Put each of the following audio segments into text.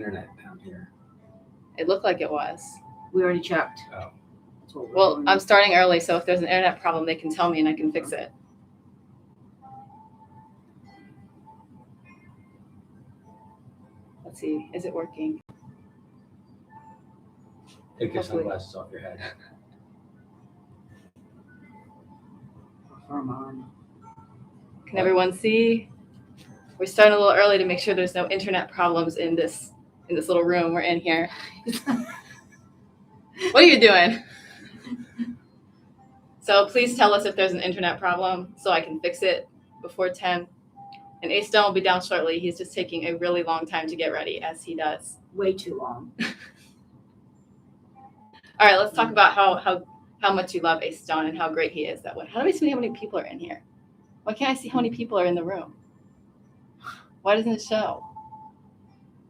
internet down here. It looked like it was. We already checked. Oh. That's what we're Well, doing. I'm starting early, so if there's an internet problem, they can tell me and I can fix it. Let's see, is it working? Take your Hopefully. sunglasses off your head. Firm on. Can everyone see? We're starting a little early to make sure there's no internet problems in this little room we're in here. What are you doing? So please tell us if there's an internet problem so I can fix it before 10. And Astone will be down shortly. He's just taking a really long time to get ready, as he does. Way too long. All right, let's talk about how much you love Astone and how great he is that way. How do we see how many people are in here? Why can't I see how many people are in the room? Why doesn't it show?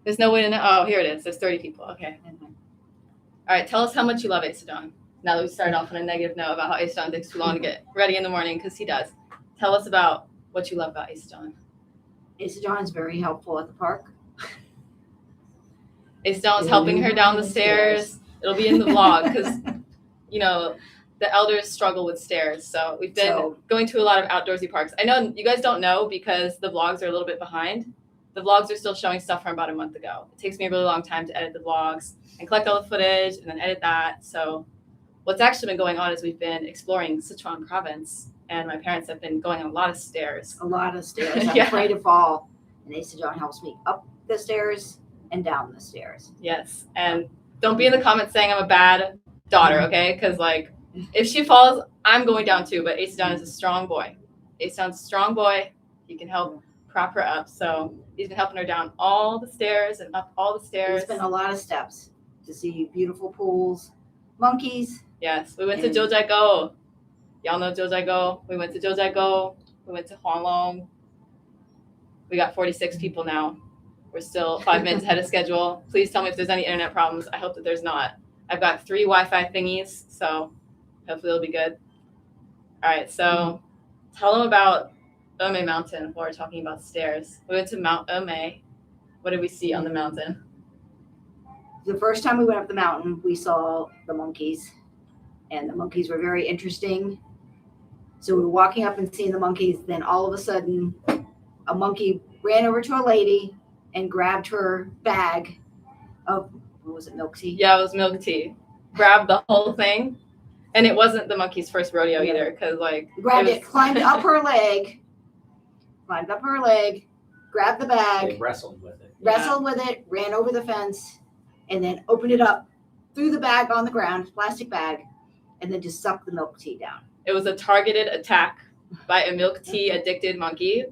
There's no way to know. Oh, here it is. There's 30 people. Okay. All right, tell us how much you love Astone. Now that we started off on a negative note about how Astone takes too long to get ready in the morning, because he does. Tell us about what you love about Astone. Astone is very helpful at the park. Astone's helping her down the stairs. It'll be in the vlog because, the elders struggle with stairs. So we've been going to a lot of outdoorsy parks. I know you guys don't know because the vlogs are a little bit behind. The vlogs are still showing stuff from about a month ago. It takes me a really long time to edit the vlogs and collect all the footage and then edit that. So what's actually been going on is we've been exploring Sichuan province, and my parents have been going on a lot of stairs. A lot of stairs. I'm Yeah. afraid to fall. And Astone helps me up the stairs and down the stairs. Yes. And don't be in the comments saying I'm a bad daughter, okay? Because, if she falls, I'm going down too. But Astone is a strong boy. Astone's a strong boy. He can help prop her up. So he's been helping her down all the stairs and up all the stairs. It's been a lot of steps to see beautiful pools, monkeys. Yes. We went to Jiuzhaigou. Y'all know Jiuzhaigou. We went to Jiuzhaigou. We went to Huanglong. We got 46 people now. We're still 5 minutes ahead of schedule. Please tell me if there's any internet problems. I hope that there's not. I've got 3 Wi-Fi thingies, so hopefully it'll be good. All right, so tell them about Emei Mountain while we're talking about stairs. We went to Mount Emei. What did we see on the mountain? The first time we went up the mountain, we saw the monkeys, and the monkeys were very interesting. So we were walking up and seeing the monkeys. Then all of a sudden, a monkey ran over to a lady and grabbed her bag of, what was it, milk tea? Yeah, it was milk tea. Grabbed the whole thing. And it wasn't the monkey's first rodeo either, because grabbed it, climbed up her leg, grabbed the bag, They wrestled with it. ran over the fence, and then opened it up, threw the bag on the ground, plastic bag, and then just sucked the milk tea down. It was a targeted attack by a milk tea addicted monkey.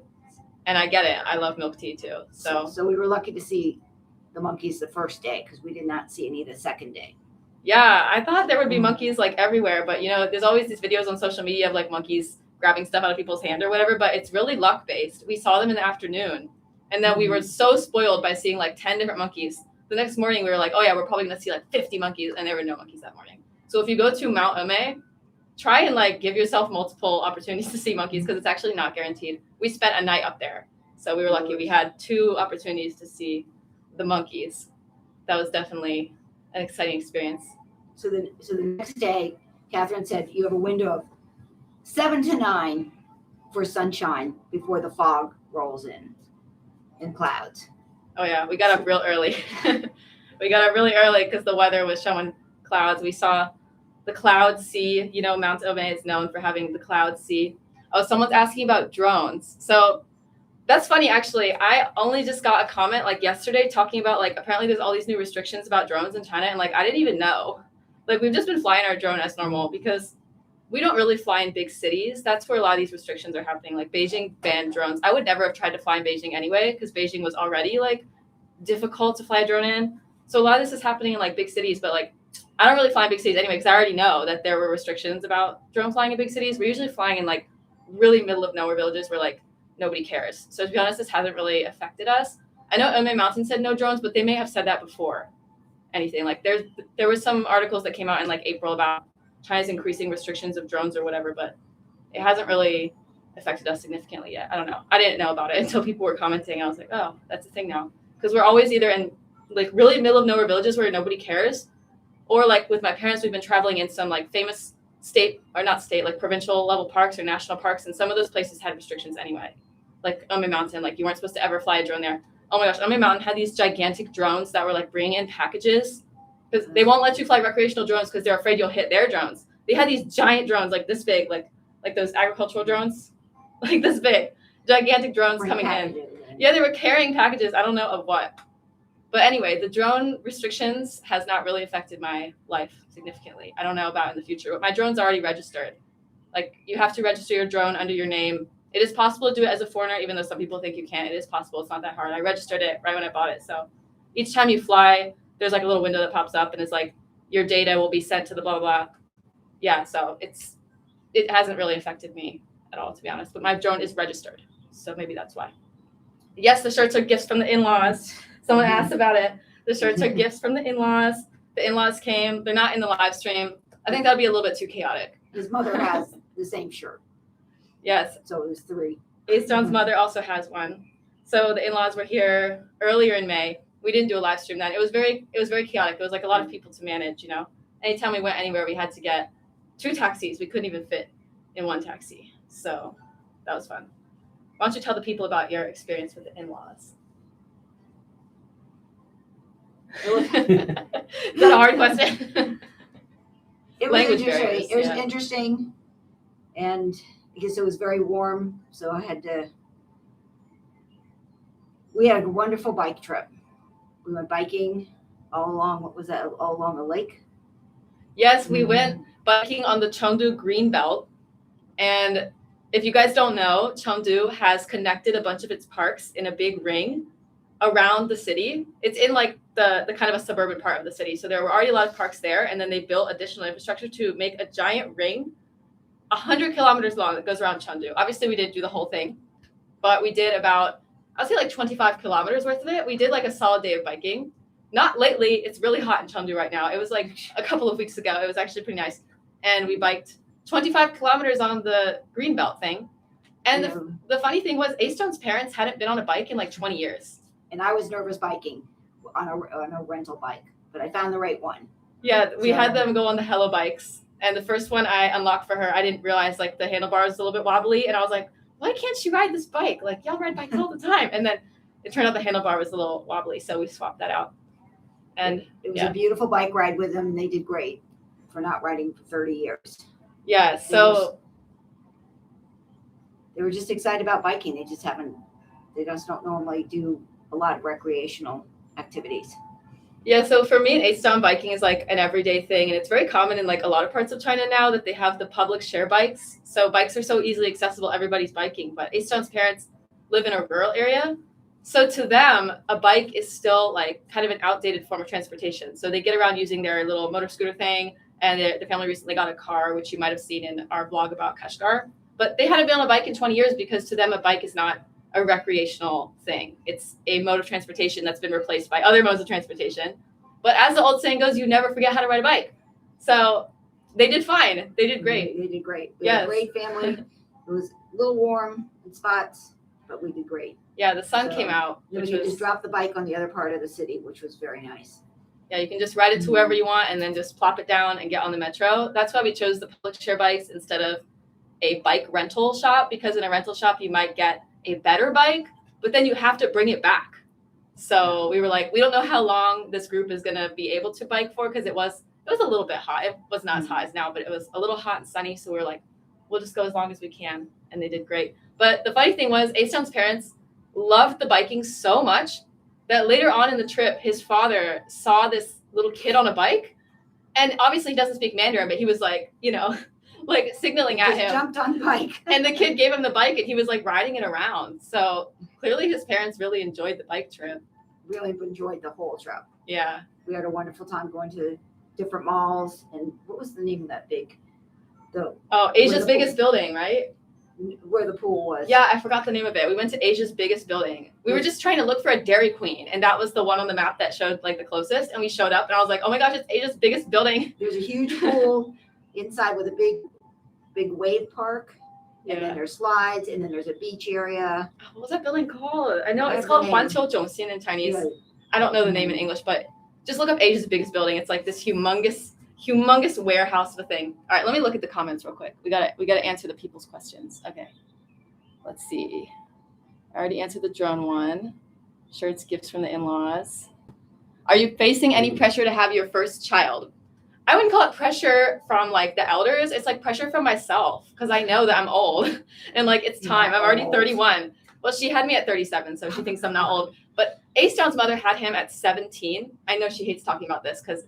And I get it. I love milk tea too. So we were lucky to see the monkeys the first day because we did not see any the second day. yeah, I thought there would be monkeys everywhere, but there's always these videos on social media of monkeys grabbing stuff out of people's hand or whatever, but it's really luck based. We saw them in the afternoon, and then we were so spoiled by seeing 10 different monkeys. The next morning we were like, oh yeah, we're probably gonna see 50 monkeys, and there were no monkeys that morning. So if you go to Mount Emei, try and give yourself multiple opportunities to see monkeys because it's actually not guaranteed. We spent a night up there, so we were lucky. We had 2 opportunities to see the monkeys. That was definitely an exciting experience. So the next day, Catherine said you have a window of 7 to 9 for sunshine before the fog rolls in and clouds. Oh yeah, we got up real early. We got up really early because the weather was showing clouds. We saw the cloud sea. Mount Emei is known for having the cloud sea. Oh, someone's asking about drones. So that's funny, actually. I only just got a comment yesterday talking about apparently there's all these new restrictions about drones in China, and I didn't even know. We've just been flying our drone as normal because we don't really fly in big cities. That's where a lot of these restrictions are happening. Beijing banned drones. I would never have tried to fly in Beijing anyway because Beijing was already difficult to fly a drone in. So a lot of this is happening in big cities, but I don't really fly in big cities anyway because I already know that there were restrictions about drone flying in big cities. We're usually flying in really middle of nowhere villages where nobody cares. So to be honest, this hasn't really affected us. I know Emei Mountain said no drones, but they may have said that before anything. There were some articles that came out in April about China's increasing restrictions of drones or whatever, but it hasn't really affected us significantly yet. I don't know. I didn't know about it until people were commenting. I was like, oh, that's a thing now. Because we're always either in like really middle of nowhere villages where nobody cares. Or like with my parents, we've been traveling in some like famous state or not state, like provincial level parks or national parks. And some of those places had restrictions anyway. Like Emei Mountain, like you weren't supposed to ever fly a drone there. Oh my gosh, Emei Mountain had these gigantic drones that were like bringing in packages because they won't let you fly recreational drones because they're afraid you'll hit their drones. They had these giant drones like this big, like those agricultural drones, like this big, gigantic drones coming in. Yeah, they were carrying packages. I don't know of what. But anyway, the drone restrictions has not really affected my life significantly. I don't know about in the future, but my drone's already registered. Like you have to register your drone under your name. It is possible to do it as a foreigner, even though some people think you can't. It is possible. It's not that hard. I registered it right when I bought it. So each time you fly, there's like a little window that pops up and it's like your data will be sent to the blah, blah, blah. Yeah, so it hasn't really affected me at all, to be honest. But my drone is registered. So maybe that's why. Yes, the shirts are gifts from the in-laws. Someone asked about it. The shirts are gifts from the in-laws. The in-laws came. They're not in the live stream. I think that would be a little bit too chaotic. His mother has the same shirt. Yes. So it was 3. Astone's mother also has one. So the in-laws were here earlier in May. We didn't do a live stream then. It was very chaotic. It was like a lot of people to manage, you know. Anytime we went anywhere, we had to get 2 taxis. We couldn't even fit in one taxi. So that was fun. Why don't you tell the people about your experience with the in-laws? Is that a hard question? It was Language interesting. barriers, It was yeah. interesting, and because it was very warm, so I had to. We had a wonderful bike trip. We went biking all along. What was that? All along the lake. Yes, we went biking on the Chengdu Green Belt, and if you guys don't know, Chengdu has connected a bunch of its parks in a big ring around the city. It's in like the kind of a suburban part of the city. So there were already a lot of parks there, and then they built additional infrastructure to make a giant ring 100 kilometers long that goes around Chengdu. Obviously, we didn't do the whole thing, but we did about, I would say like 25 kilometers worth of it. We did like a solid day of biking. Not lately. It's really hot in Chengdu right now. It was like a couple of weeks ago. It was actually pretty nice. And we biked 25 kilometers on the Greenbelt thing. And the funny thing was Astone's parents hadn't been on a bike in like 20 years. And I was nervous biking on a rental bike, but I found the right one. Yeah, we had them go on the Hello bikes. And the first one I unlocked for her, I didn't realize like the handlebar was a little bit wobbly. And I was like, why can't she ride this bike? Like y'all ride bikes all the time. And then it turned out the handlebar was a little wobbly. So we swapped that out. And it was a beautiful bike ride with them. And they did great for not riding for 30 years. Yeah. So they were just excited about biking. They just don't normally do a lot of recreational activities. Yeah, so for me, Astone biking is like an everyday thing, and it's very common in like a lot of parts of China now that they have the public share bikes. So bikes are so easily accessible, everybody's biking. But Astone's parents live in a rural area, so to them, a bike is still like kind of an outdated form of transportation. So they get around using their little motor scooter thing, and the family recently got a car, which you might have seen in our vlog about Kashgar. But they hadn't been on a bike in 20 years because to them, a bike is not a recreational thing. It's a mode of transportation that's been replaced by other modes of transportation. But as the old saying goes, you never forget how to ride a bike. So they did fine. They did great. They did great. We had a great family. It was a little warm in spots, but we did great. Yeah, the sun came out. You just dropped the bike on the other part of the city, which was very nice. Yeah, you can just ride it to wherever you want and then just plop it down and get on the metro. That's why we chose the public share bikes instead of a bike rental shop, because in a rental shop, you might get a better bike, but then you have to bring it back. So we were like, we don't know how long this group is going to be able to bike for, because it was a little bit hot. It was not as hot as now, but it was a little hot and sunny. So we were like, we'll just go as long as we can. And they did great. But the funny thing was, Astone's parents loved the biking so much that later on in the trip, his father saw this little kid on a bike. And obviously he doesn't speak Mandarin, but he was like, you know, like signaling at him. Jumped on the bike. And the kid gave him the bike and he was like riding it around. So clearly his parents really enjoyed the bike trip. Really enjoyed the whole trip. Yeah. We had a wonderful time going to different malls. And what was the name of that Asia's biggest building, right? Where the pool was. Yeah, I forgot the name of it. We went to Asia's biggest building. We were just trying to look for a Dairy Queen, and that was the one on the map that showed like the closest. And we showed up and I was like, oh my gosh, it's Asia's biggest building. There's a huge pool inside with a big wave park. And then there's slides, and then there's a beach area. What was that building called? I know it's called Huanqiu Zhongxin in Chinese. Yeah. I don't know the name in English, but just look up Asia's biggest building. It's like this humongous warehouse of a thing. All right, let me look at the comments real quick. We gotta answer the people's questions. Okay, let's see. I already answered the drone one. Shirts, gifts from the in-laws. Are you facing any pressure to have your first child? I wouldn't call it pressure from like the elders. It's like pressure from myself because I know that I'm old and like it's time. I'm already 31. Well, she had me at 37, so she thinks I'm not old. But Astone's mother had him at 17. I know she hates talking about this because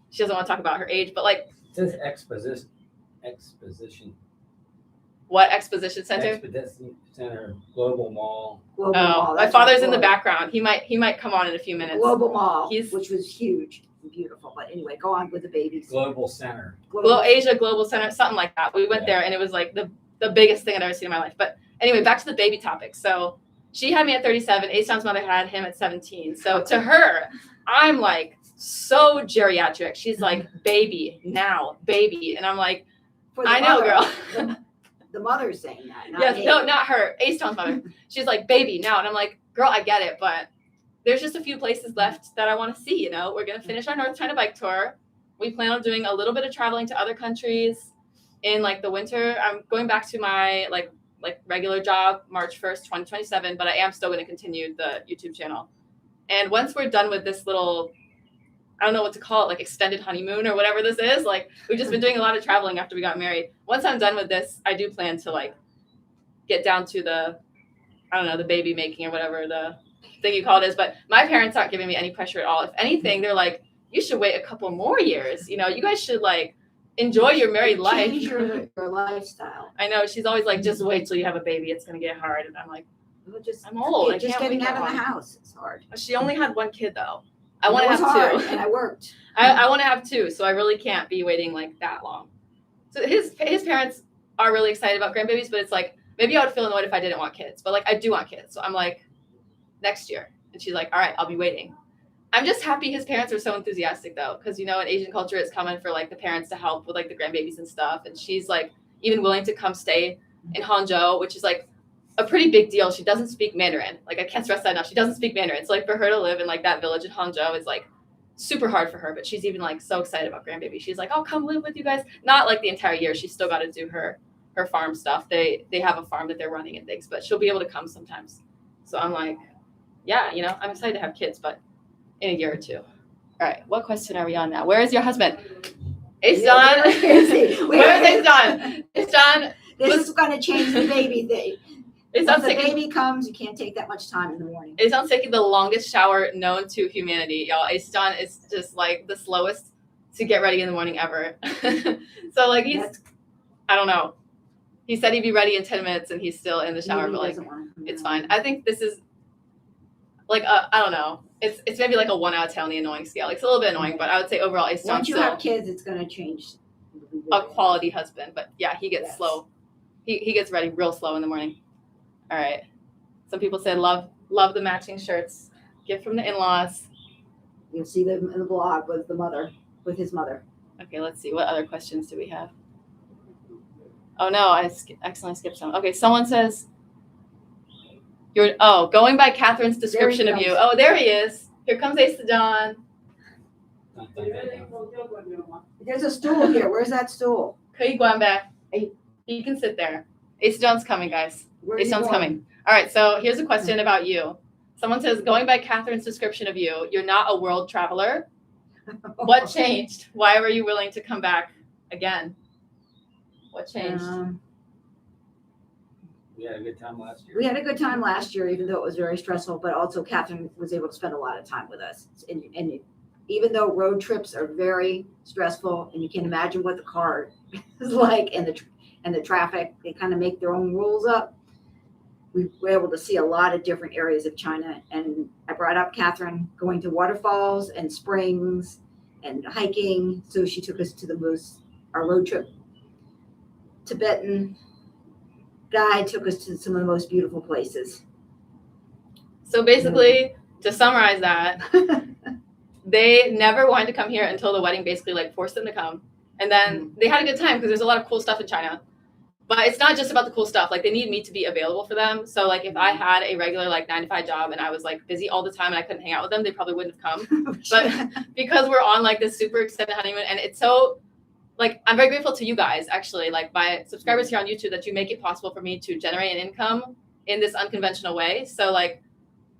she doesn't want to talk about her age, but like. It says exposition. What exposition center? Exposition Center, Global Mall. Global Oh, Mall, my that's father's right, in the Global. background. He might come on in a few minutes. Global Mall, He's- which was huge and beautiful. But anyway, go on with the babies. Global Center. Asia Global Center, something like that. We went there and it was like the biggest thing I'd ever seen in my life. But anyway, back to the baby topic. So she had me at 37. Astone's mother had him at 17. So to her, I'm like so geriatric. She's like, baby, now, baby. And I'm like, For the I know, mother, girl. The mother's saying that. Not Yes, me. no, not her. Astone's mother. She's like, baby, now. And I'm like, girl, I get it, but there's just a few places left that I want to see, you know? We're going to finish our North China bike tour. We plan on doing a little bit of traveling to other countries in like the winter. I'm going back to my like regular job March 1st, 2027, but I am still going to continue the YouTube channel. And once we're done with this little, I don't know what to call it, like extended honeymoon or whatever this is. Like we've just been doing a lot of traveling after we got married. Once I'm done with this, I do plan to like get down to the, I don't know, the baby making or whatever the thing you call it is. But my parents aren't giving me any pressure at all. If anything, they're like, you should wait a couple more years. You know, you guys should like enjoy your married life. Change your lifestyle. I know. She's always like, just wait till you have a baby. It's going to get hard. And I'm like, I'm old. I Just can't getting wait out that of the long. house is hard. She only had one kid though. I want It to was have hard, two. and I worked. I want to have two, so I really can't be waiting like that long. So his parents are really excited about grandbabies, but it's like maybe I would feel annoyed if I didn't want kids, but like I do want kids, so I'm like next year, and she's like, all right, I'll be waiting. I'm just happy his parents are so enthusiastic though, because you know in Asian culture it's common for like the parents to help with like the grandbabies and stuff, and she's like even willing to come stay in Hangzhou, which is like a pretty big deal. She doesn't speak Mandarin. Like I can't stress that enough. She doesn't speak Mandarin. So like for her to live in like that village in Hangzhou is like super hard for her, but she's even like so excited about grandbaby. She's like, I'll come live with you guys. Not like the entire year. She's still got to do her farm stuff. They have a farm that they're running and things, but she'll be able to come sometimes. So I'm like, yeah, you know, I'm excited to have kids, but in a year or two. All right, what question are we on now? Where is your husband? Astone. Where is Astone? Astone. This is going to change the baby thing. Once Astone's the taking, baby comes, you can't take that much time in the morning. Astone's taking the longest shower known to humanity, y'all. Astone is just like the slowest to get ready in the morning ever. So like I don't know. He said he'd be ready in 10 minutes and he's still in the shower, He but like doesn't want to. it's fine. I think this is like I don't know. It's maybe like a 1 out of 10 on the annoying scale. It's a little bit annoying, but I would say overall Astone's Once you still have kids, it's going to change. a quality husband. But yeah, he gets Yes. slow. He gets ready real slow in the morning. All right. Some people said love the matching shirts. Gift from the in-laws. You'll see them in the vlog with his mother. Okay, let's see. What other questions do we have? Oh no, I accidentally skipped some. Okay, someone says going by Catherine's description of you. comes. Oh, there he is. Here comes Asa John. There's a stool here. Where's that stool? 可以关呗. You can sit there. Asa John's coming, guys. Where are you Asa John's going? coming. All right, so here's a question about you. Someone says, going by Catherine's description of you, you're not a world traveler. What changed? Why were you willing to come back again? What changed? We had a good time last year. We had a good time last year, even though it was very stressful, but also Catherine was able to spend a lot of time with us. And even though road trips are very stressful, and you can imagine what the car is like and the traffic, they kind of make their own rules up. We were able to see a lot of different areas of China. And I brought up Catherine going to waterfalls and springs and hiking. So she took us to our road trip. Tibetan guide took us to some of the most beautiful places. So basically, to summarize that, they never wanted to come here until the wedding basically like forced them to come. And then they had a good time because there's a lot of cool stuff in China. But it's not just about the cool stuff. Like they need me to be available for them. So like if I had a regular like 9 to 5 job and I was like busy all the time and I couldn't hang out with them, they probably wouldn't have come. But because we're on like this super extended honeymoon, and it's so like I'm very grateful to you guys actually, like my subscribers here on YouTube, that you make it possible for me to generate an income in this unconventional way. So like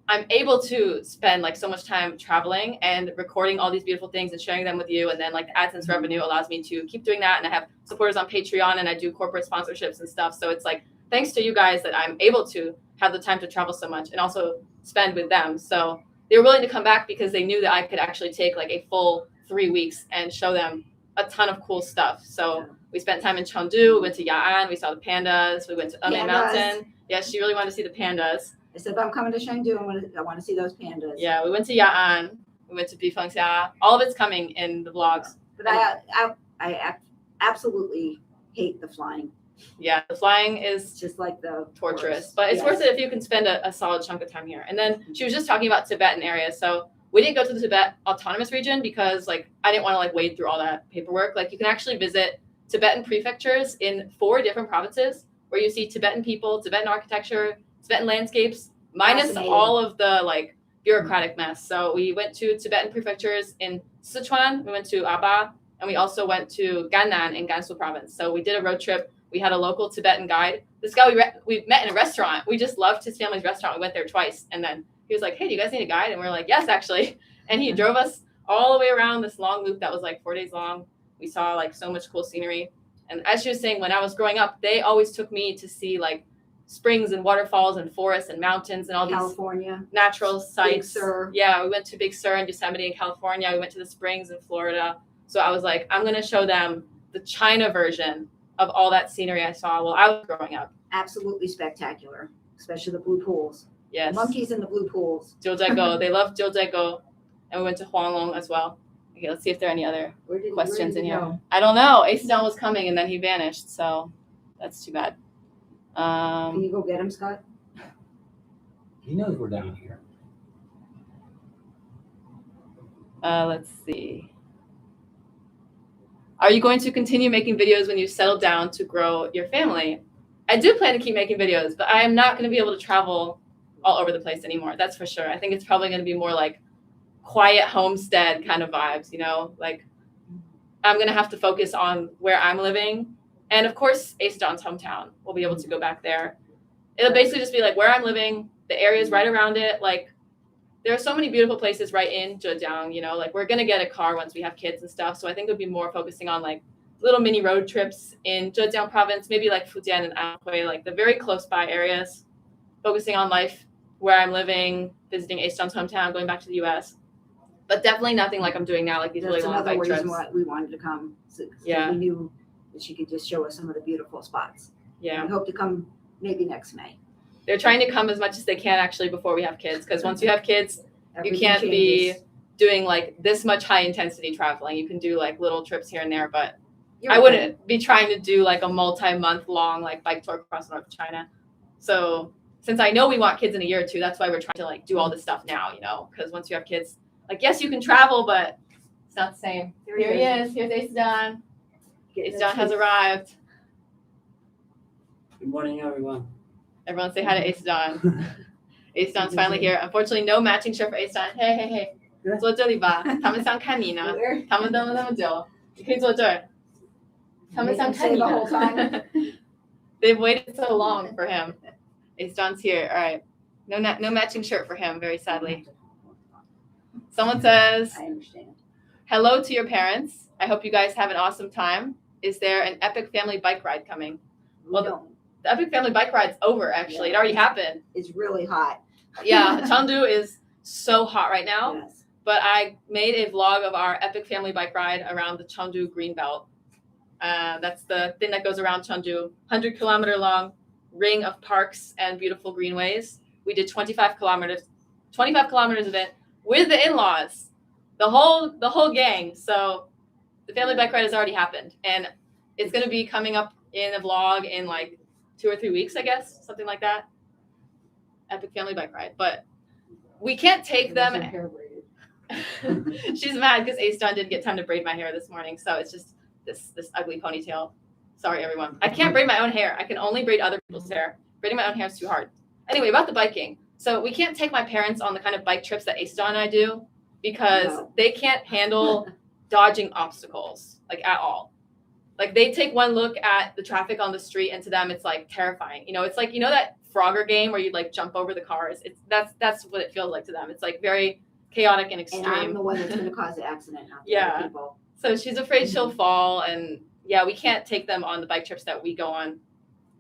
I'm able to spend like so much time traveling and recording all these beautiful things and sharing them with you. And then like the AdSense revenue allows me to keep doing that. And I have supporters on Patreon and I do corporate sponsorships and stuff. So it's like, thanks to you guys that I'm able to have the time to travel so much and also spend with them. So they were willing to come back because they knew that I could actually take like a full 3 weeks and show them a ton of cool stuff. So we spent time in Chengdu, we went to Ya'an, we saw the pandas, we went to Emei Mountain. Yeah, she really wanted to see the pandas. I said, if I'm coming to Chengdu, I want to see those pandas. Yeah, we went to Ya'an, we went to Bifengxia. All of it's coming in the vlogs. But I absolutely hate the flying. Yeah, the flying is Just like the torturous, forest. but it's Yes. worth it if you can spend a solid chunk of time here. And then she was just talking about Tibetan areas. So we didn't go to the Tibet autonomous region because like I didn't want to like wade through all that paperwork. Like you can actually visit Tibetan prefectures in 4 different provinces where you see Tibetan people, Tibetan architecture, Tibetan landscapes, minus Fascinating. all of the like bureaucratic mess. So we went to Tibetan prefectures in Sichuan, we went to Aba, and we also went to Gannan in Gansu province. So we did a road trip. We had a local Tibetan guide. This guy we met in a restaurant. We just loved his family's restaurant. We went there twice. And then he was like, hey, do you guys need a guide? And we were like, yes, actually. And he drove us all the way around this long loop that was like 4 days long. We saw like so much cool scenery. And as she was saying, when I was growing up, they always took me to see like springs and waterfalls and forests and mountains and all these California. natural sites. Big Sur. Yeah, we went to Big Sur and Yosemite in California. We went to the springs in Florida. So I was like, I'm going to show them the China version of all that scenery I saw while I was growing up. Absolutely spectacular, especially the blue pools. Yes. Monkeys in the blue pools. Jiuzhaigou. They love Jiuzhaigou. And we went to Huanglong as well. Okay, let's see if there are any other questions in here. I don't know. Astone was coming and then he vanished. So that's too bad. Can you go get him, Scott? He knows we're down here. Let's see. Are you going to continue making videos when you settle down to grow your family? I do plan to keep making videos, but I am not going to be able to travel all over the place anymore. That's for sure. I think it's probably going to be more like quiet homestead kind of vibes, you know, like I'm going to have to focus on where I'm living. And of course, Astone's hometown. We'll be able to go back there. It'll basically just be like where I'm living, the areas right around it. Like there are so many beautiful places right in Zhejiang, you know, like we're going to get a car once we have kids and stuff. So I think it would be more focusing on like little mini road trips in Zhejiang province, maybe like Fujian and Anhui, like the very close by areas, focusing on life where I'm living, visiting Astone's hometown, going back to the US. But definitely nothing like I'm doing now, like these really That's long another bike trips. reason why we wanted to come. So Yeah. We knew that she could just show us some of the beautiful spots. Yeah. We hope to come maybe next May. They're trying to come as much as they can actually before we have kids. Because once you have kids, Everything you can't be changes. doing like this much high intensity traveling. You can do like little trips here and there, but You're I okay. wouldn't be trying to do like a multi-month long like bike tour across North China. So since I know we want kids in a year or two, that's why we're trying to like do all this stuff now, you know, because once you have kids, like yes, you can travel, but it's not the same. Here he is. Here's Astone. Astone has arrived. Good morning, everyone. Everyone say hi to Astone. Astone's finally here. Unfortunately, no matching shirt for Astone. Hey, hey, hey. 坐这里吧，他们想看你呢。他们等了那么久，你可以坐这儿。他们想看你 the whole time. They've waited so long for him. Astone's here. All right. No matching shirt for him, very sadly. Someone says, I understand. hello to your parents. I hope you guys have an awesome time. Is there an epic family bike ride coming? Well, No, The epic family bike ride's over, actually. It already happened. it's really hot. Yeah, Chengdu is so hot right now. Yes. But I made a vlog of our epic family bike ride around the Chengdu Greenbelt. That's the thing that goes around Chengdu. 100-kilometer long ring of parks and beautiful greenways. We did 25 kilometers of it with the in-laws, the whole gang. So the family bike ride has already happened, and it's going to be coming up in a vlog in like 2 or 3 weeks, I guess, something like that. Epic family bike ride, but we can't take them. She's mad because Astone didn't get time to braid my hair this morning, so it's just this ugly ponytail. Sorry, everyone. I can't braid my own hair. I can only braid other people's hair. Braiding my own hair is too hard. Anyway, about the biking. So we can't take my parents on the kind of bike trips that Astone and I do because they can't handle dodging obstacles, like at all. Like they take one look at the traffic on the street and to them it's like terrifying. You know, it's like, you know that Frogger game where you like jump over the cars? That's what it feels like to them. It's like very chaotic and extreme. And I'm the one that's going to cause the accident, not the other people. So she's afraid she'll fall, and yeah, we can't take them on the bike trips that we go on.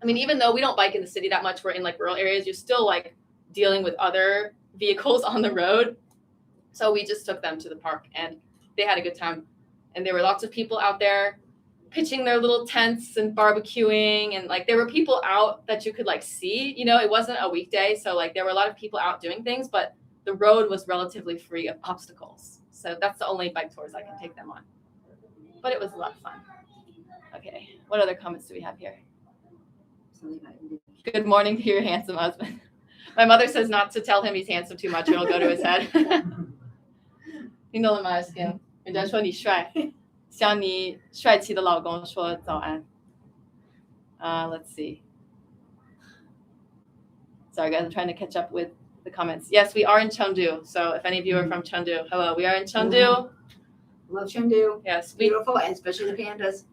I mean, even though we don't bike in the city that much, we're in like rural areas, you're still like dealing with other vehicles on the road. So we just took them to the park and they had a good time. And there were lots of people out there pitching their little tents and barbecuing, and like there were people out that you could like see, you know, it wasn't a weekday. So like there were a lot of people out doing things, but the road was relatively free of obstacles. So that's the only bike tours I can take them on. But it was a lot of fun. Okay, what other comments do we have here? Good morning to your handsome husband. My mother says not to tell him he's handsome too much or it'll go to his head. 听懂了吗 Skin? 人家说你帅，向你帅气的老公说早安。Let's see. Sorry guys, I'm trying to catch up with the comments. Yes, we are in Chengdu. So if any of you are from Chengdu, hello, we are in Chengdu. Love Chengdu. Yes, Beautiful, and especially the pandas.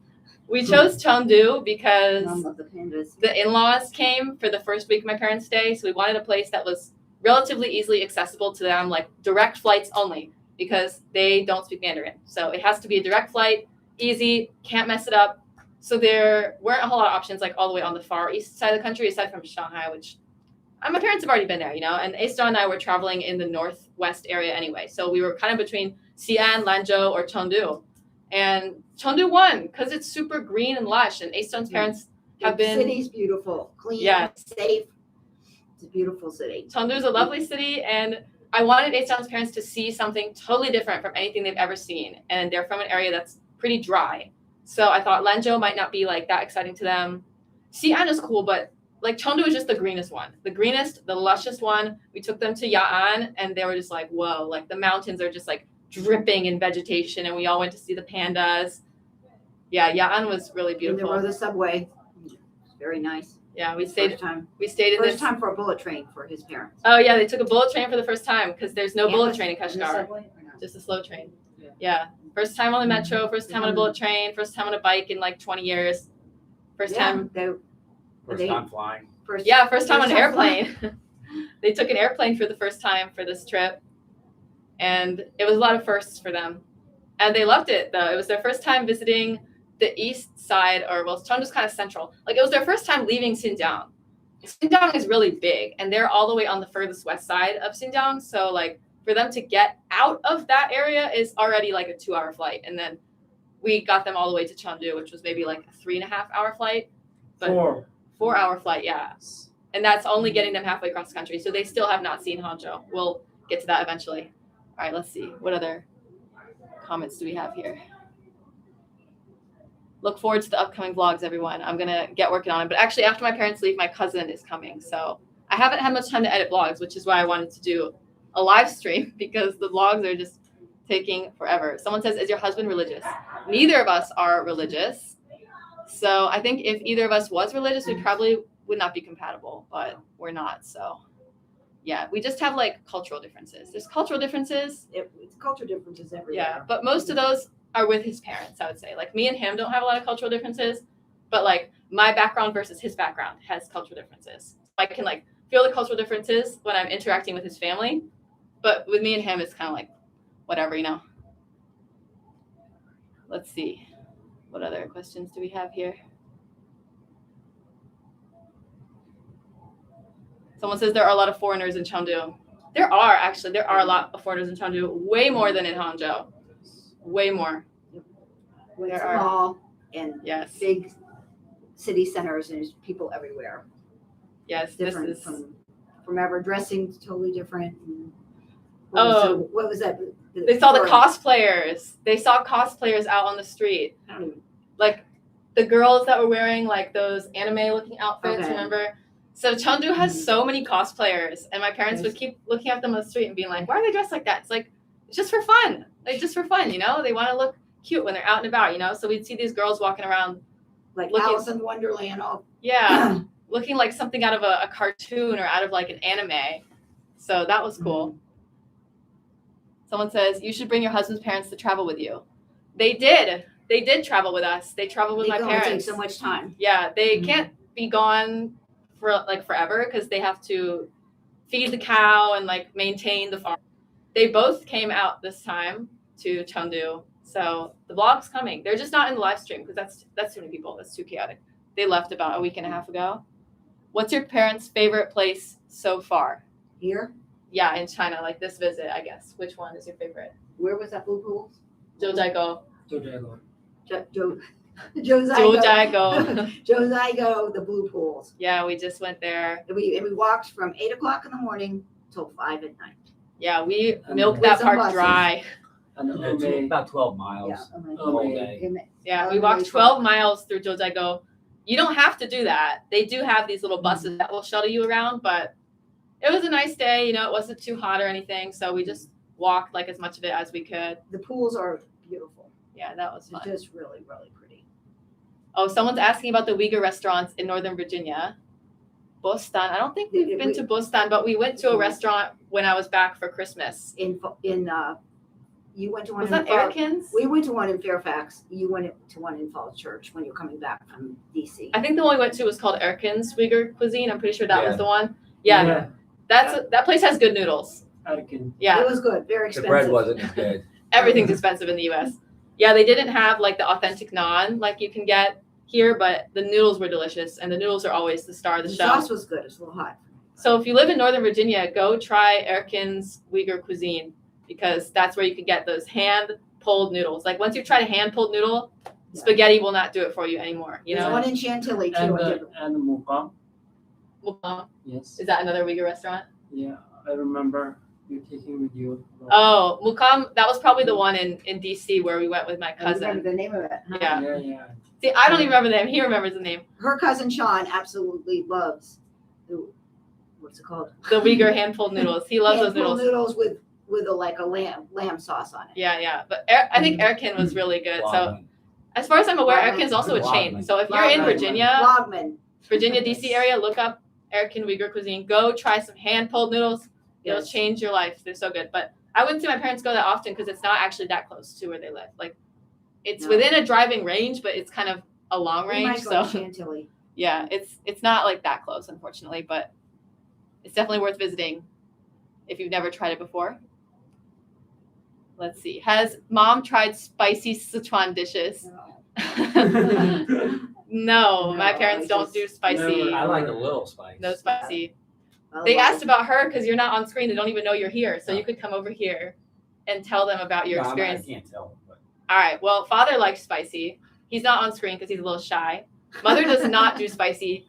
We chose Chengdu because I love the pandas. the in-laws came for the first week of my parents' stay. So we wanted a place that was relatively easily accessible to them, like direct flights only, because they don't speak Mandarin. So it has to be a direct flight, easy, can't mess it up. So there weren't a whole lot of options like all the way on the far east side of the country, aside from Shanghai, which my parents have already been there, you know, and Astone and I were traveling in the northwest area anyway. So we were kind of between Xi'an, Lanzhou, or Chengdu. And Chengdu won because it's super green and lush. And Astone's parents have been... The city's beautiful, clean, safe. It's a beautiful city. Chengdu's a lovely city. And I wanted Astone's parents to see something totally different from anything they've ever seen. And they're from an area that's pretty dry. So I thought Lanzhou might not be like that exciting to them. Xi'an is cool, but like Chengdu is just the greenest one. The greenest, the lushest one. We took them to Ya'an and they were just like, whoa, like the mountains are just like dripping in vegetation, and we all went to see the pandas. Yeah, Ya'an was really beautiful. And there was a subway. Very nice. Yeah, we stayed in First this time for a bullet train for his parents. Oh yeah, they took a bullet train for the first time because there's no And bullet train in Kashgar. subway or not? Just a slow train. Yeah. First time on the metro, first time on a bullet train, first time on a bike in like 20 years. First time First time flying. first time on an airplane. They took an airplane for the first time for this trip. And it was a lot of firsts for them. And they loved it, though. It was their first time visiting the east side, or well, Chengdu's kind of central. Like, it was their first time leaving Xinjiang. Xinjiang is really big, and they're all the way on the furthest west side of Xinjiang. So, like, for them to get out of that area is already, like, a 2-hour flight. And then we got them all the way to Chengdu, which was maybe, like, a 3.5-hour flight. But 4-hour flight, yeah. And that's only getting them halfway across the country. So they still have not seen Hangzhou. We'll get to that eventually. All right, let's see. What other comments do we have here? Look forward to the upcoming vlogs, everyone. I'm going to get working on it. But actually, after my parents leave, my cousin is coming. So I haven't had much time to edit vlogs, which is why I wanted to do a live stream, because the vlogs are just taking forever. Someone says, is your husband religious? Neither of us are religious. So I think if either of us was religious, we probably would not be compatible, but we're not. So yeah, we just have like cultural differences. There's cultural differences. It's cultural differences everywhere. Yeah, but most of those are with his parents, I would say. Like me and him don't have a lot of cultural differences, but like my background versus his background has cultural differences. I can like feel the cultural differences when I'm interacting with his family, but with me and him, it's kind of like whatever, you know. Let's see. What other questions do we have here? Someone says there are a lot of foreigners in Chengdu. There are a lot of foreigners in Chengdu, way more than in Hangzhou. Way more. It's small and yes, big city centers, and there's people everywhere. Yes, Different this is from ever dressing totally different. What was that? They saw the cosplayers. They saw cosplayers out on the street. Like the girls that were wearing like those anime looking outfits, Okay. remember? So Chengdu has so many cosplayers, and my parents would keep looking at them on the street and being like, why are they dressed like that? It's like, it's just for fun. Like, just for fun, you know? They want to look cute when they're out and about, you know? So we'd see these girls walking around like looking- Alice in Wonderland. All Yeah, looking like something out of a cartoon or out of like an anime. So that was cool. Someone says, you should bring your husband's parents to travel with you. They did. They did travel with us. They traveled with they my can only parents. take so much time. Yeah, they Mhm. can't be gone for like forever because they have to feed the cow and like maintain the farm. They both came out this time to Chengdu. So the vlog's coming. They're just not in the live stream because that's too many people. That's too chaotic. They left about a week and a half ago. What's your parents' favorite place so far? Here, Yeah, in China, like this visit, I guess. Which one is your favorite? where was that blue pool? Zhoujiaigou. Joe Zhoujiaigou. Zygo, the blue pools. Yeah, we just went there. And we walked from 8:00 in the morning till 5 at night. Yeah, we And milked with that some park buses. dry. And Yeah, it's Emei, about 12 miles Yeah. the whole day. Yeah, we Oh, walked nice. 12 miles through Zhoujiaigou. You don't have to do that. They do have these little buses that will shuttle you around, but it was a nice day. You know, it wasn't too hot or anything, so we just walked like as much of it as we could. The pools are beautiful. Yeah, that was It's fun. just really, really pretty. Oh, someone's asking about the Uyghur restaurants in Northern Virginia. Boston. I don't think we've been to Boston, but we went to a restaurant when I was back for Christmas. You went to one Was in that Ericans? We went to one in Fairfax. You went to one in Falls Church when you're coming back from DC. I think the one we went to was called Ericans Uyghur Cuisine. I'm pretty sure that was Yeah. the one. Yeah, that place has good noodles. Arkin. Yeah, It was good. Very The expensive. bread wasn't as good. everything's expensive in the U.S. Yeah, they didn't have like the authentic naan like you can get here, but the noodles were delicious, and the noodles are always the star of the The show. sauce was good. It's a little hot. So if you live in Northern Virginia, go try Erkin's Uyghur Cuisine because that's where you can get those hand-pulled noodles. Like once you try a hand-pulled noodle, Yeah. spaghetti will not do it for you anymore. You There's know? one in Chantilly too. And Mukam. Mukam. Yes. Is that another Uyghur restaurant? Yeah, I remember you taking with you. Oh, Mukam. That was probably the one in DC where we went with my I remember cousin. the name of it. Huh? Yeah. Yeah. See, I don't even remember the name. He remembers the name. Her cousin Sean absolutely loves what's it called? The Uyghur hand-pulled noodles. He loves those Hand-pulled noodles. noodles with a lamb sauce on it. Yeah. But I think Erkin was really good. So Logman. as far as I'm aware, Logman. Erkin is also a chain. Logman. So if you're in Logman. Virginia, Logman. Virginia, DC area, look up Erkin Uyghur Cuisine. Go try some hand-pulled noodles. It'll Yes. change your life. They're so good. But I wouldn't say my parents go that often because it's not actually that close to where they live. Like it's No. within a driving range, but it's kind of a long We range. might go to So Chantilly. yeah, it's not like that close, unfortunately, but it's definitely worth visiting if you've never tried it before. Let's see. Has mom tried spicy Sichuan dishes? No, my No, parents I don't just- do spicy. I like a little spice. No spicy. I They love asked it. about her because you're not on screen. They don't even know you're here. So you could come over here and tell them about your No, experience. I can't tell. But All right. Well, father likes spicy. He's not on screen because he's a little shy. Mother does not do spicy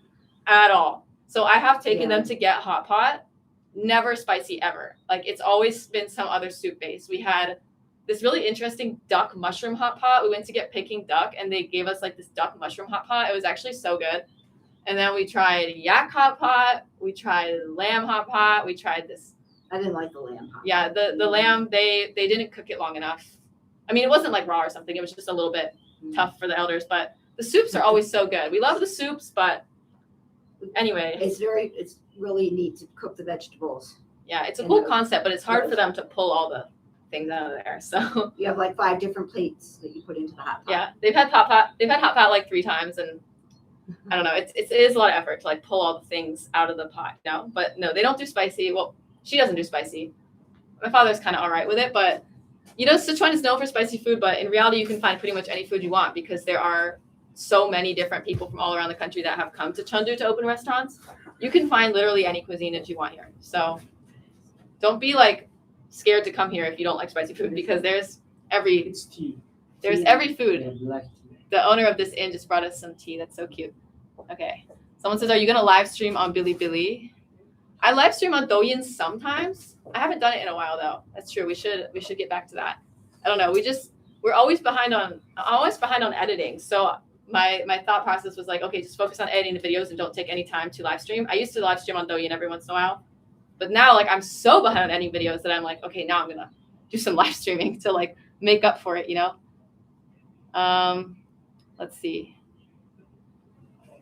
at all. So I have taken Yeah. them to get hot pot. Never spicy ever. Like it's always been some other soup base. We had this really interesting duck mushroom hot pot. We went to get Peking duck and they gave us like this duck mushroom hot pot. It was actually so good. And then we tried yak hot pot. We tried lamb hot pot. We tried this. I didn't like the lamb. Hot. Yeah, the lamb, they didn't cook it long enough. I mean, it wasn't like raw or something. It was just a little bit tough for the elders, but the soups are always so good. We love the soups, but anyway, It's really neat to cook the vegetables. yeah, it's a And cool the- concept, but it's hard for them to pull all the things out of there. So You have like 5 different plates that you put into the hot pot. yeah, they've had hot pot like 3 times, and I don't know, it is a lot of effort to like pull all the things out of the pot, you know. But no, they don't do spicy. Well, she doesn't do spicy. My father's kind of all right with it, but you know, Sichuan is known for spicy food, but in reality, you can find pretty much any food you want because there are so many different people from all around the country that have come to Chengdu to open restaurants. You can find literally any cuisine that you want here. So don't be like scared to come here if you don't like spicy food because there's every It's tea. food. Yeah, black tea. The owner of this inn just brought us some tea. That's so cute. Okay. Someone says, are you going to live stream on Bilibili? I live stream on Douyin sometimes. I haven't done it in a while though. That's true. We should get back to that. I don't know. We're always behind on editing. So my thought process was like, okay, just focus on editing the videos and don't take any time to live stream. I used to live stream on Douyin every once in a while, but now like I'm so behind on editing videos that I'm like, okay, now I'm going to do some live streaming to like make up for it, you know? Let's see.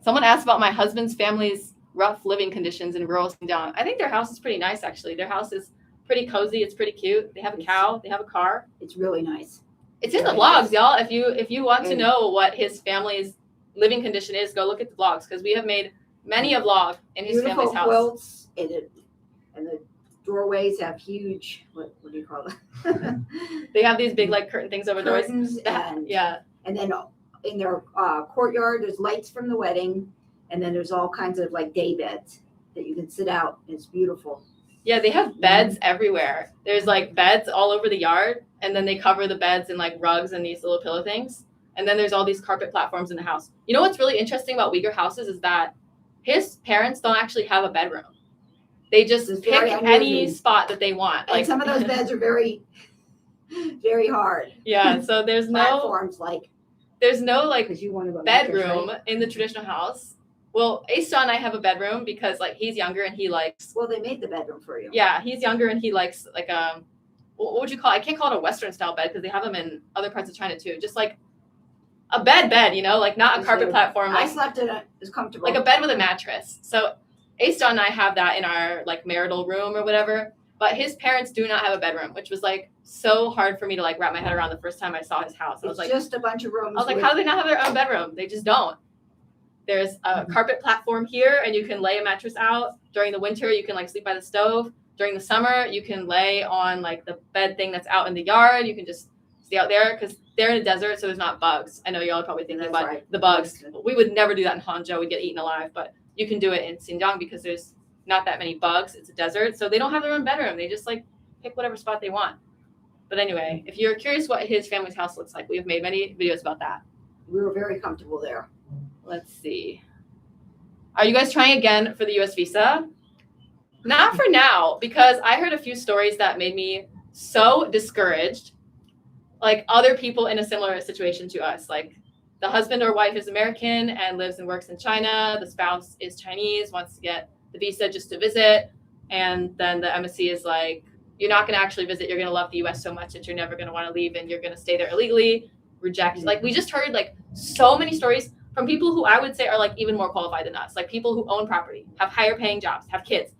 Someone asked about my husband's family's rough living conditions in rural Xinjiang. I think their house is pretty nice, actually. Their house is pretty cozy. It's pretty cute. They have a cow. They have a car. It's really nice. It's in the Very vlogs, nice. y'all. If you want to And- know what his family's living condition is, go look at the vlogs because we have made many a vlog in his Beautiful family's house. quilts, and the doorways have huge, what do you call it? They have these big like curtain things over doors. Curtains, and Yeah. and then in their courtyard, there's lights from the wedding, and then there's all kinds of like day beds that you can sit out. It's beautiful. Yeah, they have beds everywhere. There's like beds all over the yard, and then they cover the beds in like rugs and these little pillow things. And then there's all these carpet platforms in the house. You know what's really interesting about Uyghur houses is that his parents don't actually have a bedroom. They just It's pick very any unusual. spot that they want. And some of those beds are very, very hard. Yeah, so there's no Platforms, like, like because you want to go bedroom in the traditional house. Well, Astone and I have a bedroom because like he's younger and he likes Well, they made the bedroom for you. yeah, he's younger and he likes like what would you call it? I can't call it a Western style bed because they have them in other parts of China too. Just like a bed, you know, like not a It's carpet good. platform, I like slept in it. It was comfortable. a bed with a mattress. So Astone and I have that in our like marital room or whatever. But his parents do not have a bedroom, which was like so hard for me to like wrap my head around the first time I saw his house. I was It's like, just a bunch of rooms. how do they not have their own bedroom? They just don't. There's a carpet platform here, and you can lay a mattress out. During the winter, you can like sleep by the stove. During the summer, you can lay on like the bed thing that's out in the yard. You can just stay out there because they're in a desert, so there's not bugs. I know y'all are probably thinking That's about right. the bugs. We would never do that in Hangzhou. We'd get eaten alive. But you can do it in Xinjiang because there's not that many bugs. It's a desert, so they don't have their own bedroom. They just like pick whatever spot they want. But anyway, if you're curious what his family's house looks like, we have made many videos about that. We were very comfortable there. Let's see. Are you guys trying again for the US visa? Not for now, because I heard a few stories that made me so discouraged. Like other people in a similar situation to us. Like the husband or wife is American and lives and works in China. The spouse is Chinese, wants to get the visa just to visit. And then the embassy is like, you're not going to actually visit. You're going to love the US so much that you're never going to want to leave and you're going to stay there illegally. Reject. Like we just heard like so many stories from people who I would say are like even more qualified than us. Like people who own property, have higher paying jobs, have kids.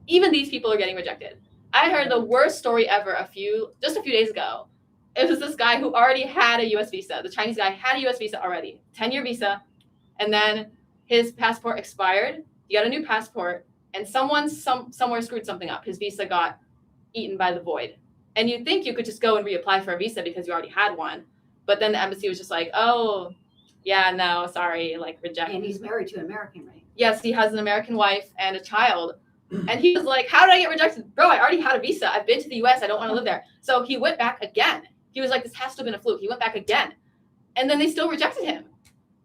Even these people are getting rejected. I heard the worst story ever just a few days ago. It was this guy who already had a US visa. The Chinese guy had a US visa already, 10-year visa. And then his passport expired. He got a new passport and someone somewhere screwed something up. His visa got eaten by the void. And you'd think you could just go and reapply for a visa because you already had one. But then the embassy was just like, oh, yeah, no, sorry, like reject. And he's married to an American, right? Yes, he has an American wife and a child. And he was like, how did I get rejected? Bro, I already had a visa. I've been to the US. I don't want to live there. So he went back again. He was like, this has to have been a fluke. He went back again. And then they still rejected him.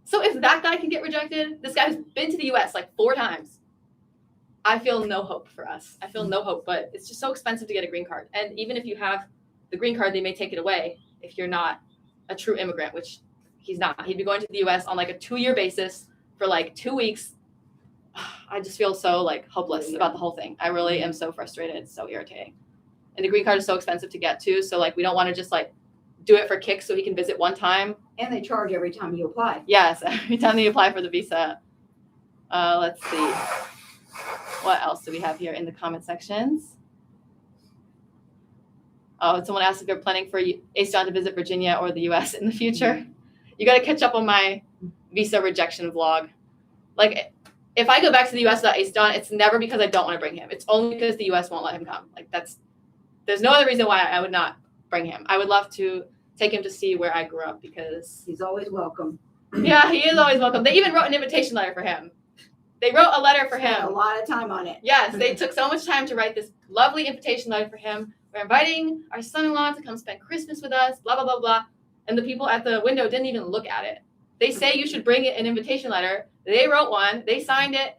So if that guy can get rejected, this guy who's been to the US like 4 times, I feel no hope for us. I feel no hope, but it's just so expensive to get a green card. And even if you have the green card, they may take it away if you're not a true immigrant, which he's not. He'd be going to the US on like a 2-year basis for like 2 weeks. I just feel so like hopeless about the whole thing. I really am so frustrated. It's so irritating. And the green card is so expensive to get too. So like we don't want to just like do it for kicks so he can visit one time. And they charge every time you apply. Yes, every time they apply for the visa. Let's see. What else do we have here in the comment sections? Oh, someone asked if you're planning for Astone to visit Virginia or the US in the future. You got to catch up on my visa rejection vlog. Like, if I go back to the US without Astone, it's never because I don't want to bring him. It's only because the US won't let him come. Like, there's no other reason why I would not bring him. I would love to take him to see where I grew up because He's always welcome. yeah, he is always welcome. They even wrote an invitation letter for him. They wrote a letter for Spent a him. lot of time on it. Yes, they took so much time to write this lovely invitation letter for him. We're inviting our son-in-law to come spend Christmas with us, blah, blah, blah, blah. And the people at the window didn't even look at it. They say you should bring an invitation letter. They wrote one. They signed it,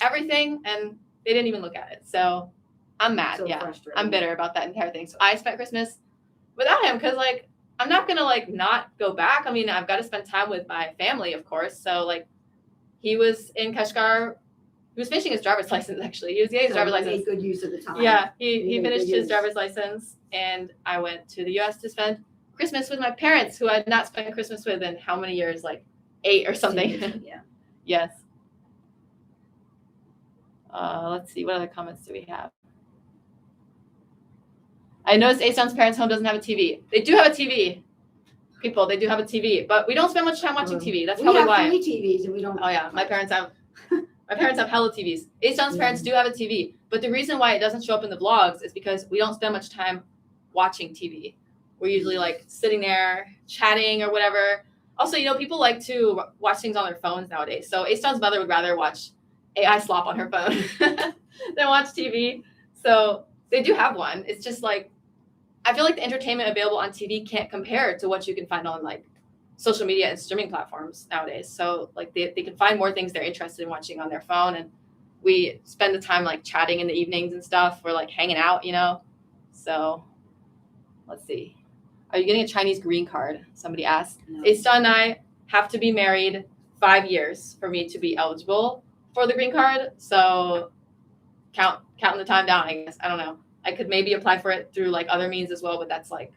everything, and they didn't even look at it. So I'm mad. So yeah, frustrating. I'm bitter about that entire thing. So I spent Christmas without him because, like, I'm not going to, like, not go back. I mean, I've got to spend time with my family, of course. So, like, he was in Kashgar. He was finishing his driver's license, actually. He was getting his driver's he license. made good use of the time. Yeah, he made finished good his use. driver's license, and I went to the U.S. to spend Christmas with my parents, who I had not spent Christmas with in how many years? Like 8 or something. Yeah. Yes. Let's see, what other comments do we have? I noticed Aeson's parents' home doesn't have a TV. They do have a TV. People, they do have a TV, but we don't spend much time watching TV. That's probably why. We have 3 TVs and we don't. Oh yeah, my parents have hella TVs. Aeson's parents do have a TV, but the reason why it doesn't show up in the vlogs is because we don't spend much time watching TV. We're usually like sitting there chatting or whatever. Also, people like to watch things on their phones nowadays. So Aeson's mother would rather watch AI slop on her phone than watch TV. So they do have one. It's just like, I feel like the entertainment available on TV can't compare to what you can find on like social media and streaming platforms nowadays. So like they can find more things they're interested in watching on their phone. And we spend the time like chatting in the evenings and stuff. We're like hanging out, So let's see. Are you getting a Chinese green card? Somebody asked. No. Aeston and I have to be married 5 years for me to be eligible for the green card. So counting the time down, I guess. I don't know. I could maybe apply for it through like other means as well, but that's like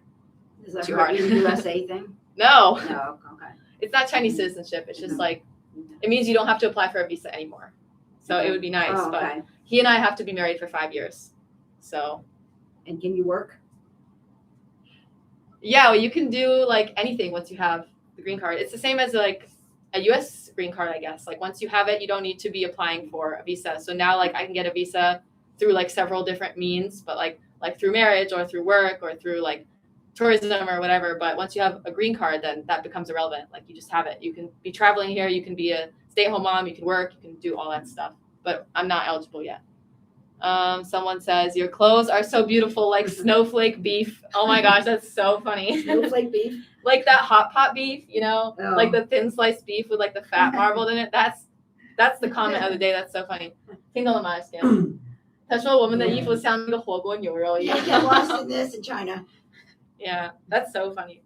Is that too for hard. the USA thing? no. No, okay. It's not Chinese citizenship. It's just No. like it means you don't have to apply for a visa anymore. So it would be nice. Oh, But okay. he and I have to be married for 5 years. So And can you work? yeah, well, you can do like anything once you have the green card. It's the same as like a US green card, I guess. Like once you have it, you don't need to be applying for a visa. So now like I can get a visa through like several different means, but like through marriage or through work or through like tourism or whatever. But once you have a green card, then that becomes irrelevant. Like you just have it. You can be traveling here. You can be a stay-at-home mom. You can work. You can do all that stuff. But I'm not eligible yet. Someone says your clothes are so beautiful, like snowflake beef. Oh my gosh, that's so funny. Snowflake beef? Like that hot pot beef, Oh. like the thin sliced beef with like the fat marbled in it. That's the comment of the day. That's so funny. 听懂了吗？Stan？他说我们的衣服像那个火锅牛肉一样。 You get lost in this in China. Yeah, that's so funny.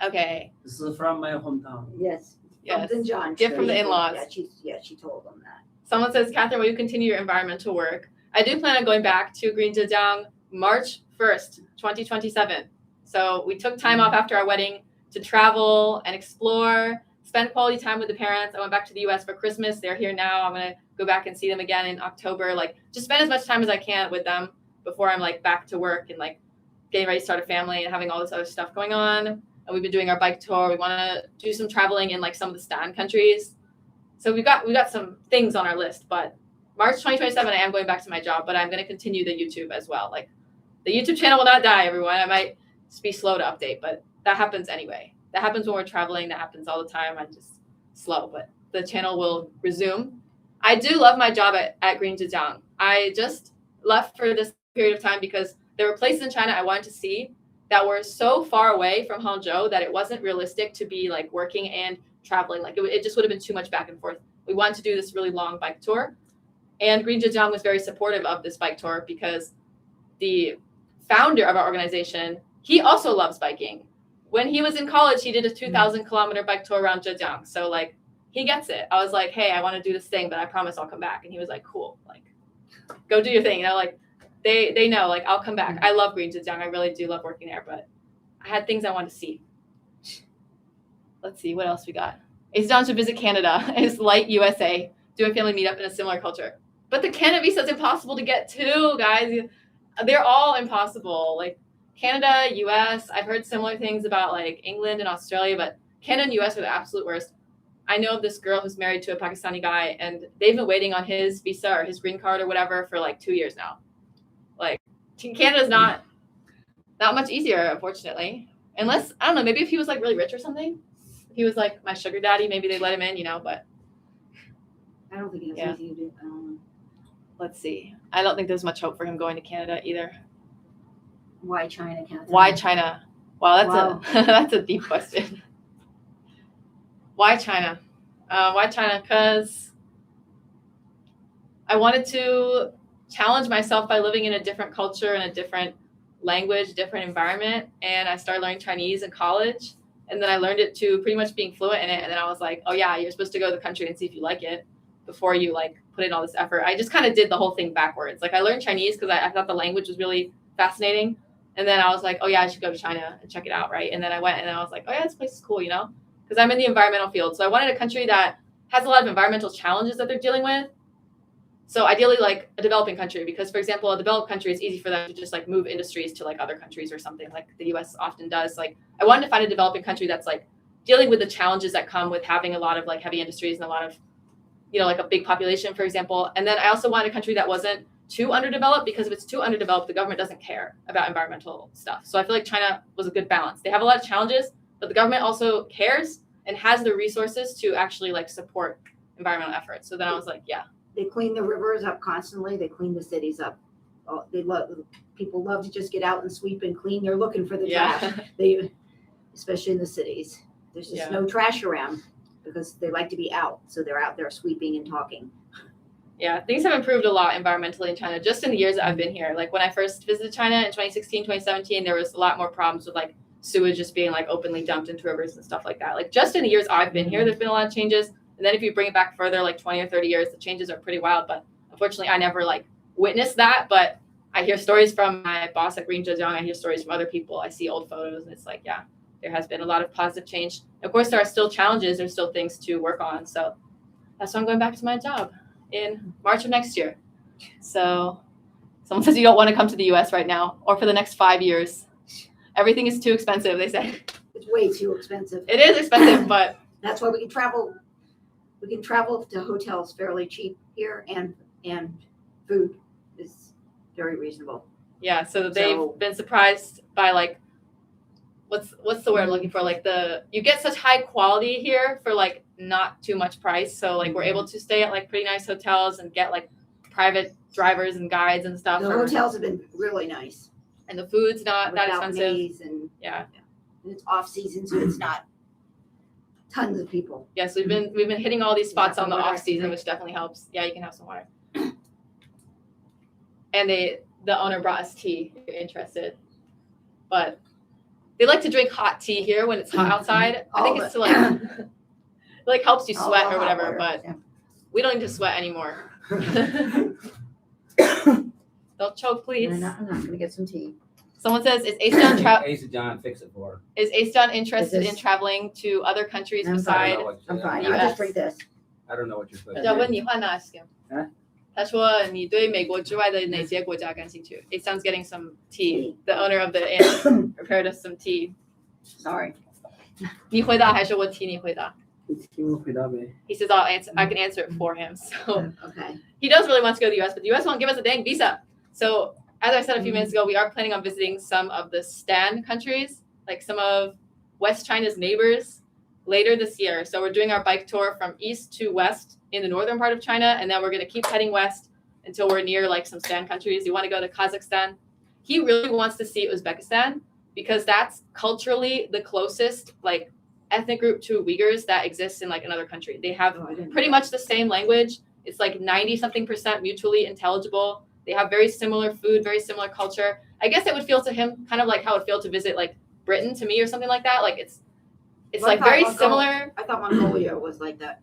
Okay. This is from my hometown. Yes. Yes. Something John. Gift from the in-laws. Yeah, she told them that. Someone says, Catherine, will you continue your environmental work? I do plan on going back to Green Zhejiang March 1st, 2027. So we took time off after our wedding to travel and explore, spend quality time with the parents. I went back to the US for Christmas. They're here now. I'm going to go back and see them again in October. Like just spend as much time as I can with them before I'm like back to work and like getting ready to start a family and having all this other stuff going on. And we've been doing our bike tour. We want to do some traveling in like some of the Stan countries. So we got some things on our list, but March 2027, I am going back to my job, but I'm going to continue the YouTube as well. Like the YouTube channel will not die, everyone. I might just be slow to update, but that happens anyway. That happens when we're traveling. That happens all the time. I'm just slow, but the channel will resume. I do love my job at Green Zhejiang. I just left for this period of time because there were places in China I wanted to see that were so far away from Hangzhou that it wasn't realistic to be like working and traveling. Like it just would have been too much back and forth. We wanted to do this really long bike tour. And Green Zhejiang was very supportive of this bike tour because the founder of our organization, he also loves biking. When he was in college, he did a 2,000 kilometer bike tour around Zhejiang. So like, he gets it. I was like, hey, I want to do this thing, but I promise I'll come back. And he was like, cool, like, go do your thing. Like, they know, like, I'll come back. I love Green Zhejiang. I really do love working there, but I had things I wanted to see. Let's see, what else we got? It's down to visit Canada. It's light USA. Do a family meetup in a similar culture. But the Canada visa is impossible to get too, guys. They're all impossible. Like Canada, US, I've heard similar things about like England and Australia, but Canada and US are the absolute worst. I know of this girl who's married to a Pakistani guy, and they've been waiting on his visa or his green card or whatever for like 2 years now. Like Canada's not much easier, unfortunately. Unless, I don't know, maybe if he was like really rich or something. If he was like my sugar daddy, maybe they'd let him in, but. I don't think it has Yeah. anything to do. Let's see. I don't think there's much hope for him going to Canada either. Why China? Can't Why China? Wow, Wow. that's a deep question. Why China? Why China? Because I wanted to challenge myself by living in a different culture and a different language, different environment. And I started learning Chinese in college. And then I learned it to pretty much being fluent in it. And then I was like, oh yeah, you're supposed to go to the country and see if you like it before you like put in all this effort. I just kind of did the whole thing backwards. Like I learned Chinese because I thought the language was really fascinating. And then I was like, oh yeah, I should go to China and check it out, right? And then I went and I was like, oh yeah, this place is cool, because I'm in the environmental field. So I wanted a country that has a lot of environmental challenges that they're dealing with, So ideally, like a developing country, because for example, a developed country, it's easy for them to just like move industries to like other countries or something like the U.S. often does. Like I wanted to find a developing country that's like dealing with the challenges that come with having a lot of like heavy industries and a lot of, you know, like a big population, for example. And then I also wanted a country that wasn't too underdeveloped, because if it's too underdeveloped, the government doesn't care about environmental stuff. So I feel like China was a good balance. They have a lot of challenges, but the government also cares and has the resources to actually like support environmental efforts. So then I was like, yeah. They clean the rivers up constantly. They clean the cities up. Oh, people love to just get out and sweep and clean. They're looking for the trash. They, especially in the cities, there's just no trash around because they like to be out. So they're out there sweeping and talking. Yeah, things have improved a lot environmentally in China just in the years that I've been here. Like when I first visited China in 2016, 2017, there was a lot more problems with like sewage just being like openly dumped into rivers and stuff like that. Like just in the years I've been here, there's been a lot of changes. And then if you bring it back further, like 20 or 30 years, the changes are pretty wild. But unfortunately, I never like witnessed that. But I hear stories from my boss at Green Zhejiang. I hear stories from other people. I see old photos and it's like, yeah, there has been a lot of positive change. Of course, there are still challenges. There's still things to work on. So that's why I'm going back to my job in March of next year. So someone says you don't want to come to the US right now or for the next 5 years. Everything is too expensive, they say. It's way too expensive. It is expensive, but that's why we can travel. We can travel to hotels fairly cheap here, and food is very reasonable. Yeah, so they've been surprised by like what's the word I'm looking for? Like you get such high quality here for like not too much price. So like we're able to stay at like pretty nice hotels and get like private drivers and guides and stuff. The hotels have been really nice. And the food's not that Without expensive. maize and yeah. And it's off season, so it's not tons of people. Yes, we've been hitting all these spots on the water? off season, which definitely helps. Yeah, you can have some water. And the owner brought us tea if you're interested. But they like to drink hot tea here when it's hot outside. I think it's to like it like helps you sweat or whatever, but we don't need to sweat anymore. Don't choke, please. I'm not gonna get some tea. Someone says, is Ace John, fix it for her. Is Ace John interested in traveling to other countries beside? I'm fine. US. I'll just drink this. I don't know what you're supposed to 要 do. 问你换哪些？他说你对美国之外的哪些国家感兴趣？ Ace John's getting some tea. The owner of the inn prepared us some tea. Sorry. 你回答还是我替你回答？ 你听我回答呗。 He says I can answer it for him. So Okay. he does really want to go to the US, but the US won't give us a dang visa. So as I said a few minutes ago, we are planning on visiting some of the Stan countries, like some of West China's neighbors later this year. So we're doing our bike tour from east to west in the northern part of China, and then we're going to keep heading west until we're near like some Stan countries. You want to go to Kazakhstan. He really wants to see Uzbekistan because that's culturally the closest like ethnic group to Uyghurs that exists in like another country. They have pretty much the same language. It's like 90-something% mutually intelligible. They have very similar food, very similar culture. I guess it would feel to him kind of like how it would feel to visit like Britain to me or something like that. Like it's Well, like very similar. I thought Mongolia was like that.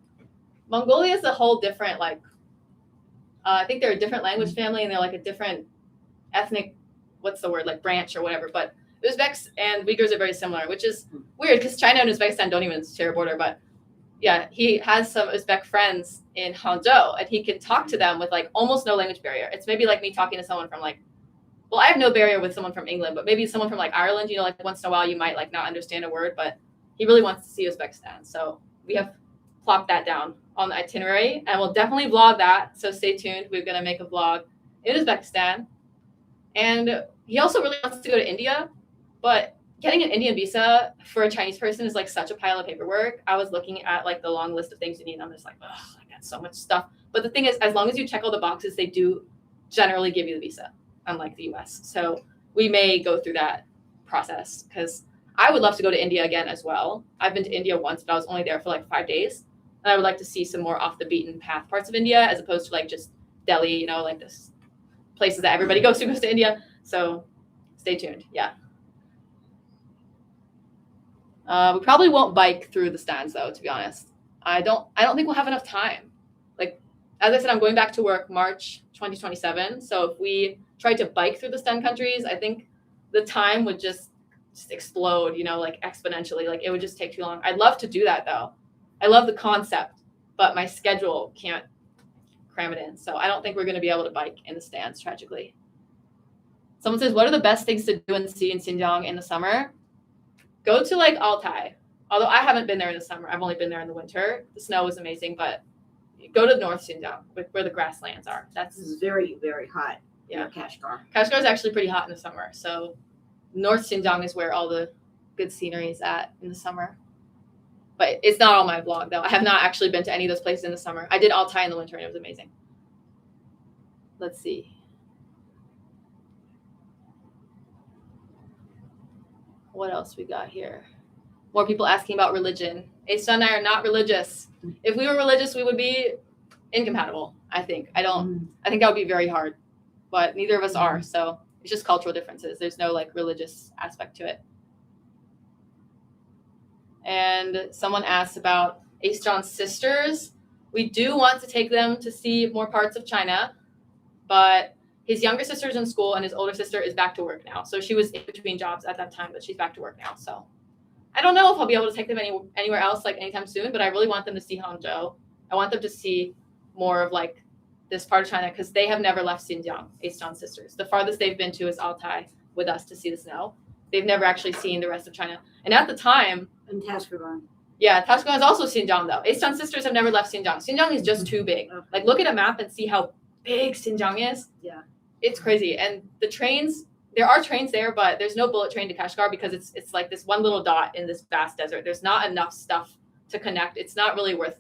Mongolia is a whole different like I think they're a different language family and they're like a different ethnic, what's the word, like branch or whatever. But Uzbeks and Uyghurs are very similar, which is weird because China and Uzbekistan don't even share a border. But yeah, he has some Uzbek friends in Hangzhou and he can talk to them with like almost no language barrier. It's maybe like me talking to someone from like, well, I have no barrier with someone from England, but maybe someone from like Ireland, you know, like once in a while you might like not understand a word, but he really wants to see Uzbekistan. So we have plopped that down on the itinerary and we'll definitely vlog that. So stay tuned. We're going to make a vlog in Uzbekistan. And he also really wants to go to India, but getting an Indian visa for a Chinese person is like such a pile of paperwork. I was looking at like the long list of things you need and I'm just like, oh, I got so much stuff. But the thing is, as long as you check all the boxes, they do generally give you the visa, unlike the US. So we may go through that process because I would love to go to India again as well. I've been to India once, but I was only there for like 5 days. And I would like to see some more off the beaten path parts of India as opposed to like just Delhi, you know, like this places that everybody goes to India. So stay tuned. Yeah. We probably won't bike through the stands though, to be honest. I don't think we'll have enough time. Like, as I said, I'm going back to work March 2027. So if we tried to bike through the stand countries, I think the time would just explode, you know, like exponentially. Like it would just take too long. I'd love to do that though. I love the concept, but my schedule can't cram it in. So I don't think we're going to be able to bike in the stands, tragically. Someone says, what are the best things to do and see in Xinjiang in the summer? Go to like Altai. Although I haven't been there in the summer. I've only been there in the winter. The snow was amazing, but go to North Xinjiang, where the grasslands are. This is very, very hot. Yeah. Kashgar. Kashgar is actually pretty hot in the summer. So North Xinjiang is where all the good scenery is at in the summer. But it's not on my vlog, though. I have not actually been to any of those places in the summer. I did Altai in the winter, and it was amazing. Let's see. What else we got here? More people asking about religion. Asa and I are not religious. If we were religious, we would be incompatible, I think. I think that would be very hard. But neither of us are, so it's just cultural differences. There's no like religious aspect to it. And someone asked about Ace John's sisters. We do want to take them to see more parts of China, but his younger sister's in school and his older sister is back to work now. So she was in between jobs at that time, but she's back to work now. So I don't know if I'll be able to take them anywhere else like anytime soon, but I really want them to see Hangzhou. I want them to see more of like this part of China because they have never left Xinjiang, Ace John's sisters. The farthest they've been to is Altai with us to see the snow. They've never actually seen the rest of China. And at the time, And Tashkent. yeah, Tashkent is also Xinjiang though. Ace John's sisters have never left Xinjiang. Xinjiang is just too big. Okay. Like look at a map and see how big Xinjiang is. Yeah. It's crazy. And the trains, there are trains there, but there's no bullet train to Kashgar because it's like this one little dot in this vast desert. There's not enough stuff to connect. It's not really worth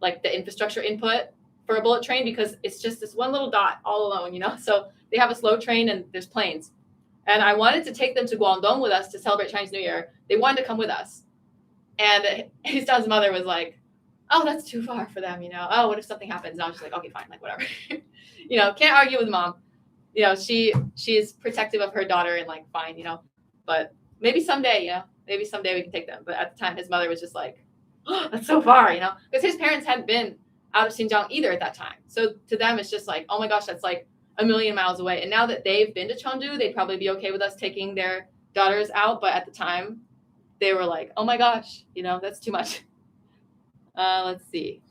like the infrastructure input for a bullet train because it's just this one little dot all alone, you know? So they have a slow train and there's planes. And I wanted to take them to Guangdong with us to celebrate Chinese New Year. They wanted to come with us. And his dad's mother was like, oh, that's too far for them, you know? Oh, what if something happens? And I was just like, okay, fine, like whatever. You know, can't argue with mom. You know, she's protective of her daughter and like, fine, you know, but maybe someday, you know, maybe someday we can take them. But at the time, his mother was just like, oh, that's so far, you know, because his parents hadn't been out of Xinjiang either at that time. So to them, it's just like, oh my gosh, that's like a million miles away. And now that they've been to Chengdu, they'd probably be okay with us taking their daughters out. But at the time, they were like, oh my gosh, you know, that's too much. Let's see.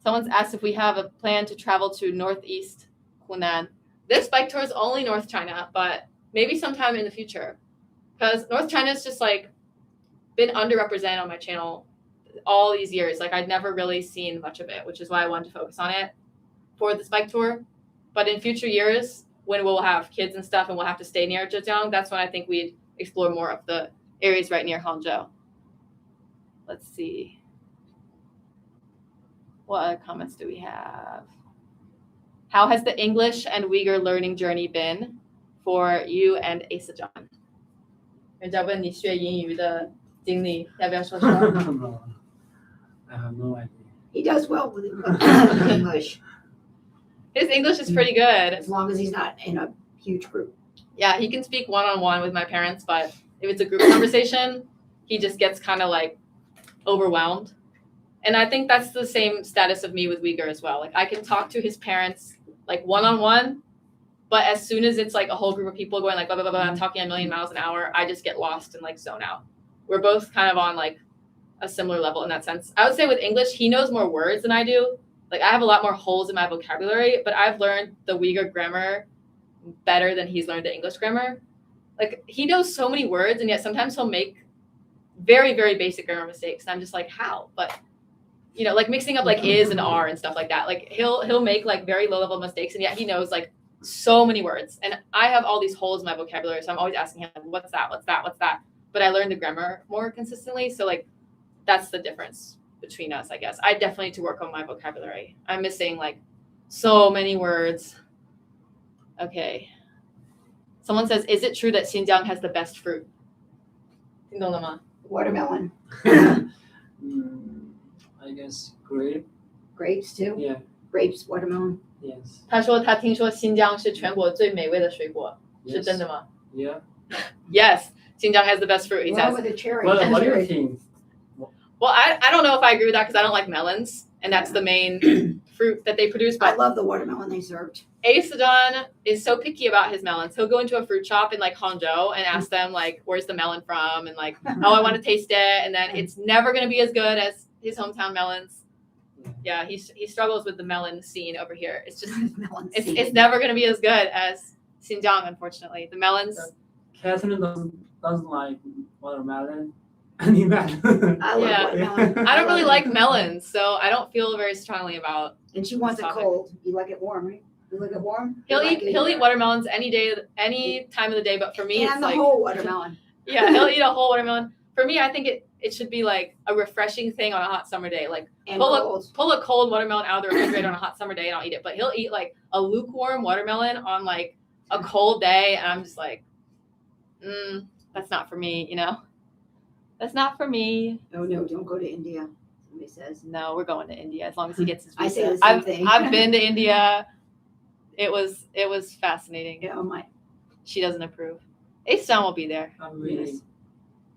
Someone's asked if we have a plan to travel to Northeast Hunan. This bike tour is only North China, but maybe sometime in the future. Because North China is just like been underrepresented on my channel all these years. Like I'd never really seen much of it, which is why I wanted to focus on it for this bike tour. But in future years, when we'll have kids and stuff and we'll have to stay near Zhejiang, that's when I think we'd explore more of the areas right near Hangzhou. Let's see. What other comments do we have? How has the English and Uyghur learning journey been for you and Asa John? 人家问你学英语的经历，要不要说说？ No, I have no idea. He does well with English, His English is pretty good. as long as he's not in a huge group. Yeah, he can speak one-on-one with my parents, but if it's a group conversation, he just gets kind of like overwhelmed. And I think that's the same status of me with Uyghur as well. Like I can talk to his parents like one-on-one, but as soon as it's like a whole group of people going like blah, blah, blah, blah, I'm talking a million miles an hour, I just get lost and like zone out. We're both kind of on like a similar level in that sense. I would say with English, he knows more words than I do. Like I have a lot more holes in my vocabulary, but I've learned the Uyghur grammar better than he's learned the English grammar. Like he knows so many words, and yet sometimes he'll make very, very basic grammar mistakes. And I'm just like, how? But you know, like mixing up like is and are and stuff like that. Like he'll make like very low level mistakes, and yet he knows like so many words. And I have all these holes in my vocabulary, so I'm always asking him, what's that? What's that? What's that? But I learned the grammar more consistently. So like that's the difference between us, I guess. I definitely need to work on my vocabulary. I'm missing like so many words. Okay. Someone says, is it true that Xinjiang has the best fruit? 听懂了吗? Watermelon, I guess grape. grapes too. Yeah. Grapes, watermelon. Yes. 他说他听说新疆是全国最美味的水果，是 Yes. 真的吗? Yeah. Yes, Xinjiang has the best fruit, he Well, says. with a cherry. What do you Cherry. think? Well, I don't know if I agree with that because I don't like melons, and that's the main fruit that they produce. I But love the watermelon they served. Asadon is so picky about his melons. He'll go into a fruit shop in like Hangzhou and ask them like, where's the melon from? And like, oh, I want to taste it. And then it's never going to be as good as his hometown melons. Yeah, he struggles with the melon scene over here. It's just Melon it's seed. never gonna be as good as Xinjiang, unfortunately. The melons. Catherine doesn't like watermelon. Any melon. I love Yeah. watermelon. I don't really love like it. melons, so I don't feel very strongly about. And she wants it Topic. cold. You like it warm, right? You like it warm? He'll You like it eat either. watermelons any day, any time of the day. But for me, And it's the like whole watermelon. yeah, he'll eat a whole watermelon. For me, I think it should be like a refreshing thing on a hot summer day. Like And pull cold. a cold watermelon out of the refrigerator on a hot summer day, and I'll eat it. But he'll eat like a lukewarm watermelon on like a cold day, and I'm just like, that's not for me. That's not for me. Oh no, don't go to India. Somebody says. No, we're going to India as long as he gets his visa. I say the same I've thing. I've been to India. It was fascinating. Yeah, oh my. She doesn't approve. Astone will be there. I'm reading. Yes.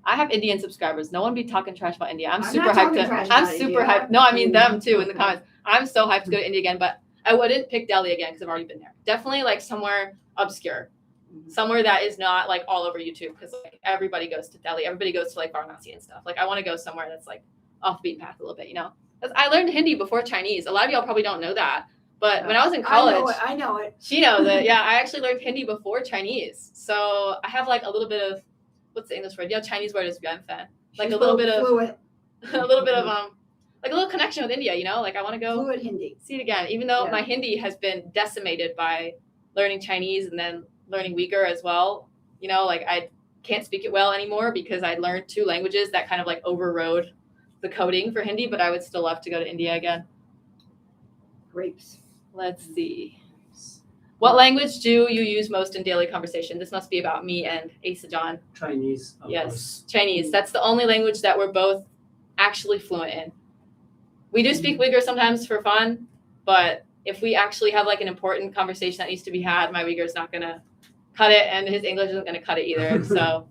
I have Indian subscribers. No one be talking trash about India. I'm I'm super not hyped. talking trash I'm about super India. hyped. No, I mean them too in the Okay. comments. I'm so hyped to go to India again, but I wouldn't pick Delhi again because I've already been there. Definitely like somewhere obscure, somewhere that is not like all over YouTube because like everybody goes to Delhi. Everybody goes to like Varanasi and stuff. Like I want to go somewhere that's like off the beaten path a little bit, 'Cause I learned Hindi before Chinese. A lot of y'all probably don't know that, but when I was in college, I know it. she knows it. Yeah, I actually learned Hindi before Chinese, so I have like a little bit of what's the English word? Yeah, Chinese word is yuanfan. Like She's a little bit of fluent, a little bit of like a little connection with India, Like I want to go fluent Hindi. see it again, even though Yeah. my Hindi has been decimated by learning Chinese and then learning Uyghur as well. Like I can't speak it well anymore because I learned 2 languages that kind of like overrode the coding for Hindi, but I would still love to go to India again. Grapes. Let's see. What language do you use most in daily conversation? This must be about me and Asa John. Chinese. Of Yes, course. Chinese. That's the only language that we're both actually fluent in. We do speak Uyghur sometimes for fun, but if we actually have like an important conversation that needs to be had, my Uyghur is not going to cut it and his English isn't going to cut it either. So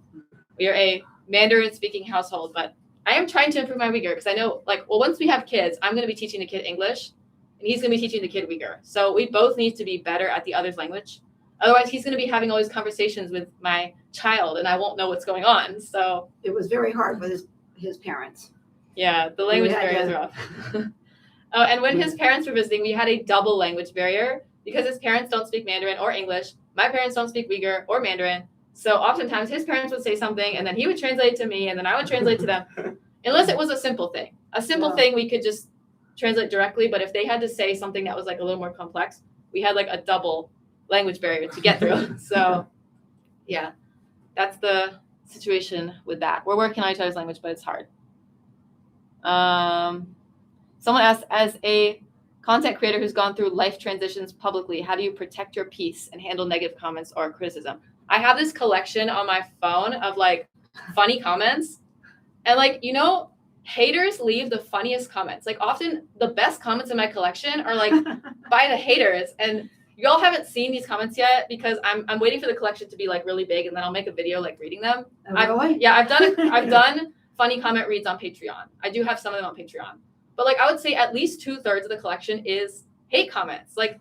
we are a Mandarin speaking household, but I am trying to improve my Uyghur because I know once we have kids, I'm going to be teaching the kid English and he's going to be teaching the kid Uyghur. So we both need to be better at the other's language. Otherwise, he's going to be having all these conversations with my child and I won't know what's going on. So It was very hard with his parents. yeah, the language Yeah, barrier is yeah. rough. Oh, and when his parents were visiting, we had a double language barrier because his parents don't speak Mandarin or English. My parents don't speak Uyghur or Mandarin. So oftentimes his parents would say something and then he would translate to me and then I would translate to them. Unless it was a simple thing. A simple Yeah. thing we could just translate directly, but if they had to say something that was like a little more complex, we had like a double language barrier to get through. So yeah, that's the situation with that. We're working on each other's language, but it's hard. Someone asked, as a content creator who's gone through life transitions publicly, how do you protect your peace and handle negative comments or criticism? I have this collection on my phone of like funny comments and like, haters leave the funniest comments. Like often the best comments in my collection are like by the haters. And y'all haven't seen these comments yet because I'm waiting for the collection to be like really big and then I'll make a video like reading them. Really? I've done funny comment reads on Patreon. I do have some of them on Patreon. But like I would say at least 2/3 of the collection is hate comments. Like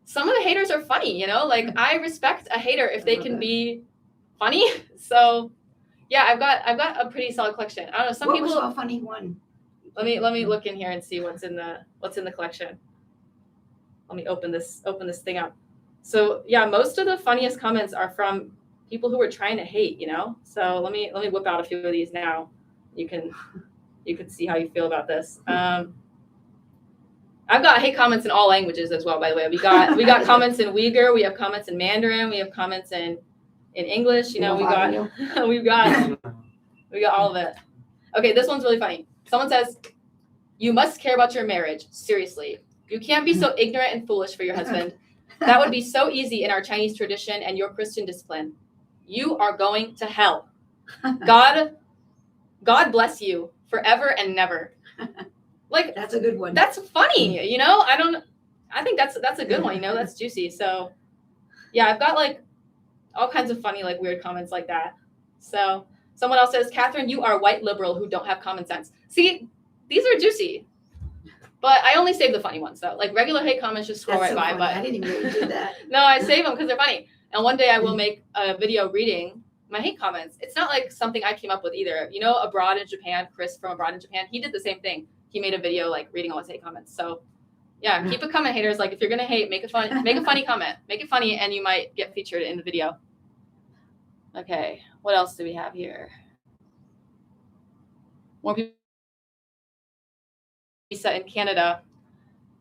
some of the haters are funny, Like I respect a hater if they can be funny. So yeah, I've got a pretty solid collection. I don't know. Some What people was a funny one? let me look in here and see what's in the collection. Let me open this thing up. So yeah, most of the funniest comments are from people who were trying to hate, So let me whip out a few of these now. You can see how you feel about this. I've got hate comments in all languages as well, by the way. We got comments in Uyghur, we have comments in Mandarin, we have comments in English, we've got all of it. Okay, this one's really funny. Someone says, "You must care about your marriage. Seriously. You can't be so ignorant and foolish for your husband. That would be so easy in our Chinese tradition and your Christian discipline. You are going to hell. God bless you forever and never." Like That's a good one. that's funny, I think that's a good one, that's juicy. So yeah, I've got like all kinds of funny, like weird comments like that. So someone else says, "Catherine, you are white liberal who don't have common sense." See, these are juicy, but I only save the funny ones though. Like regular hate comments just scroll That's right so by, funny. but I didn't even do that. no, I save them because they're funny. And one day I will make a video reading my hate comments. It's not like something I came up with either. Abroad in Japan, Chris from Abroad in Japan, he did the same thing. he made a video like reading all his hate comments. So yeah, keep it coming, haters. Like if you're gonna hate, make a funny comment, make it funny, and you might get featured in the video. Okay, what else do we have here? More people visa in Canada.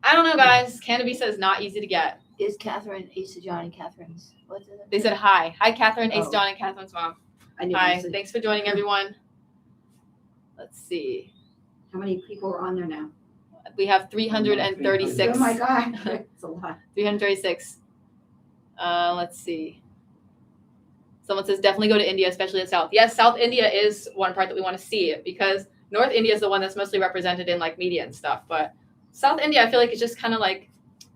I don't know, guys. Canada visa is not easy to get. Is Catherine, Asa John, and Catherine's? What is it? They said hi. Hi, Catherine, Ace Oh. John, and Catherine's mom. I knew Hi. you said- Thanks for joining, everyone. Let's see. How many people are on there now? We have 336. Oh my God, it's a lot. 336. Let's see. Someone says definitely go to India, especially in South. Yes, South India is one part that we want to see because North India is the one that's mostly represented in like media and stuff. But South India, I feel like it's just kind of like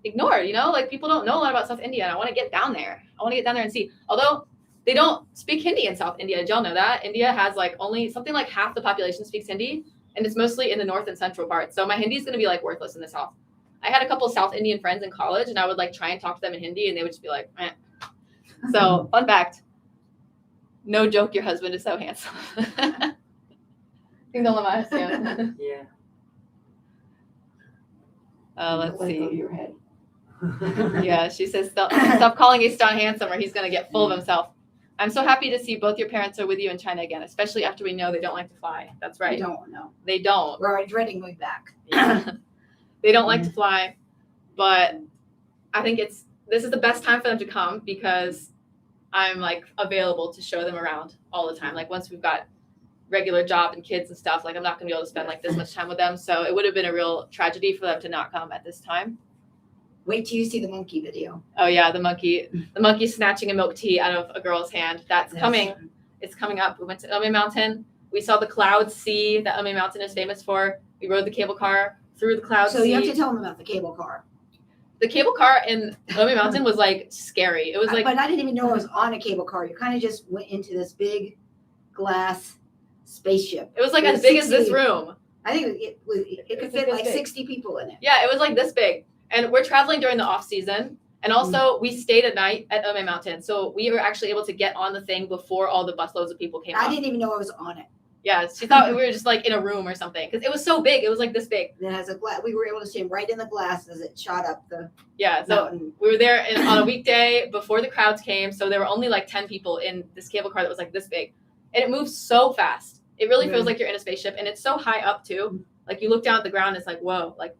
ignored, you know? Like people don't know a lot about South India, and I want to get down there. I want to get down there and see. Although they don't speak Hindi in South India. Did y'all know that? India has like only something like half the population speaks Hindi, and it's mostly in the north and central parts. So my Hindi is going to be like worthless in the South. I had a couple of South Indian friends in college, and I would like try and talk to them in Hindi, and they would just be like, eh. So fun fact. No joke, your husband is so handsome. Tingnan naman siya. Yeah. Let's Let it go to see. your head. Yeah, she says, stop calling Astone handsome or he's going to get full of himself. I'm so happy to see both your parents are with you in China again, especially after we know they don't like to fly. That's I right. don't know. They don't. We're already dreading going back. Yeah. They don't like to fly, but I think this is the best time for them to come because I'm like available to show them around all the time. Like once we've got regular job and kids and stuff, like I'm not gonna be able to spend like this much time with them. So it would have been a real tragedy for them to not come at this time. Wait till you see the monkey video. Oh yeah, the monkey snatching a milk tea out of a girl's hand. That's coming. It's coming up. We went to Emei Mountain. We saw the cloud sea that Emei Mountain is famous for. We rode the cable car through the cloud So sea. you have to tell them about the cable car. The cable car in Emei Mountain was like scary. It was like But I didn't even know it was on a cable car. You kind of just went into this big glass spaceship. it was like It as was big as this 60. room. I think it could fit like 60 people in it. Yeah, it was like this big. And we're traveling during the off season. And also we stayed at night at Emei Mountain. So we were actually able to get on the thing before all the busloads of people came I up. didn't even know I was on it. Yeah, she thought we were just like in a room or something. Because it was so big. It was like this big. And it has a glass. We were able to stand right in the glass as it shot up the Yeah, so mountain. we were there on a weekday before the crowds came. So there were only like 10 people in this cable car that was like this big. And it moves so fast. It really feels like you're in a spaceship. And it's so high up too. Like you look down at the ground, it's like, whoa, like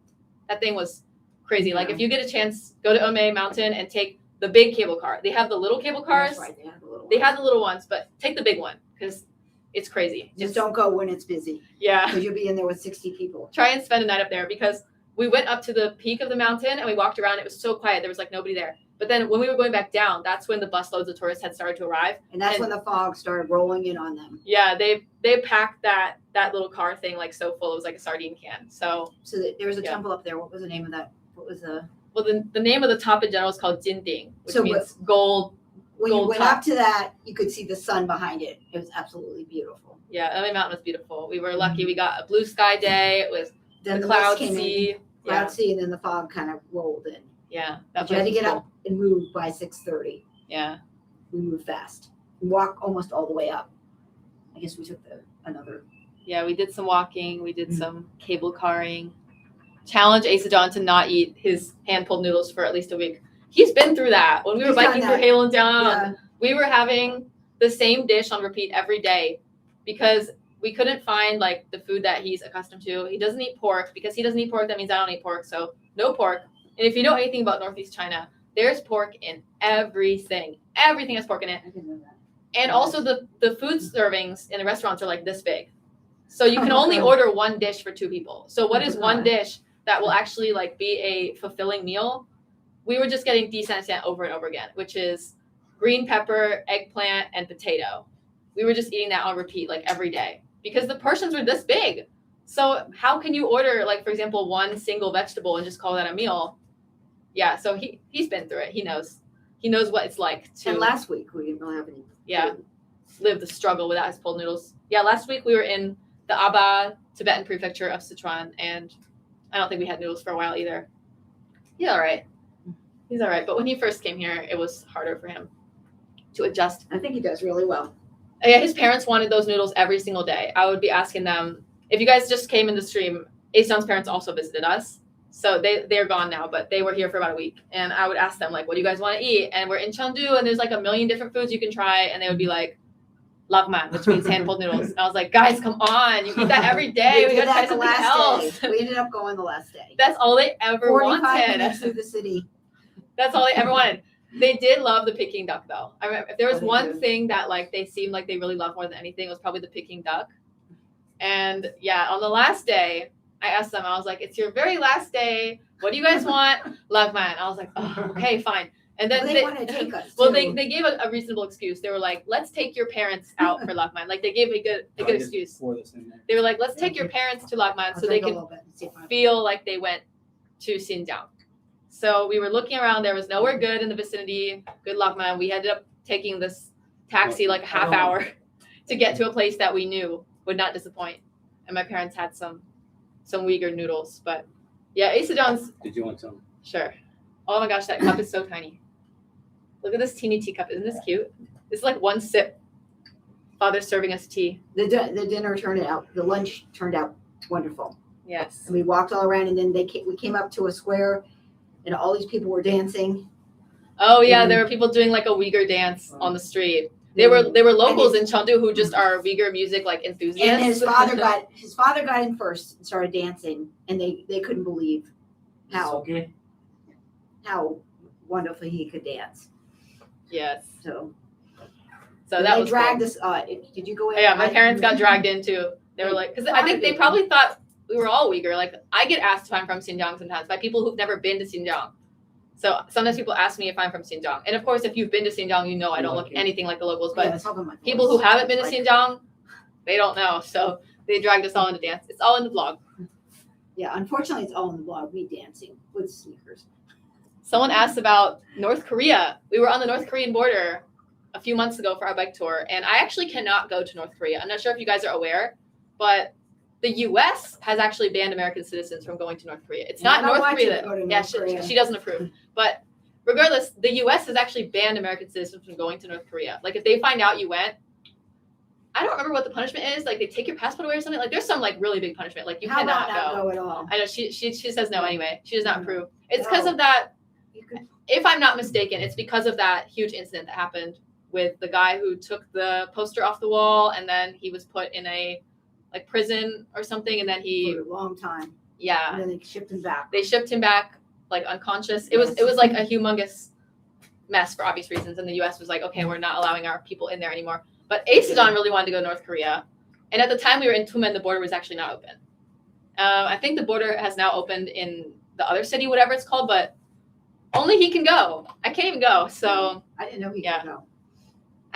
that thing was crazy. Like if you get a chance, go to Emei Mountain and take the big cable car. They have the little cable cars. That's right, they have the little They one. have the little ones, but take the big one because it's crazy. Just don't go when it's busy Yeah. because you'll be in there with 60 people. Try and spend a night up there because we went up to the peak of the mountain and we walked around. It was so quiet. There was like nobody there. But then when we were going back down, that's when the busloads of tourists had started to arrive. And that's And- when the fog started rolling in on them. Yeah, they packed that little car thing like so full. It was like a sardine can. So, So there was a Yeah. temple up there. What was the name of that? What was the well, the name of the top in general is called Jinding, which So means gold. when you Gold went top. up to that, you could see the sun behind it. It was absolutely beautiful. Yeah, Emei Mountain was beautiful. We were lucky. We got a blue sky day. It was Then the mist clouds came in, sea. cloud Yeah, sea, and then the fog kind of rolled in. yeah. But That you had to place was get cool. up and move by 6:30. Yeah. We moved fast. We walked almost all the way up. I guess we took another. Yeah, we did some walking. We did Mm. some cable carring. Challenge Asa John to not eat his hand-pulled noodles for at least a week. He's been through that. When we were He's done biking through that. Halon Down, Yeah. we were having the same dish on repeat every day because we couldn't find like the food that he's accustomed to. He doesn't eat pork. Because he doesn't eat pork, that means I don't eat pork. So no pork. And if you know anything about Northeast China, there's pork in everything. Everything has pork in it. I didn't know that. And also the food servings in the restaurants are like this big. So you can Oh, only God. order one dish for two people. So what Oh, is God. one dish that will actually like be a fulfilling meal? We were just getting descent over and over again, which is green pepper, eggplant, and potato. We were just eating that on repeat like every day because the portions were this big. So how can you order like, for example, one single vegetable and just call that a meal? Yeah, so he's been through it. He knows what it's like to And last week we didn't really have any. Yeah. food. live the struggle without his pulled noodles. Yeah, last week we were in the Aba Tibetan prefecture of Sichuan, and I don't think we had noodles for a while either. He's all right. He's all right. But when he first came here, it was harder for him to adjust. I think he does really well. Yeah, his parents wanted those noodles every single day. I would be asking them, if you guys just came in the stream, Astone's parents also visited us. So they're gone now, but they were here for about a week. And I would ask them, like, what do you guys want to eat? And we're in Chengdu, and there's like a million different foods you can try. And they would be like, Lakman, which means hand-pulled noodles. And I was like, guys, come on. You eat that every day. We did got to try that the something last else. day. We ended up going the last day. That's all they ever 45 minutes wanted. through the city. That's all they ever wanted. They did love the Peking duck, though. I remember if there was they one do. thing that like they seemed like they really loved more than anything, it was probably the Peking duck. And yeah, on the last day, I asked them, I was like, it's your very last day. What do you guys want? Lakman. I was like, oh, okay, fine. And then Well, they want to take us. well, too. they gave a reasonable excuse. They were like, let's take your parents out for Lakman. Like they gave a good excuse. They were like, let's take your parents to Lakman I'll so they drink a can little bit and see if I- feel like they went to Xinjiang. So we were looking around. There was nowhere good in the vicinity. Good luck, man. We ended up taking this taxi like a half hour to get to a place that we knew would not disappoint. And my parents had some Uyghur noodles. But yeah, Asa John's, Did you want some? sure. Oh my gosh, that cup is so tiny. Look at this teeny teacup. Isn't this cute? This is like one sip. Father's serving us tea. The dinner turned out, the lunch turned out wonderful. Yes. And we walked all around, and then we came up to a square, and all these people were dancing. Oh yeah, And- there were people doing like a Uyghur dance on the street. They were locals in Chengdu who just are Uyghur music like enthusiasts. And his father got in first and started dancing, and they couldn't believe how Okay. wonderful he could dance. Yes. So So that they was dragged cool. us. Did you go in? Oh, yeah, my parents got dragged in too. They were like, because I think they probably thought we were all Uyghur. Like I get asked if I'm from Xinjiang sometimes by people who've never been to Xinjiang. So sometimes people ask me if I'm from Xinjiang. And of course, if you've been to Xinjiang, you know I don't look anything like the locals. But Yeah, it's helping my people voice. who haven't been to Like- Xinjiang, they don't know. So they dragged us all into dance. It's all in the vlog. Yeah, unfortunately, it's all in the vlog. Me dancing with sneakers. Someone asked about North Korea. We were on the North Korean border a few months ago for our bike tour, and I actually cannot go to North Korea. I'm not sure if you guys are aware, but the U.S. has actually banned American citizens from going to North Korea. It's Yeah, I not don't North want you Korea. to go to Yeah, North Korea. she doesn't approve. But regardless, the U.S. has actually banned American citizens from going to North Korea. Like if they find out you went, I don't remember what the punishment is. Like they take your passport away or something. Like there's some like really big punishment. Like you How cannot about not go. go at all? I know she says no anyway. She does not No. approve. It's because No. of that. You could, If I'm not mistaken, it's because of that huge incident that happened with the guy who took the poster off the wall and then he was put in a like prison or something, and then he for a long time, yeah and then they shipped him back. they shipped him back like unconscious. It was like a humongous mess for obvious reasons, and the U.S. was like, okay, we're not allowing our people in there anymore. But Asadon really wanted to go to North Korea, and at the time we were in Tumen, the border was actually not open. I think the border has now opened in the other city, whatever it's called, but only he can go. I can't even go. So I didn't know he Yeah. could go.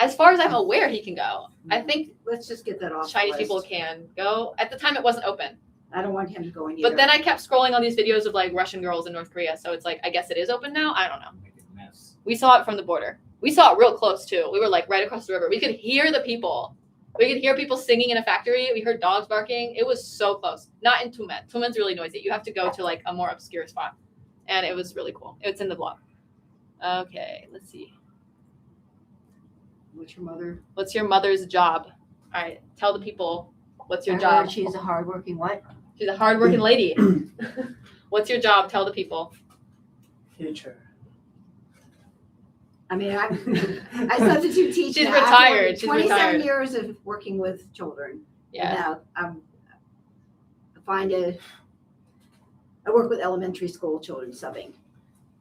as far as I'm aware, he can go. I think Let's just get that off. the Chinese list. people can go. At the time, it wasn't open. I don't want him to go in either. But then I kept scrolling on these videos of like Russian girls in North Korea. So it's like, I guess it is open now. I don't know. Make it a mess. We saw it from the border. We saw it real close too. We were like right across the river. We could hear the people. We could hear people singing in a factory. We heard dogs barking. It was so close. Not in Tumen. Tumen's really noisy. You have to go to like a more obscure spot. And it was really cool. It's in the vlog. Okay, let's see. What's your mother? What's your mother's job? All right, tell the people what's your I job. heard she's a hardworking what? She's a hardworking lady. What's your job? Tell the people. Teacher. I mean, I substitute teach. She's now. I've retired. worked She's 27 retired. years of working with children. Yeah. And now I work with elementary school children subbing.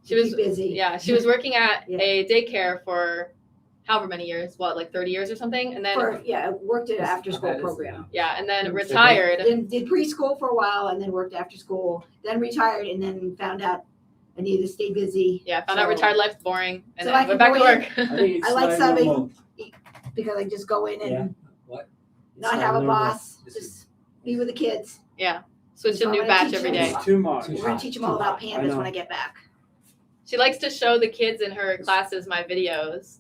She was Keep busy. Yeah, she was working at Yeah. a daycare for however many years, like 30 years or something, and then I worked at an after school That is- program. yeah, and then So retired. Then did preschool for a while and then worked after school. Then retired and then found out I needed to stay busy. Yeah, found out So- retired life's boring, and So then I went can back to go in- work. I think it's I like subbing. normal. Because I just go in and Yeah. What? It's not like have a normal. boss, This just be with the kids. Switch to a So new I batch teach every them. day. It's too much. We're gonna teach them all about pandas when I get back. She likes to show the kids in her classes my videos,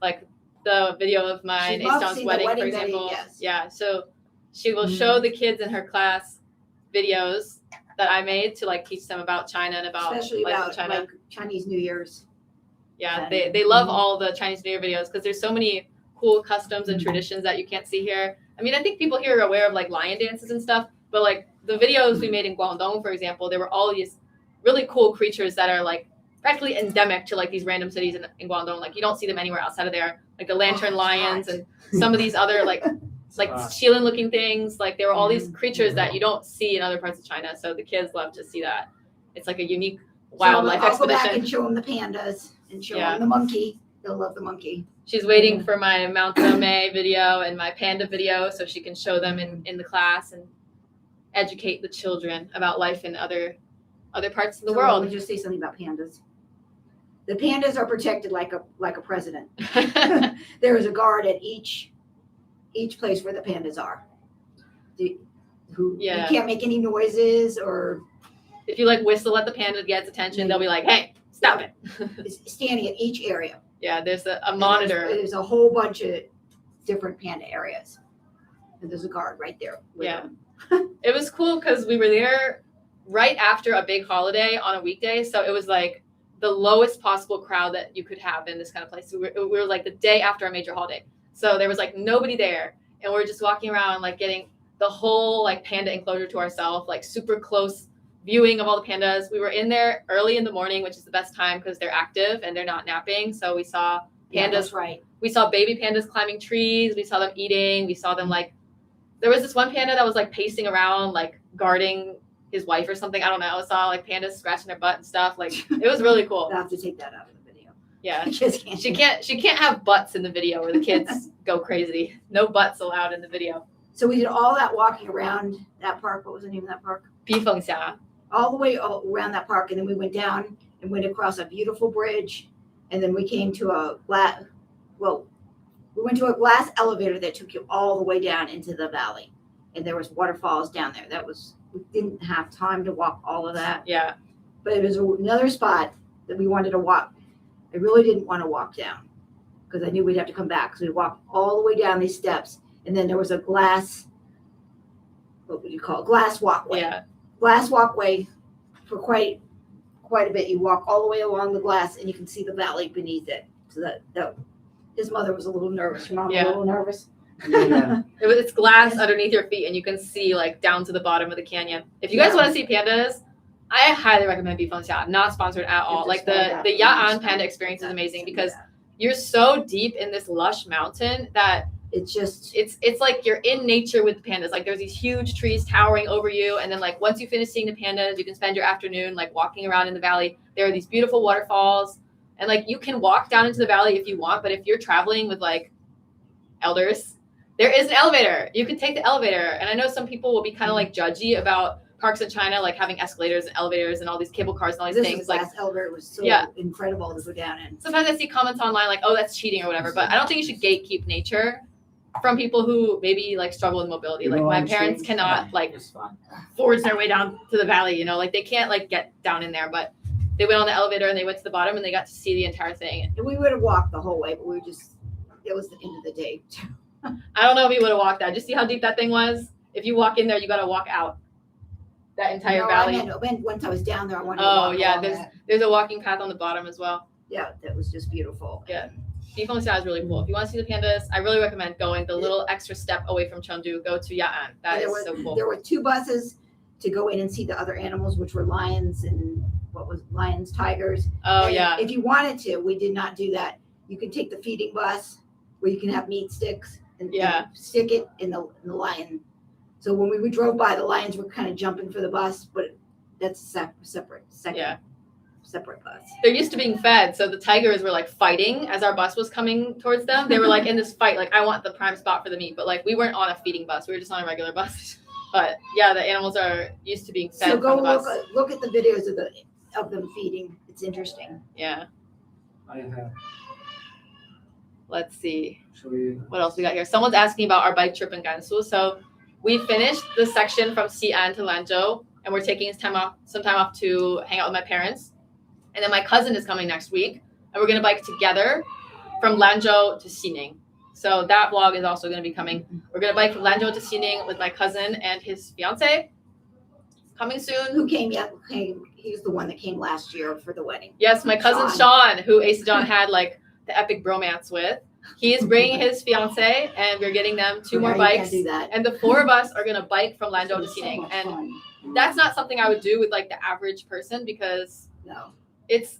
like the video of mine, She loves Astone's seeing the wedding, for wedding video, example. yes. Yeah, so she will show the kids in her class videos that I made to like teach them about China and about Especially life in about China. like Chinese New Year's. Yeah, China. they love all the Chinese New Year videos because there's so many cool customs and traditions that you can't see here. I mean, I think people here are aware of like lion dances and stuff, But like the videos we made in Guangdong, for example, there were all these really cool creatures that are like practically endemic to like these random cities in Guangdong. Like you don't see them anywhere outside of there. Like the lantern lions and some of these other like Shilin looking things. Like there were all these creatures that you don't see in other parts of China. So the kids love to see that. It's like a unique wildlife I'll go back expedition. and show them the pandas and show them the monkey. They'll love the monkey. She's waiting for my Mountain Emei video and my panda video so she can show them in the class and educate the children about life in other parts of the world. Let me just say something about pandas. The pandas are protected like a president. There is a guard at each place where the pandas are. You can't make any noises or if you like whistle at the panda gets attention, they'll be like, "Hey, stop it!" Standing at each area. Yeah, there's a monitor. There's a whole bunch of different panda areas, and there's a guard right there. It was cool because we were there right after a big holiday on a weekday, so it was like the lowest possible crowd that you could have in this kind of place. So we were like the day after a major holiday, so there was like nobody there, and we're just walking around like getting the whole like panda enclosure to ourselves, like super close viewing of all the pandas. We were in there early in the morning, which is the best time because they're active and they're not napping. So we saw pandas. Yeah, that's right. We saw baby pandas climbing trees. We saw them eating. We saw them like, there was this one panda that was like pacing around, like guarding his wife or something. I don't know. I saw like pandas scratching their butt and stuff. Like it was really cool. I'll have to take that out of the video. Yeah. She She can't have butts in the video where the kids go crazy. No butts allowed in the video. So we did all that walking around that park. What was the name of that park? Pifengxia. All the way around that park, and then we went down and went across a beautiful bridge, and then we came to a glass elevator that took you all the way down into the valley, and there was waterfalls down there. We didn't have time to walk all of that. Yeah. But it was another spot that we wanted to walk. I really didn't want to walk down because I knew we'd have to come back. So we walked all the way down these steps, and then there was a glass walkway. Yeah. Glass walkway for quite a bit. You walk all the way along the glass, and you can see the valley beneath it. So that his mother was a little nervous. Your mom was a little nervous. Yeah. It's glass underneath your feet, and you can see like down to the bottom of the canyon. If you guys want to see pandas, I highly recommend Bifengxia. Not sponsored at all. Like the Ya'an panda experience is amazing because you're so deep in this lush mountain that it's like you're in nature with the pandas. Like there's these huge trees towering over you, and then like once you finish seeing the pandas, you can spend your afternoon like walking around in the valley. There are these beautiful waterfalls, and like you can walk down into the valley if you want, but if you're traveling with like elders, there is an elevator. You can take the elevator, and I know some people will be kind of like judgy about parks in China, like having escalators and elevators and all these cable cars and all these things. Like elevator was so incredible to go down in. Sometimes I see comments online like, "Oh, that's cheating" or whatever, but I don't think you should gatekeep nature from people who maybe like struggle with mobility. Like my parents cannot like forge their way down to the valley, you know, like they can't like get down in there, but they went on the elevator and they went to the bottom and they got to see the entire thing. And we would have walked the whole way, but it was the end of the day. I don't know if you would have walked that. Just see how deep that thing was. If you walk in there, you got to walk out that entire valley. Once I was down there, I wanted to walk along there's a walking path on the bottom as well. Yeah, that was just beautiful. Yeah. Bifengxia is really cool. If you want to see the pandas, I really recommend going the little extra step away from Chengdu. Go to Ya'an. That is so cool. There were 2 buses to go in and see the other animals, which were lions and tigers. Oh, and yeah. If you wanted to, we did not do that. You can take the feeding bus where you can have meat sticks and stick it in the lion. So when we drove by, the lions were kind of jumping for the bus, but that's separate bus. They're used to being fed, so the tigers were like fighting as our bus was coming towards them. They were like in this fight, like I want the prime spot for the meat, but like we weren't on a feeding bus. We were just on a regular bus. But yeah, the animals are used to being fed. So go from the bus. look at the videos of them feeding. It's interesting. Yeah. I have. Let's see. What else we got here? Someone's asking about our bike trip in Gansu. So we finished the section from Xi'an to Lanzhou, and we're taking some time off to hang out with my parents. And then my cousin is coming next week, and we're going to bike together from Lanzhou to Xining. So that vlog is also going to be coming. We're going to bike from Lanzhou to Xining with my cousin and his fiance. Coming soon. Who came? He's the one that came last year for the wedding. Yes, my cousin Sean, who Ace John had like the epic bromance with. He is bringing his fiance, and we're getting them 2 more Yeah, you can't bikes. do that. And the 4 of us are gonna bike from Lanzhou to It's so Xining. much And fun. that's not something I would do with like the average person because No. it's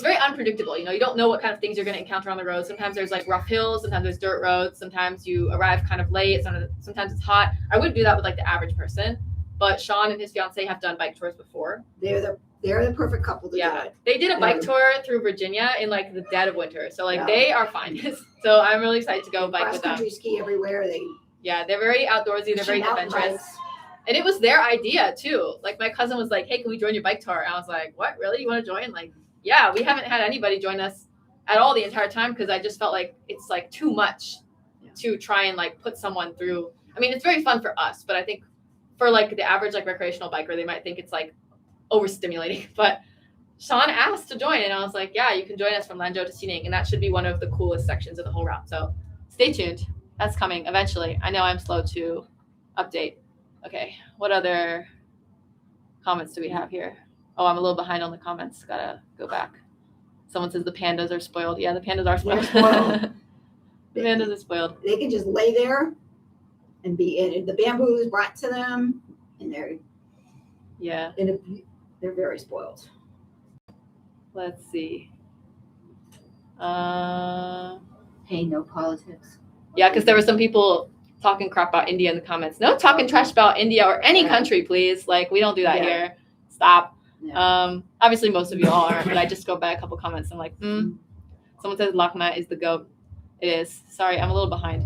very unpredictable. You know, you don't know what kind of things you're going to encounter on the road. Sometimes there's like rough hills, sometimes there's dirt roads, sometimes you arrive kind of late, sometimes it's hot. I wouldn't do that with like the average person, but Sean and his fiance have done bike tours before. They're the perfect couple to do it. They did a bike Yeah. tour through Virginia in like the dead of winter, so like Yeah. they are fine. So I'm really excited to go bike Cross with them. country ski everywhere. They Yeah, they're very outdoorsy, they're very mountain adventurous. bikes. And it was their idea too. Like my cousin was like, "Hey, can we join your bike tour?" And I was like, "What? Really? You want to join?" Like, yeah, we haven't had anybody join us at all the entire time because I just felt like it's like too much to try and like put someone through. I mean, it's very fun for us, but I think for like the average like recreational biker, they might think it's like overstimulating. But Sean asked to join, and I was like, "Yeah, you can join us from Lanzhou to Xining, and that should be one of the coolest sections of the whole route." So stay tuned. That's coming eventually. I know I'm slow to update. Okay, what other comments do we have here? Oh, I'm a little behind on the comments. Gotta go back. Someone says the pandas are spoiled. Yeah, the pandas are spoiled. They're spoiled. The pandas are spoiled. They can just lay there and be in. The bamboo is brought to them, and Yeah, they're very spoiled. let's see. Hey, no politics. Yeah, because there were some people talking crap about India in the comments. No talking trash about India or any Right. country, please. Like, we don't do that Yeah. here. Stop. Yeah. Obviously, most of you all aren't, but I just go back a couple comments. I'm like, Someone says Lakma is the goat. It is. Sorry, I'm a little behind.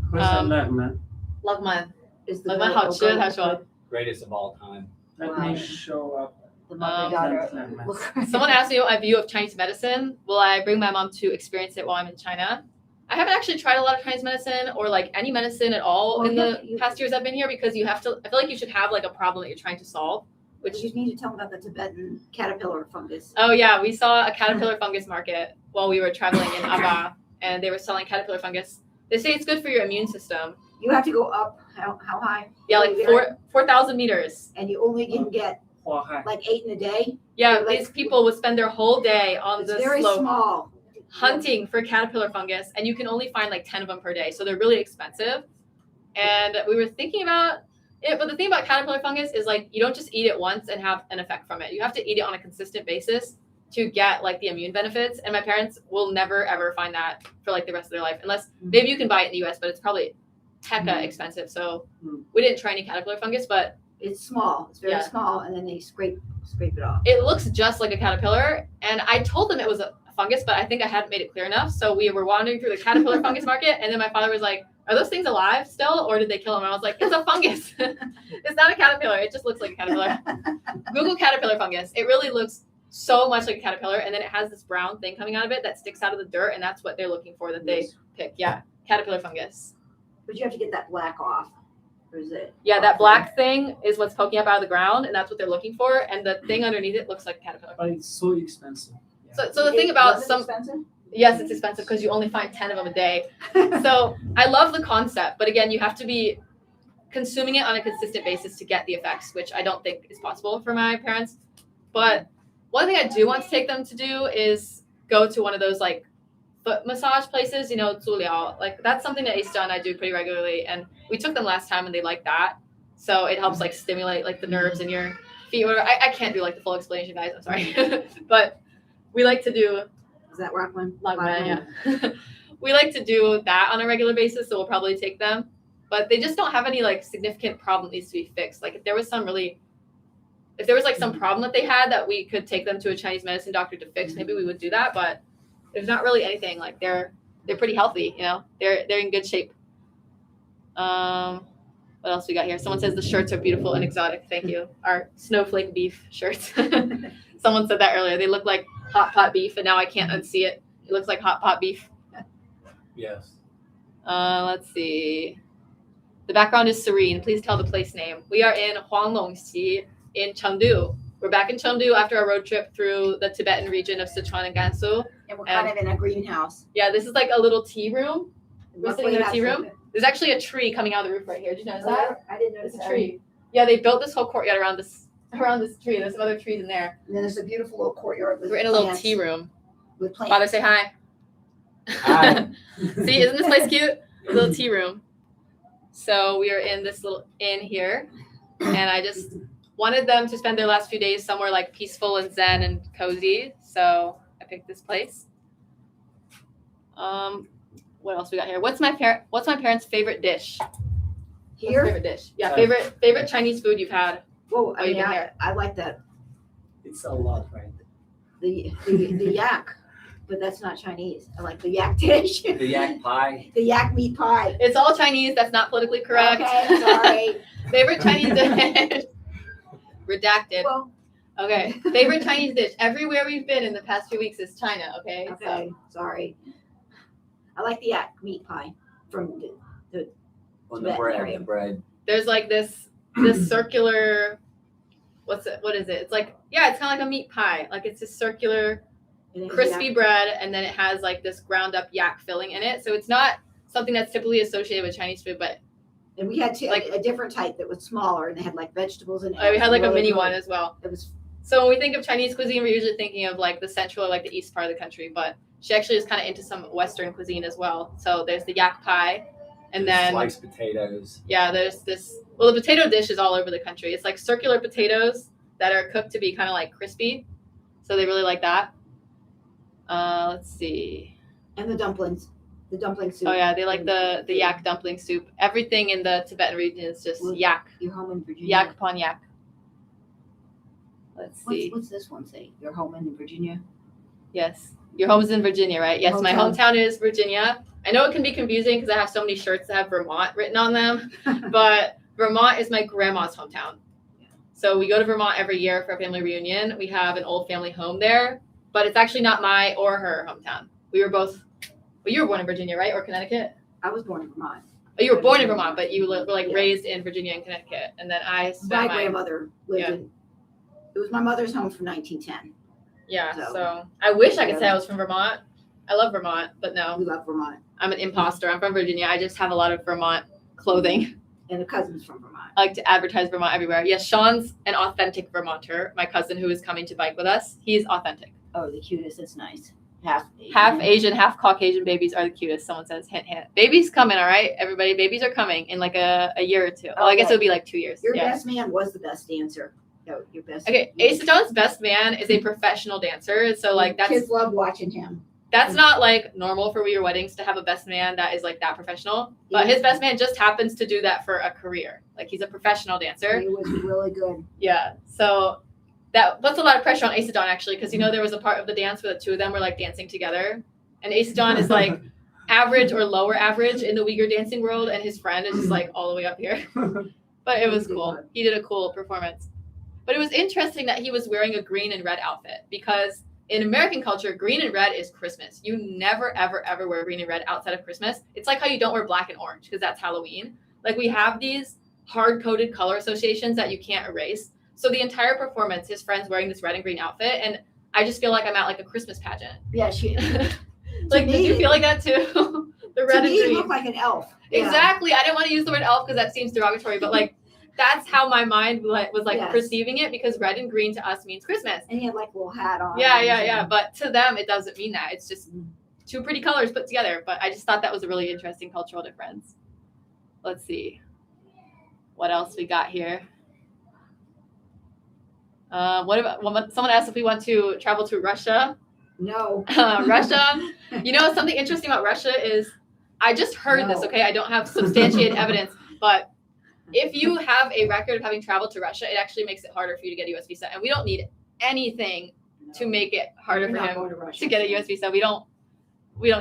Where's that leg, man? Lakma. Is the Lakma 好吃，他说。 Greatest of all time. Let Wow. me show up. the mother daughter. Someone asked me what my view of Chinese medicine. Will I bring my mom to experience it while I'm in China? I haven't actually tried a lot of Chinese medicine or like any medicine at all Well, in yeah, the past years I've been here because you have to. I feel like you should have like a problem that you're trying to solve. Which you need to tell them about the Tibetan caterpillar fungus. Oh yeah, we saw a caterpillar fungus market while we were traveling in Aba, and they were selling caterpillar fungus. They say it's good for your immune system. You have to go up how high? Yeah, like 4,000 meters. And you only can get like 8 in a day. Yeah, Like- these people would spend their whole day on It's the very slope small. hunting for caterpillar fungus, and you can only find like 10 of them per day, so they're really expensive. And we were thinking about it, but the thing about caterpillar fungus is like you don't just eat it once and have an effect from it. You have to eat it on a consistent basis to get like the immune benefits. And my parents will never ever find that for like the rest of their life, unless maybe you can buy it in the US, but it's probably hecka expensive. So we didn't try any caterpillar fungus, but It's small. It's very Yeah. small, and then they scrape it off. it looks just like a caterpillar. And I told them it was a fungus, but I think I hadn't made it clear enough. So we were wandering through the caterpillar fungus market, and then my father was like, "Are those things alive still, or did they kill them?" And I was like, "It's a fungus. It's not a caterpillar. It just looks like a caterpillar." Google caterpillar fungus. It really looks so much like a caterpillar, and then it has this brown thing coming out of it that sticks out of the dirt, and that's what they're looking for that they pick. Yeah, caterpillar fungus. But you have to get that black off. Or is it? Yeah, that black thing is what's poking up out of the ground, and that's what they're looking for. And the thing underneath it looks like a caterpillar. But it's so expensive. Yeah. So the thing about Was it some, expensive? yes, it's expensive because you only find 10 of them a day. So I love the concept, but again, you have to be consuming it on a consistent basis to get the effects, which I don't think is possible for my parents. But one thing I do want to take them to do is go to one of those like foot massage places, you know, 足疗. Like that's something that Astone and I do pretty regularly, and we took them last time and they liked that. So it helps like stimulate like the nerves in your feet. Or I can't do like the full explanation, guys. I'm sorry, but we like to do Is that Rockland? yeah. We like to do that on a regular basis, so we'll probably take them. But they just don't have any like significant problem that needs to be fixed. Like if there was like some problem that they had that we could take them to a Chinese medicine doctor to fix, maybe we would do that. But there's not really anything. Like they're pretty healthy, you know. They're in good shape. What else we got here? Someone says the shirts are beautiful and exotic. Thank you. Our snowflake beef shirts. Someone said that earlier. They look like hot pot beef, and now I can't unsee it. It looks like hot pot beef. Yes. Let's see. The background is serene. Please tell the place name. We are in Huanglongxi in Chengdu. We're back in Chengdu after our road trip through the Tibetan region of Sichuan and Gansu. And we're kind of in a greenhouse. Yeah, this is like a little tea room. We're sitting in a tea room. Greenhouse. There's actually a tree coming out of the roof right here. Did you notice that? I didn't notice It's a tree. Yeah, they built this whole courtyard around this tree. There's some other trees in there. And then there's a beautiful little courtyard with We're in a little plants, tea room. with plants. Father, say hi. Hi. See, isn't this place cute? Little tea room. So we are in this little inn here, and I just wanted them to spend their last few days somewhere like peaceful and zen and cozy. So I picked this place. What else we got here? What's my parents' favorite dish? What's Here? favorite dish? Yeah, Sorry. favorite Chinese food you've had. Whoa, I Oh, you mean, can hear I like that It's a lot, right? the yak, but that's not Chinese. I like the yak dish. The yak pie. The yak meat pie. It's all Chinese. That's not politically correct. Okay, sorry. Favorite Chinese dish? Redacted. Well, Okay. Favorite Chinese dish. Everywhere we've been in the past few weeks is China. Okay. okay, sorry. I like the yak meat pie from On Tibetan the bread. area. The bread. There's like this circular. What is it? It's like, yeah, it's kind of like a meat pie. Like it's this circular, and it's crispy yak. bread, and then it has like this ground up yak filling in it. So it's not something that's typically associated with Chinese food, but And we had like- a different type that was smaller, and they had like vegetables in it. we had like a Really mini good. one as well. It was So when we think of Chinese cuisine, we're usually thinking of like the central or like the east part of the country, but she actually is kind of into some Western cuisine as well. So there's the yak pie, and then Sliced potatoes. yeah, there's this. Well, the potato dish is all over the country. It's like circular potatoes that are cooked to be kind of like crispy, so they really like that. Let's see. and the dumplings, the dumpling soup. Oh yeah, they like the yak dumpling soup. Everything in the Tibetan region is just Well, yak, Your home in Virginia. yak upon yak. Let's What's, see. what's this one say? Your home in Virginia. Yes. Your home is in Virginia, right? Yes, my Hometown. hometown is Virginia. I know it can be confusing because I have so many shirts that have Vermont written on them, but Vermont is my grandma's hometown. So we go to Vermont every year for a family reunion. We have an old family home there, but it's actually not my or her hometown. We were both, well, you were born in Virginia, right? Or Connecticut? I was born in Vermont. Oh, you were born in Vermont, but you were like Yeah. raised in Virginia and Connecticut. And then I My spent my grandmother lived yeah. in. It was my mother's home from 1910. yeah. So- So I wish I could say I was from Vermont. I love Vermont, but no, We love Vermont, I'm an imposter. I'm from Virginia. I just have a lot of Vermont clothing. and the cousins from Vermont. I like to advertise Vermont everywhere. Yes, Sean's an authentic Vermonter. My cousin who is coming to bike with us, he's authentic. Oh, the cutest. That's nice. Half Half Asian, half Caucasian babies are the cutest. Someone says, hint, hint. Babies coming, all right, everybody. Babies are coming in like a year or two. Oh, I guess Okay. it would be like 2 years. Your Yeah. best man was the best dancer. No, your best. Okay, Asadone's best man is a professional dancer. So like kids love watching him. that's not like normal for your weddings to have a best man that is like that professional. But his best man just happens to do that for a career. Like he's a professional dancer. He was really good. Yeah. So that puts a lot of pressure on Asadon actually, because you know there was a part of the dance where the two of them were like dancing together. And Asadon is like average or lower average in the Uyghur dancing world, and his friend is just like all the way up here. But it was cool. He did a cool performance. But it was interesting that he was wearing a green and red outfit because in American culture, green and red is Christmas. You never, ever, ever wear green and red outside of Christmas. It's like how you don't wear black and orange because that's Halloween. Like we have these hard-coded color associations that you can't erase. So the entire performance, his friend's wearing this red and green outfit, and I just feel like I'm at like a Christmas pageant. Yeah, she. Like, did you me- feel like that too? The red to and me, he green. looked like an elf. Yeah. Exactly. I didn't want to use the word elf because that seems derogatory, but like that's how my mind was like Yes. perceiving it because red and green to us means Christmas. And he had like a little hat on. Yeah. But to them, it doesn't mean that. It's just two pretty colors put together. But I just thought that was a really interesting cultural difference. Let's see. What else we got here? What about someone asked if we want to travel to Russia? No. Russia. You know, something interesting about Russia is I just heard this, No. okay? I don't have substantiated evidence, but if you have a record of having traveled to Russia, it actually makes it harder for you to get a US visa. And we don't need anything to make it harder You're for not him going to Russia. to get a US visa. We don't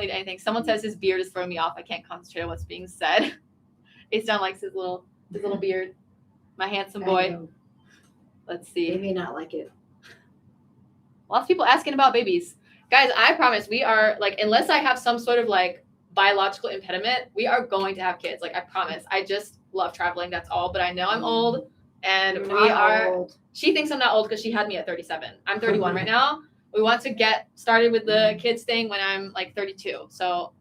need anything. Someone says his beard is throwing me off. I can't concentrate on what's being said. It's done likes his little beard. My handsome I boy. know. Let's They see. may not like it. Lots of people asking about babies. Guys, I promise we are like, unless I have some sort of like biological impediment, we are going to have kids. Like, I promise. I just love traveling. That's all. But I know I'm old and You're we not are. old. She thinks I'm not old because she had me at 37. I'm 31 right now. We want to get started with the kids thing when I'm like 32. So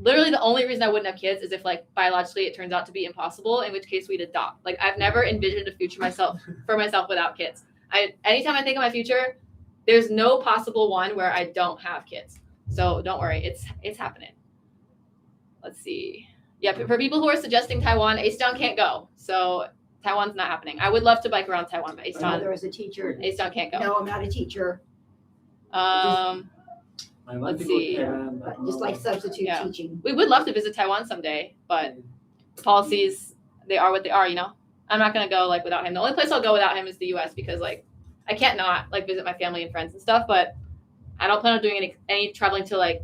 literally the only reason I wouldn't have kids is if like biologically it turns out to be impossible, in which case we'd adopt. Like I've never envisioned a future for myself without kids. Anytime I think of my future, there's no possible one where I don't have kids. So don't worry, it's happening. Let's see. Yeah, for people who are suggesting Taiwan, Astone can't go. So Taiwan's not happening. I would love to bike around Taiwan, but My mother Astone is a teacher. can't go. No, I'm not a teacher. I want Let's to go see. there, but But just like substitute Yeah. teaching. We would love to visit Taiwan someday, but policies, they are what they are, you know? I'm not going to go like without him. The only place I'll go without him is the US because like I can't not like visit my family and friends and stuff, but I don't plan on doing any traveling to like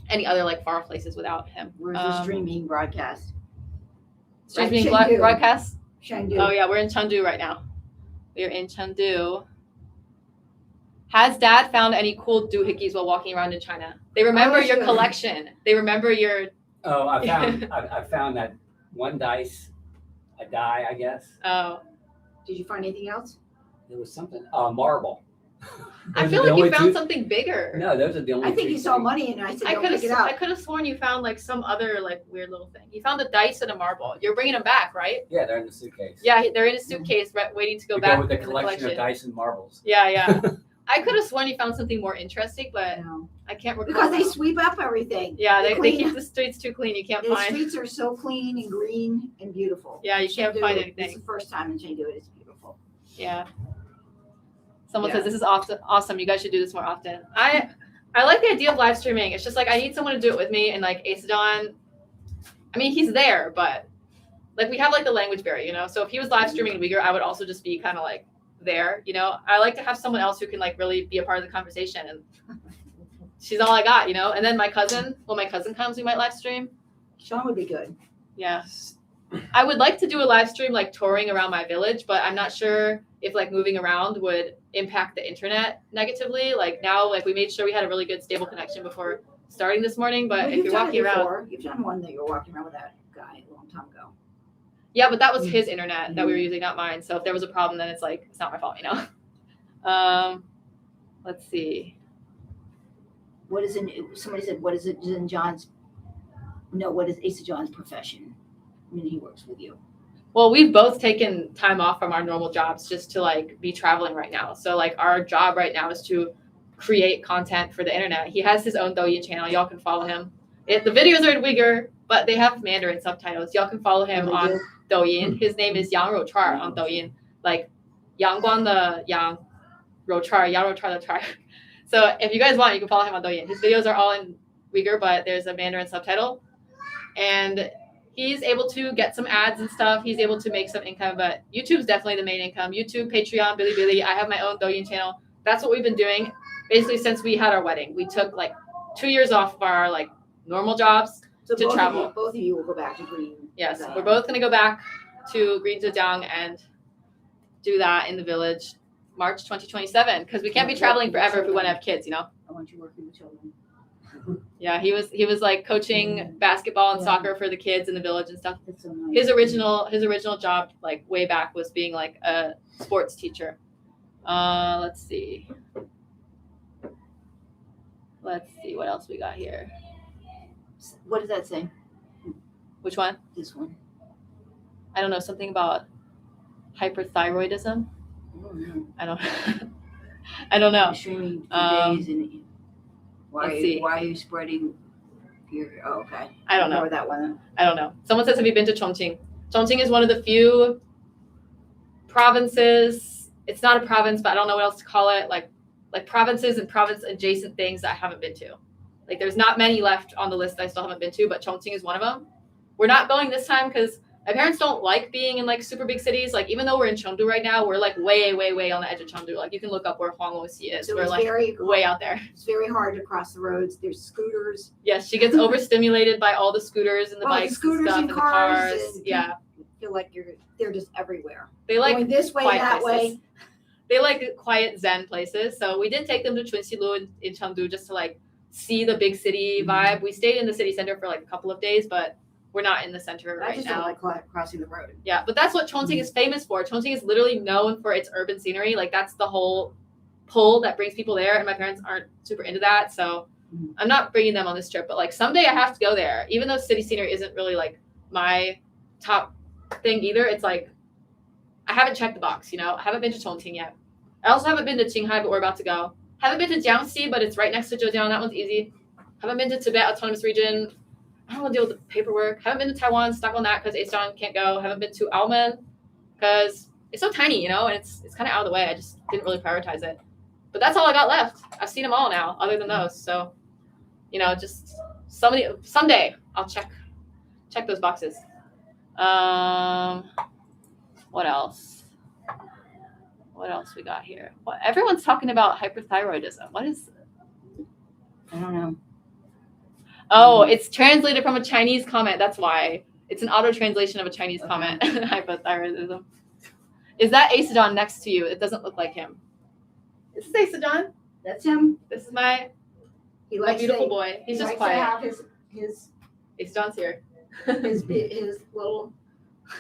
any other like far off places without him. Where's the streaming broadcast? Streaming Chengdu. broadcast? Chengdu. Oh yeah, we're in Chengdu right now. We're in Chengdu. Has Dad found any cool doohickeys while walking around in China? They remember your sure. collection. They remember your. Oh, I found that one dice, a die, I guess. Oh, Did you find anything else? There was something, marble. I Those feel are the like you only found two- something bigger. No, those are the only I think two you saw things. money and I said, I don't could pick it have. up. I could have sworn you found like some other like weird little thing. You found a dice and a marble. You're bringing them back, right? Yeah, they're in the suitcase. Yeah, they're in a suitcase, waiting to go To back. go with the in collection of dice and marbles. Yeah, yeah. I could have sworn you found something more interesting, but No. I can't recall. Because they now. sweep up everything. Yeah, they clean keep up. the streets too clean. You can't The find. streets are so clean and green and beautiful. Yeah, you can't Chengdu, find It's anything. the first time in Chengdu. It's beautiful. Yeah. Someone Yeah. says this is awesome. You guys should do this more often. I like the idea of live streaming. It's just like I need someone to do it with me, and like Astone, I mean he's there, but like we have like the language barrier, you know. So if he was live streaming in Uyghur, I would also just be kind of like there, you know. I like to have someone else who can like really be a part of the conversation, and she's all I got, you know. And then my cousin, when my cousin comes, we might live stream. Sean would be good. Yeah. I would like to do a live stream like touring around my village, but I'm not sure if like moving around would impact the internet negatively. Like now, like we made sure we had a really good stable connection before starting this morning. But Well, if you've you're done walking it around, before. You've done one that you were walking around with that guy a long time ago. yeah, but that was his internet that we were using, not mine. So if there was a problem, then it's like it's not my fault, you know. Let's see. What is in? Somebody said, "What is it in John's?" No, what is Asa John's profession? I mean, he works with you. Well, we've both taken time off from our normal jobs just to like be traveling right now. So like our job right now is to create content for the internet. He has his own Douyin channel. Y'all can follow him. The videos are in Uyghur, but they have Mandarin subtitles. Y'all can follow him What do they on Douyin. His name is Yang Rochar on Douyin. Like Yang Guan the Yang Rochar, Yang Rochar the Char. So if you guys want, you can follow him on Douyin. His videos are all in Uyghur, but there's a Mandarin subtitle. And he's able to get some ads and stuff. He's able to make some income, but YouTube's definitely the main income. YouTube, Patreon, Bilibili. I have my own Douyin channel. That's what we've been doing basically since we had our wedding. We took like 2 years off of our like normal jobs. So to travel. Both of you will go back to Green. Yes, Zhejiang. we're both going to go back to Green Zhejiang and do that in the village March 2027 because we can't be traveling forever if we want to have kids, you know? I want you working with children. Yeah, he was like coaching basketball and soccer for the kids in the village and stuff. That's so nice. His original job like way back was being like a sports teacher. Let's see what else we got here. What does that say? Which one? This one. I don't know, something about hyperthyroidism. I don't know. I don't know. Streaming for Um, days and let's see. why are you spreading your? Oh, okay. I don't know. Ignore that one. I don't know. Someone says, have you been to Chongqing? Chongqing is one of the few provinces. It's not a province, but I don't know what else to call it. Like provinces and province adjacent things that I haven't been to. Like there's not many left on the list that I still haven't been to, but Chongqing is one of them. We're not going this time because my parents don't like being in like super big cities. Like even though we're in Chengdu right now, we're like way on the edge of Chengdu. Like you can look up where Huangluoxi is. So We're it's like very way out there. It's very hard to cross the roads. There's scooters. Yes, she gets overstimulated by all the scooters and the Well, the bikes scooters and stuff and and the cars cars. and Yeah, Feel like they're just everywhere. they like Going this way, quiet that places. way. They like quiet Zen places. So we did take them to Chunxilu in Chengdu just to like see the big city vibe. We stayed in the city center for like a couple of days, but we're not in the center I right just now. don't like crossing the road. Yeah, but that's what Chongqing is famous for. Chongqing is literally known for its urban scenery. Like that's the whole pull that brings people there, and my parents aren't super into that, so I'm not bringing them on this trip. But like someday I have to go there, even though city scenery isn't really like my top thing either. It's like I haven't checked the box, you know. I haven't been to Chongqing yet. I also haven't been to Qinghai, but we're about to go. Haven't been to Jiangxi, but it's right next to Zhejiang. That one's easy. Haven't been to Tibet Autonomous Region. I don't want to deal with the paperwork. Haven't been to Taiwan. Stuck on that because Astone can't go. Haven't been to Alman because it's so tiny, and it's kind of out of the way. I just didn't really prioritize it. But that's all I got left. I've seen them all now, other than those. So, just someday I'll check those boxes. What else? What else we got here? Everyone's talking about hyperthyroidism. What is? I don't know. Oh, it's translated from a Chinese comment. That's why. It's an auto translation of a Chinese comment. Hypothyroidism. Is that Asadon next to you? It doesn't look like him. This is Asadon. That's him. This is my beautiful boy. He's just quiet. To have his Asadon's here. his little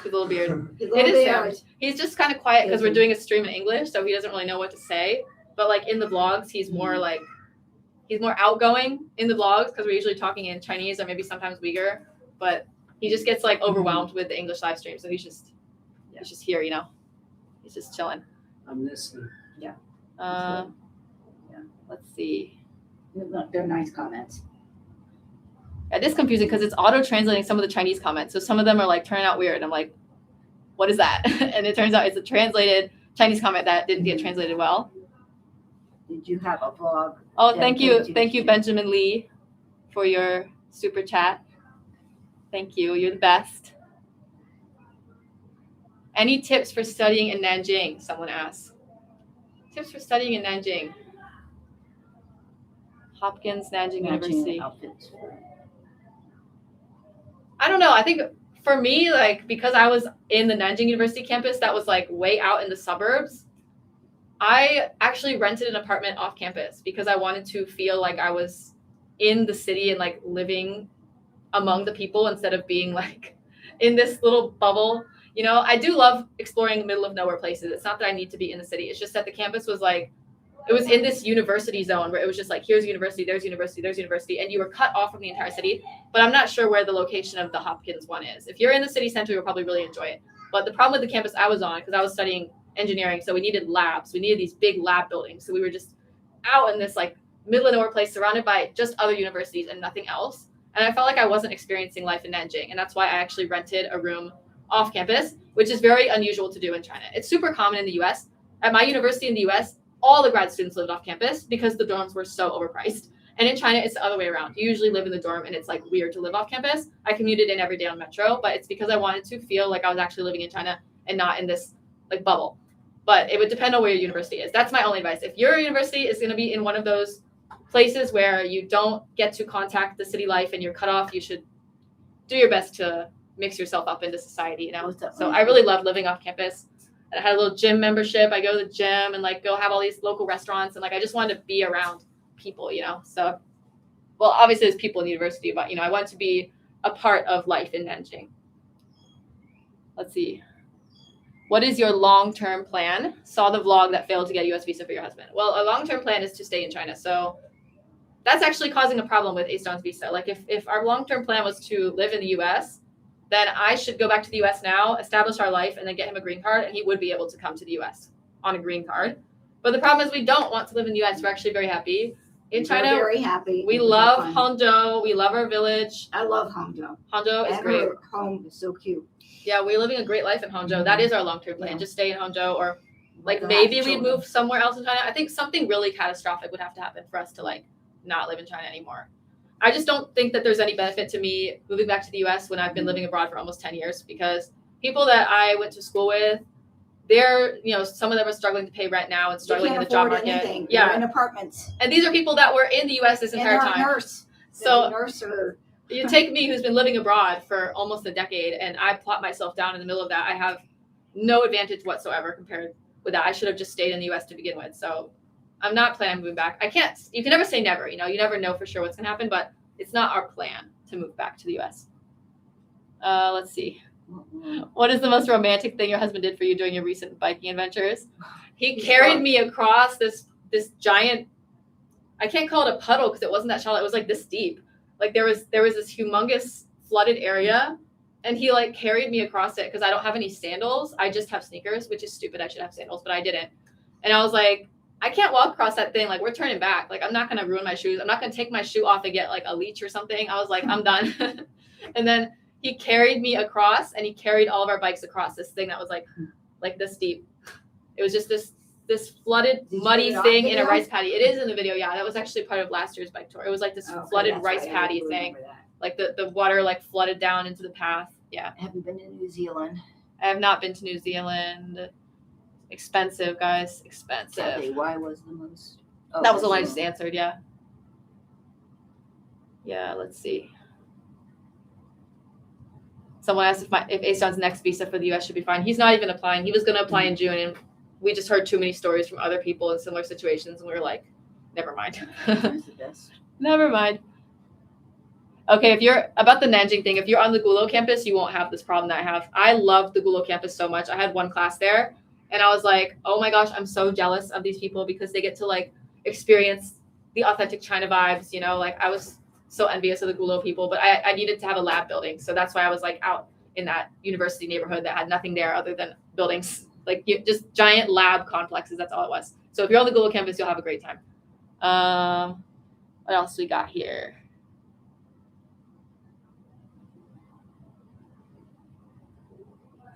His little beard. his It little is beard. him. He's just kind of quiet because we're doing a stream in English, so he doesn't really know what to say. But like in the vlogs, he's more outgoing in the vlogs because we're usually talking in Chinese or maybe sometimes Uyghur. But he just gets like overwhelmed with the English live stream, so he's just here, He's just chilling. I'm listening. Let's see. They're nice comments. It is confusing because it's auto translating some of the Chinese comments. So some of them are like turning out weird. I'm like, what is that? And it turns out it's a translated Chinese comment that didn't get translated well. Did you have a vlog? Oh, thank you, Benjamin Lee, for your super chat. Thank you. You're the best. Any tips for studying in Nanjing? Someone asks. Tips for studying in Nanjing. Hopkins, Nanjing University. Outfits. I don't know. I think for me, like, because I was in the Nanjing University campus that was like way out in the suburbs, I actually rented an apartment off campus because I wanted to feel like I was in the city and like living among the people instead of being like in this little bubble. I do love exploring middle of nowhere places. It's not that I need to be in the city. It's just that the campus was like, it was in this university zone where it was just like, here's university, there's university, there's university, and you were cut off from the entire city. But I'm not sure where the location of the Hopkins one is. If you're in the city center, you'll probably really enjoy it. But the problem with the campus I was on, because I was studying engineering, so we needed labs. We needed these big lab buildings. So we were just out in this like middle of nowhere place surrounded by just other universities and nothing else. And I felt like I wasn't experiencing life in Nanjing. And that's why I actually rented a room off campus, which is very unusual to do in China. It's super common in the US. At my university in the US, all the grad students lived off campus because the dorms were so overpriced. And in China, it's the other way around. You usually live in the dorm and it's like weird to live off campus. I commuted in every day on metro, but it's because I wanted to feel like I was actually living in China and not in this like bubble. But it would depend on where your university is. That's my only advice. If your university is going to be in one of those places where you don't get to contact the city life and you're cut off, you should do your best to mix yourself up into society, So I really loved living off campus. I had a little gym membership. I go to the gym and like go have all these local restaurants and like I just wanted to be around people, So, well, obviously there's people in the university, but I want to be a part of life in Nanjing. Let's see. What is your long-term plan? Saw the vlog that failed to get a US visa for your husband. Well, a long-term plan is to stay in China. So that's actually causing a problem with Astone's visa. Like if our long-term plan was to live in the US, then I should go back to the US now, establish our life, and then get him a green card, and he would be able to come to the US on a green card. But the problem is we don't want to live in the US. We're actually very happy. In China, we're very happy. We love Hangzhou. We love our village. I love Hangzhou. Hangzhou is great. Her home is so cute. Yeah, we're living a great life in Hangzhou. Mm-hmm. That is our long-term plan. Yeah. Just stay in Hangzhou, or like We'll maybe have we'd children. move somewhere else in China. I think something really catastrophic would have to happen for us to like not live in China anymore. I just don't think that there's any benefit to me moving back to the US when I've been living abroad for almost 10 years, because people that I went to school with, they're, some of them are struggling to pay rent now and struggling in the job market. Anything. Yeah. They're in apartments. And these are people that were in the US this entire and they're time. A nurse. So a nurse or you take me, who's been living abroad for almost a decade, and I plot myself down in the middle of that. I have no advantage whatsoever compared with that. I should have just stayed in the US to begin with. So I'm not planning on moving back. You can never say never, you never know for sure what's going to happen, but it's not our plan to move back to the US. Let's see. What is the most romantic thing your husband did for you during your recent biking adventures? He carried me across this giant, I can't call it a puddle because it wasn't that shallow. It was like this deep. Like there was this humongous flooded area, and he like carried me across it because I don't have any sandals. I just have sneakers, which is stupid. I should have sandals, but I didn't. And I was like, I can't walk across that thing. Like, we're turning back. Like, I'm not going to ruin my shoes. I'm not going to take my shoe off and get like a leech or something. I was like, I'm done. And then he carried me across, and he carried all of our bikes across this thing that was like this deep. It was just this flooded, muddy thing in a rice paddy. It is in the video. Yeah, that was actually part of last year's bike tour. It was like this flooded rice paddy thing. Like the water like flooded down into the path. Yeah. I haven't been to New Zealand. I have not been to New Zealand. Expensive, guys. Expensive. Sadly, why was the most? Oh, That was the one I just answered. Yeah. Yeah. Let's see. Someone asked if Astone's next visa for the U.S. should be fine. He's not even applying. He was going to apply in June, and we just heard too many stories from other people in similar situations, and we were like, never mind. That's the best. Never mind. Okay, if you're about the Nanjing thing, if you're on the Gulo campus, you won't have this problem that I have. I love the Gulo campus so much. I had one class there, and I was like, oh my gosh, I'm so jealous of these people because they get to like experience the authentic China vibes, you know, like I was so envious of the Gulo people, but I needed to have a lab building. So that's why I was like out in that university neighborhood that had nothing there other than buildings, like just giant lab complexes. That's all it was. So if you're on the Gulo campus, you'll have a great time. What else we got here?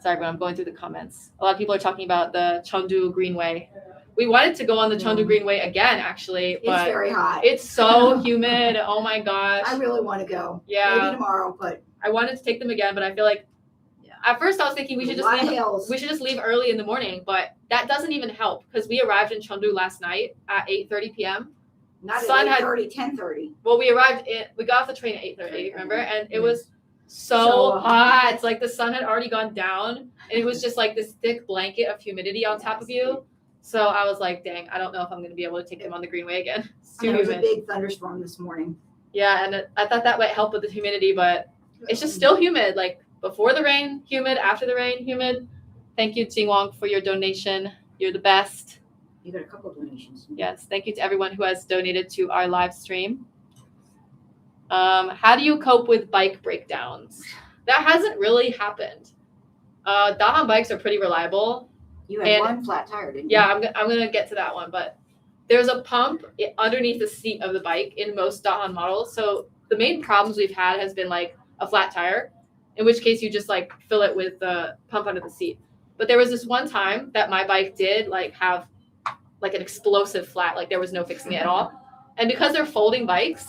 Sorry, but I'm going through the comments. A lot of people are talking about the Chengdu Greenway. We wanted to go on the Chengdu Greenway again, actually, but It's very hot. it's so humid. Oh my gosh. I really want to go. Yeah. Maybe tomorrow, but I wanted to take them again, but I feel like at first I was thinking we should a lot of just leave. hills. We should just leave early in the morning, but that doesn't even help because we arrived in Chengdu last night at 8:30 p.m. Not sun at had- 8:30, 10:30. Well, we got off the train at 8:30, remember? And it was so So hot. It's like the sun had already gone down, and it was just like this thick blanket of humidity on top of you. So I was like, dang, I don't know if I'm going to be able to take them on the Greenway again. It's too There was a humid. big thunderstorm this morning. Yeah, and I thought that might help with the humidity, but it's just still humid. Like before the rain, humid. After the rain, humid. Thank you, Ting Wong, for your donation. You're the best. You got a couple donations. Yes, thank you to everyone who has donated to our live stream. How do you cope with bike breakdowns? That hasn't really happened. Dahan bikes are pretty reliable. You had one flat tire, didn't you? Yeah, I'm gonna get to that one, but there's a pump underneath the seat of the bike in most Dahan models. So the main problems we've had has been like a flat tire, in which case you just like fill it with the pump under the seat. But there was this one time that my bike did like have like an explosive flat, like there was no fixing it at all. And because they're folding bikes,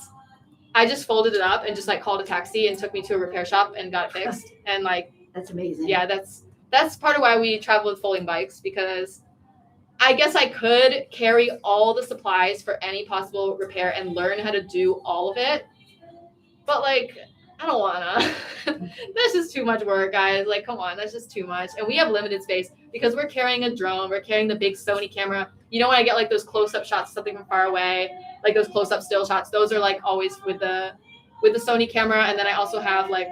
I just folded it up and just like called a taxi and took me to a repair shop and got it fixed. And like, That's amazing. yeah, that's part of why we travel with folding bikes, because I guess I could carry all the supplies for any possible repair and learn how to do all of it. But like, I don't wanna. That's just too much work, guys. Like, come on, that's just too much. And we have limited space because we're carrying a drone, we're carrying the big Sony camera. You know, when I get like those close-up shots of something from far away, like those close-up still shots, those are like always with the Sony camera. And then I also have like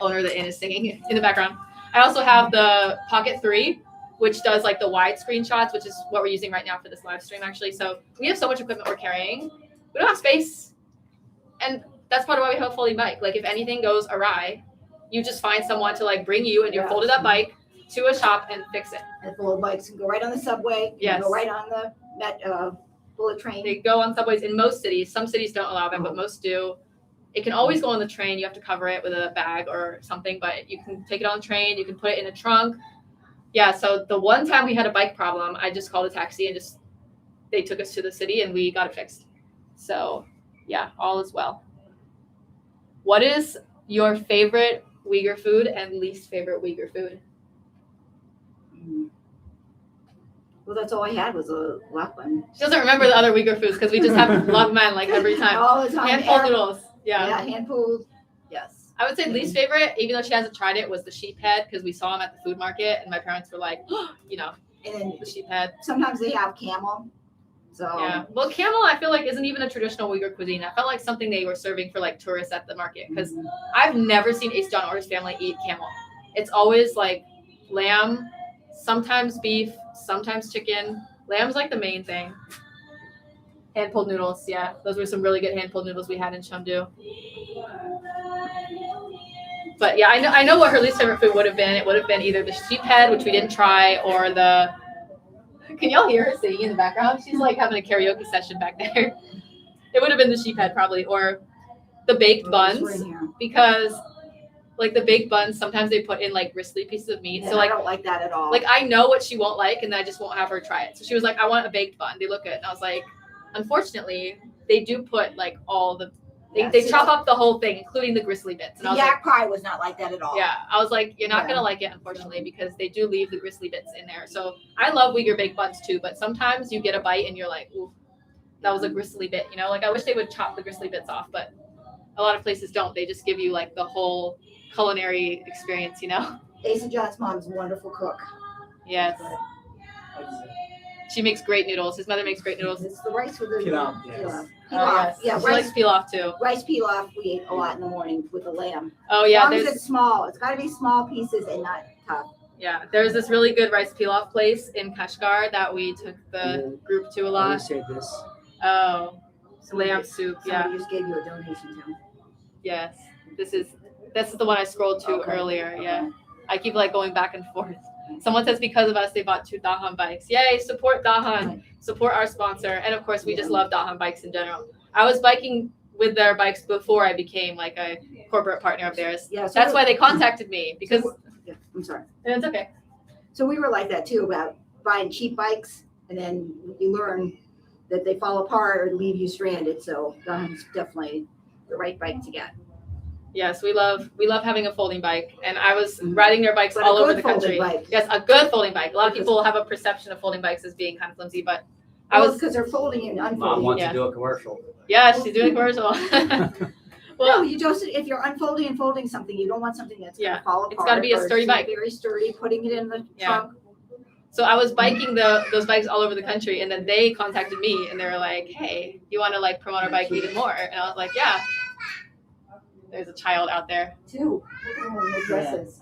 owner the inn is singing in the background. I also have the Pocket 3, which does like the wide screen shots, which is what we're using right now for this live stream actually. So we have so much equipment we're carrying. We don't have space. And that's part of why we have a folding bike. Like if anything goes awry, you just find someone to like bring you and your folded up bike to a shop and fix it. And fold bikes can go right on the subway. Yes. Go right on the bullet train. They go on subways in most cities. Some cities don't allow them, but most do. It can always go on the train. You have to cover it with a bag or something, but you can take it on the train. You can put it in a trunk. Yeah, so the one time we had a bike problem, I just called a taxi and they took us to the city and we got it fixed. So yeah, all is well. What is your favorite Uyghur food and least favorite Uyghur food? Well, that's all I had was a lakman. She doesn't remember the other Uyghur foods because we just have lagman like every time. All the time. Handful noodles. Yeah, handfuls. Yes. I would say least favorite, even though she hasn't tried it, was the sheep head because we saw them at the food market and my parents were like, you know, And then the sheep head. sometimes they have camel. So Yeah. Well, camel, I feel like isn't even a traditional Uyghur cuisine. I felt like something they were serving for like tourists at the market because I've never seen Ace John or his family eat camel. It's always like lamb, sometimes beef, sometimes chicken. Lamb's like the main thing. Hand pulled noodles, yeah. Those were some really good hand pulled noodles we had in Chengdu. But yeah, I know what her least favorite food would have been. It would have been either the sheep head, which we didn't try, or the Can y'all hear her singing in the background? She's like having a karaoke session back there. It would have been the sheep head probably, or the baked buns, because like the baked buns, sometimes they put in like gristly pieces of meat. So I like, don't like that at all. like I know what she won't like, and then I just won't have her try it. So she was like, I want a baked bun. They look good. And I was like, unfortunately, they do put like all the, they chop up the whole thing, including the gristly bits. And I the was like, yak pie was not like that at all. yeah, I was like, you're not gonna like it, unfortunately, because they do leave the gristly bits in there. So I love Uyghur baked buns too, but sometimes you get a bite and you're like, ooh, that was a gristly bit, you know? Like I wish they would chop the gristly bits off, but a lot of places don't. They just give you like the whole culinary experience, you know? Asa John's mom's a wonderful cook. Yes. She makes great noodles. His mother makes great noodles. It's the rice with the Pilaf, yes. pilaf. Oh, Pilaf. yes. Yeah, She rice, likes pilaf too. rice pilaf we ate a lot in the morning with the lamb. Oh As yeah, long as there's it's small. It's got to be small pieces and not tough. there's this really good rice pilaf place in Kashgar that we took the group to a I will lot. say this. Oh, lamb soup. Yeah. Somebody just gave you a donation to. Yes. This is the one I scrolled to Okay. earlier. Yeah. I keep like going back and forth. Someone says because of us they bought 2 Dahan bikes. Yay, support Dahan. Support our sponsor. And of course we just love Dahan bikes in general. I was biking with their bikes before I became like a corporate partner of theirs. Yeah, so That's why they contacted me, because Yeah, I'm sorry. it's okay. So we were like that too about buying cheap bikes, and then you learn that they fall apart or leave you stranded. So that's definitely the right bike to get. Yes, we love having a folding bike, and I was riding their bikes But all a over good the country. folding bike. Yes, a good folding bike. A lot of people have a perception of folding bikes as being kind of flimsy, but I Well, was because they're folding and Mom unfolding. wants Yeah. to do a commercial. yeah, she's doing a commercial. No, Well, you just if you're unfolding and folding something, you don't want something that's Yeah, gonna fall apart. it's gotta be a or sturdy it's bike. Very sturdy. Putting it in the Yeah. trunk. so I was biking those bikes all over the country, and then they contacted me, and they were like, "Hey, you want to like promote our bike even more?" And I was like, "Yeah." There's a child out there. Too. Look at all the dresses.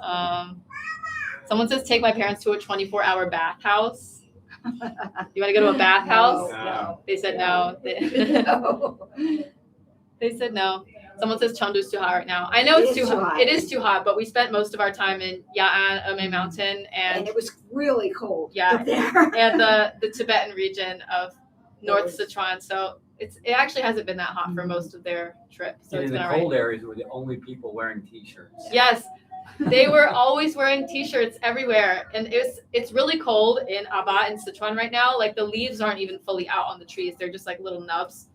Someone says take my parents to a 24-hour bathhouse. You want to go to a bathhouse? No. They said no. No. They said no. Someone says Chengdu's too hot right now. I know It it's is too too hot. hot. It is too hot, but we spent most of our time in Ya'an, Emei Mountain, And and it was really cold. Yeah. Up there. and the Tibetan region of North Sichuan. So it actually hasn't been that hot for most of their trip. So And it's in been the all right. cold areas, we're the only people wearing t-shirts. Yes, they were always wearing t-shirts everywhere, and it's really cold in Aba and Sichuan right now. Like the leaves aren't even fully out on the trees; they're just like little nubs.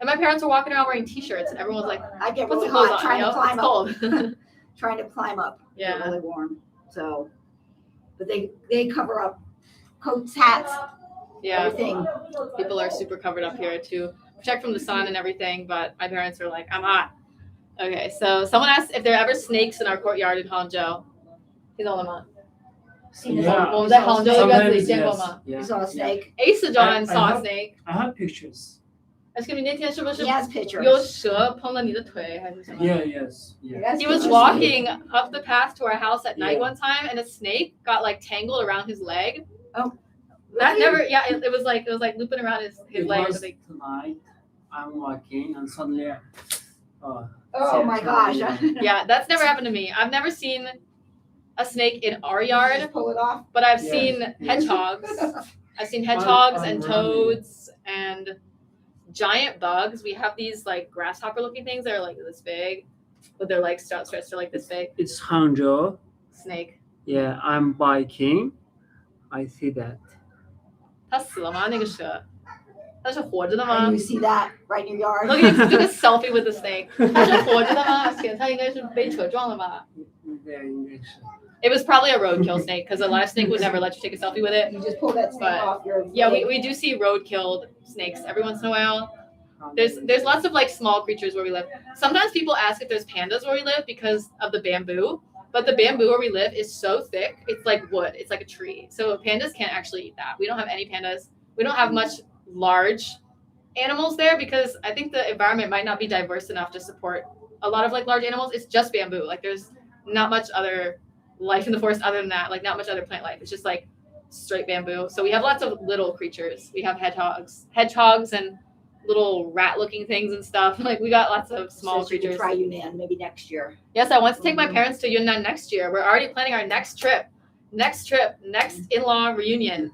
And my parents were walking around wearing t-shirts, and everyone was like, I get "What's really the clothes hot on? trying You to know, climb it's up. cold." Trying to climb up. Yeah. Get really warm. So, but they cover up coats, hats, Yeah, everything. people are super covered up here to protect from the sun and everything. But my parents were like, "I'm hot." Okay, so someone asked if there are ever snakes in our courtyard in Hangzhou. 听懂了吗？ Yeah. 我们在杭州的院子里 Sometimes 见过 yes. 吗 You Yeah. saw a snake.？Asa John I saw a have- snake. I have pictures. 而且你那天是不是 He has pictures. 有蛇碰了你的腿还是什么？ Yeah, yes. Yeah. He has He was pictures. walking up the path to our house at night Yeah. one time, and a snake got like tangled around his leg. Oh, That really? never, yeah, it was like looping around his It leg or was something. tonight. I'm walking and suddenly, Oh my gosh. Yeah, that's never happened to me. I've never seen a snake in our yard, Just pull it off. but I've Yeah. seen Yeah. hedgehogs. I've seen hedgehogs and I'm running. toads and giant bugs. We have these like grasshopper looking things that are like this big, with their legs stretched to like this big. it's Hangzhou. Snake. Yeah, I'm biking. I see that. 它死了吗？那个蛇？它是活着的吗 And you see that right in your yard. Look at took a selfie with the snake. 它是活着的吗？天，它应该是被车撞了吧 Yeah, English. It was probably a roadkill snake because a live snake would never let you take a selfie with it. You just pull that snake But, off your Yeah, leg. we do see road-killed snakes every once in a while. There's lots of like small creatures where we live. Sometimes people ask if there's pandas where we live because of the bamboo, but the bamboo where we live is so thick, it's like wood, it's like a tree. So pandas can't actually eat that. We don't have any pandas. We don't have much large animals there because I think the environment might not be diverse enough to support a lot of like large animals. It's just bamboo. Like there's not much other life in the forest other than that, like not much other plant life. It's just like straight bamboo. So we have lots of little creatures. We have hedgehogs and little rat-looking things and stuff. Like we got lots of small Says you could creatures. try Yunnan maybe next year. Yes, I want to take my Mhm. parents to Yunnan next year. We're already planning our next trip. Next in-law reunion.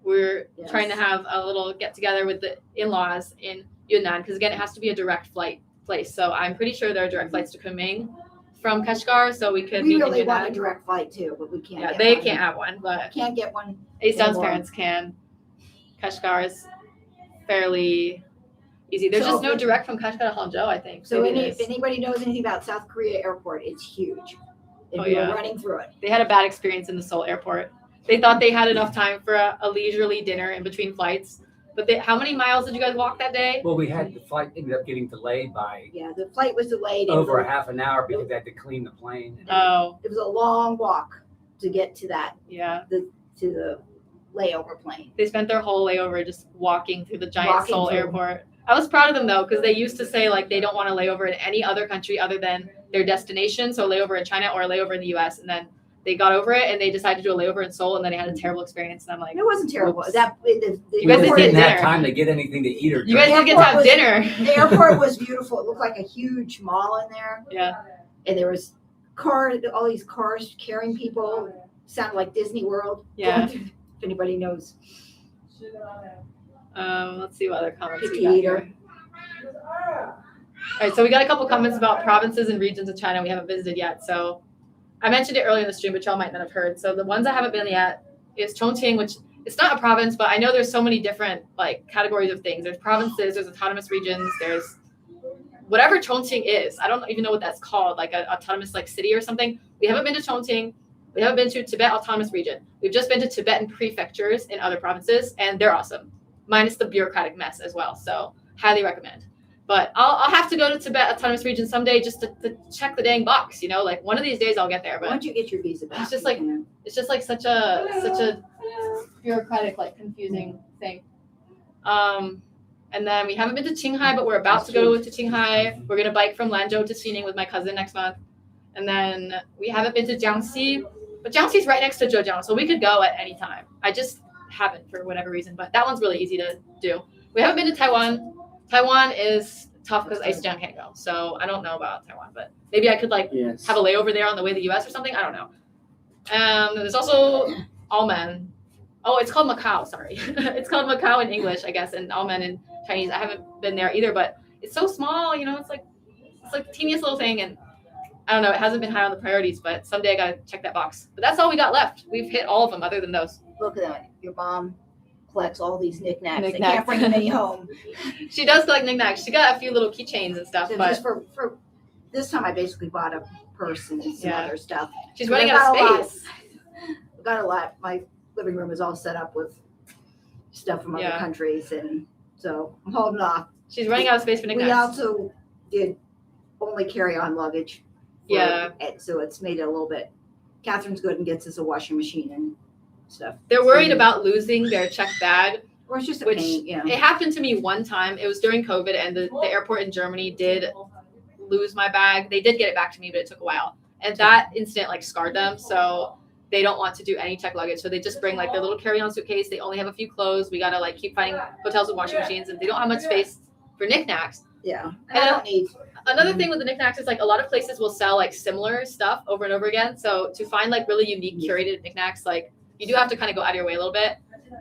We're Yes. trying to have a little get together with the in-laws in Yunnan because again, it has to be a direct flight place. So I'm pretty sure there are direct flights to Kunming from Kashgar, so we could We meet really in want a Yunnan. direct flight too, but we can't. Yeah, get they one. can't have one, but Can't get one. Astone's anymore. parents can. Kashgar is fairly easy. There's So just no if- direct from Kashgar to Hangzhou, I think. So Maybe it if is. anybody knows anything about South Korea airport, it's huge. And Oh, we yeah. were running through it. They had a bad experience in the Seoul airport. They thought they had enough time for a leisurely dinner in between flights. But how many miles did you guys walk that day? Well, we had the flight ended up getting delayed by Yeah, the flight was delayed. over a half an hour because they had to clean the plane. Oh, It was a long walk to get to yeah. to the layover plane. They spent their whole layover just walking through the giant Walking Seoul through. airport. I was proud of them though, because they used to say like they don't want to layover in any other country other than their destination. So layover in China or layover in the US. And then they got over it and they decided to do a layover in Seoul and then they had a terrible experience. And I'm like, It wasn't terrible. Oops. The You guys airport- didn't have dinner. time to get anything to eat or you guys drink. didn't get to have was- dinner. The airport was beautiful. It looked like a huge mall in there. Yeah. And there was cars, all these cars carrying people. Sounded like Disney World. Yeah. If anybody knows. Let's see what other comments we Picky got eater. here. All right, so we got a couple comments about provinces and regions of China we haven't visited yet. So I mentioned it earlier in the stream, but y'all might not have heard. So the ones I haven't been yet is Chongqing, which it's not a province, but I know there's so many different like categories of things. There's provinces, there's autonomous regions, there's whatever Chongqing is. I don't even know what that's called, like an autonomous like city or something. We haven't been to Chongqing. We haven't been to Tibet Autonomous Region. We've just been to Tibetan prefectures in other provinces, and they're awesome, minus the bureaucratic mess as well. So highly recommend. But I'll have to go to Tibet Autonomous Region someday just to check the dang box, you know, like one of these days I'll get there. Why But don't you get your visa back? It's just like- it's just like such a bureaucratic, like confusing thing. And then we haven't been to Qinghai, but we're about to go to Qinghai. We're gonna bike from Lanzhou to Xining with my cousin next month. And then we haven't been to Jiangxi, but Jiangxi's right next to Zhejiang, so we could go at any time. I just haven't for whatever reason, but that one's really easy to do. We haven't been to Taiwan. Taiwan is tough because Astone can't go, so I don't know about Taiwan, but maybe I could like Yes. have a layover there on the way to the US or something. I don't know. There's also Almen. Oh, it's called Macau. Sorry, it's called Macau in English, I guess, and Almen in Chinese. I haven't been there either, but it's so small. You know, it's like the teeniest little thing, and I don't know. It hasn't been high on the priorities, but someday I gotta check that box. But that's all we got left. We've hit all of them, other than those. Look at that. Your mom collects all these knickknacks. They Knickknacks. can't bring them any home. She does collect knickknacks. She got a few little keychains and stuff, So but just for this time, I basically bought a purse and some Yeah. other stuff. she's But running I out got a lot. of space. We got a lot. My living room is all set up with stuff from other Yeah. countries, and so I'm holding off. She's running out of space for We knickknacks. also did only carry-on luggage. Yeah. So it's made it a little bit. Catherine's good and gets us a washing machine and stuff. They're worried about losing their checked bag. Or it's just a Which- pain, yeah. It happened to me one time. It was during COVID, and the airport in Germany did lose my bag. They did get it back to me, but it took a while. And that incident like scarred them. So they don't want to do any checked luggage. So they just bring like their little carry-on suitcase. They only have a few clothes. We gotta like keep finding hotels with washing machines, and they don't have much space for knickknacks. Yeah. And I don't need. Another thing with the knickknacks is like a lot of places will sell like similar stuff over and over again. So to find like really unique curated knickknacks, like you do have to kind of go out of your way a little bit.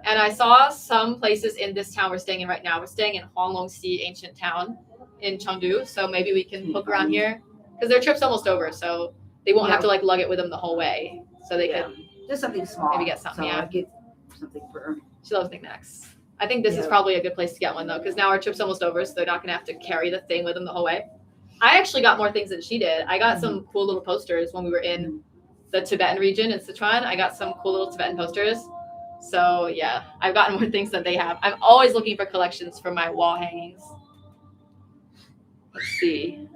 And I saw some places in this town we're staying in right now. We're staying in Huanglongxi ancient town in Chengdu. So maybe we can poke around here because their trip's almost over. So they won't have to like lug it with them the whole way. So they could, Just something small. Maybe get something, So yeah. I'll get something for her. she loves knickknacks. I think this is Yeah. probably a good place to get one though, because now our trip's almost over. So they're not going to have to carry the thing with them the whole way. I actually got more things than she did. I got some cool little posters when we were in the Tibetan region in Sichuan. I got some cool little Tibetan posters. So yeah, I've gotten more things than they have. I'm always looking for collections for my wall hangings. Let's see.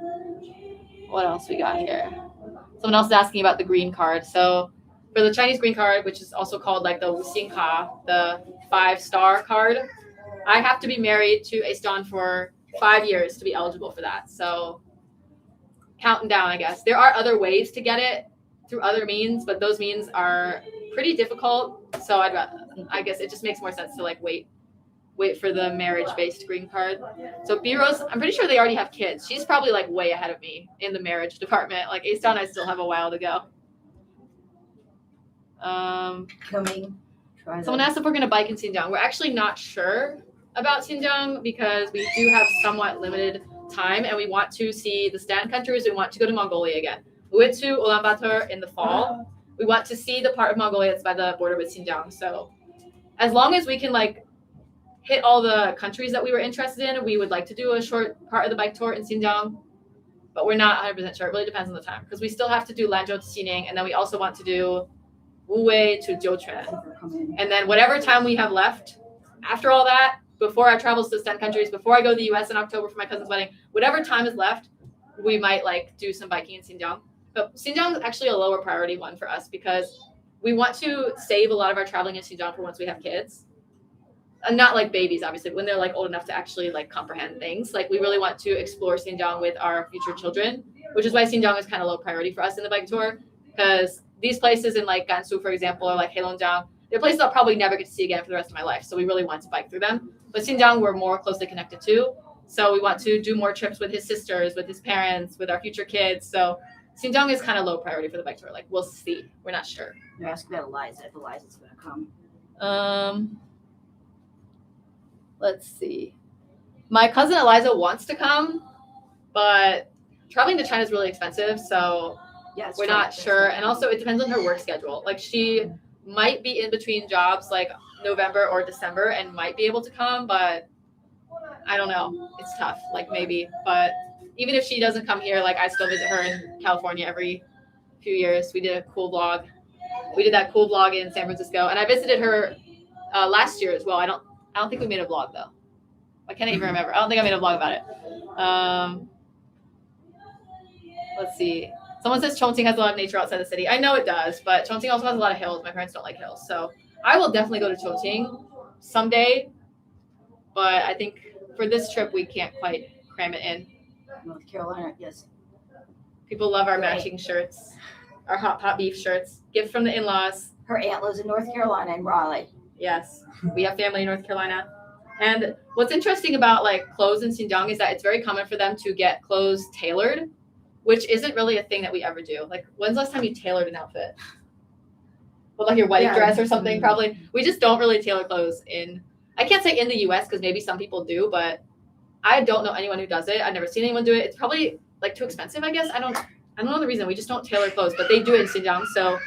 What else we got here? Someone else is asking about the green card. So for the Chinese green card, which is also called like the Wuxingha, the 5-star card, I have to be married to a Astone for 5 years to be eligible for that. So counting down, I guess. There are other ways to get it through other means, but those means are pretty difficult. So I guess it just makes more sense to like wait for the marriage-based green card. So B-Rose, I'm pretty sure they already have kids. She's probably like way ahead of me in the marriage department. Like Astone, I still have a while to go. Coming. Try Someone that. asked if we're going to bike in Xinjiang. We're actually not sure about Xinjiang because we do have somewhat limited time and we want to see the Stan countries. We want to go to Mongolia again. We went to Ulaanbaatar in the fall. We want to see the part of Mongolia that's by the border with Xinjiang. So as long as we can like hit all the countries that we were interested in, we would like to do a short part of the bike tour in Xinjiang. But we're not 100% sure. It really depends on the time because we still have to do Lanzhou to Xining, and then we also want to do Wuwei to Jiuquan. And then whatever time we have left after all that, before our travels to the 10 countries, before I go to the US in October for my cousin's wedding, whatever time is left, we might like do some biking in Xinjiang. But Xinjiang is actually a lower priority one for us because we want to save a lot of our traveling in Xinjiang for once we have kids. And not like babies, obviously, when they're like old enough to actually like comprehend things. Like we really want to explore Xinjiang with our future children, which is why Xinjiang is kind of low priority for us in the bike tour. Because these places in like Gansu, for example, or like Heilongjiang, they're places I'll probably never get to see again for the rest of my life. So we really want to bike through them. But Xinjiang, we're more closely connected to. So we want to do more trips with his sisters, with his parents, with our future kids. So Xinjiang is kind of low priority for the bike tour. Like we'll see. We're not sure. You're asking about Eliza, if Eliza's going to come. Let's see. My cousin Eliza wants to come, but traveling to China is really expensive. So Yeah, we're not sure. And also it depends on her work schedule. Like she might be in between jobs like November or December and might be able to come, but I don't know. It's tough. Like maybe, but even if she doesn't come here, like I still visit her in California every few years. We did a cool vlog. We did that cool vlog in San Francisco, and I visited her last year as well. I don't think we made a vlog though. I can't even remember. I don't think I made a vlog about it. Let's see. Someone says Chongqing has a lot of nature outside the city. I know it does, but Chongqing also has a lot of hills. My parents don't like hills, so I will definitely go to Chongqing someday. But I think for this trip we can't quite cram it in. North Carolina, yes. People love our matching shirts, our hot pot beef shirts. Gift from the in-laws. Her aunt lives in North Carolina in Raleigh. Yes, we have family in North Carolina. And what's interesting about like clothes in Xinjiang is that it's very common for them to get clothes tailored, which isn't really a thing that we ever do. Like, when's the last time you tailored an outfit? Well, like your wedding dress or something, probably. We just don't really tailor clothes I can't say in the US because maybe some people do, but I don't know anyone who does it. I've never seen anyone do it. It's probably like too expensive, I guess. I don't know the reason. We just don't tailor clothes, but they do it in Xinjiang. So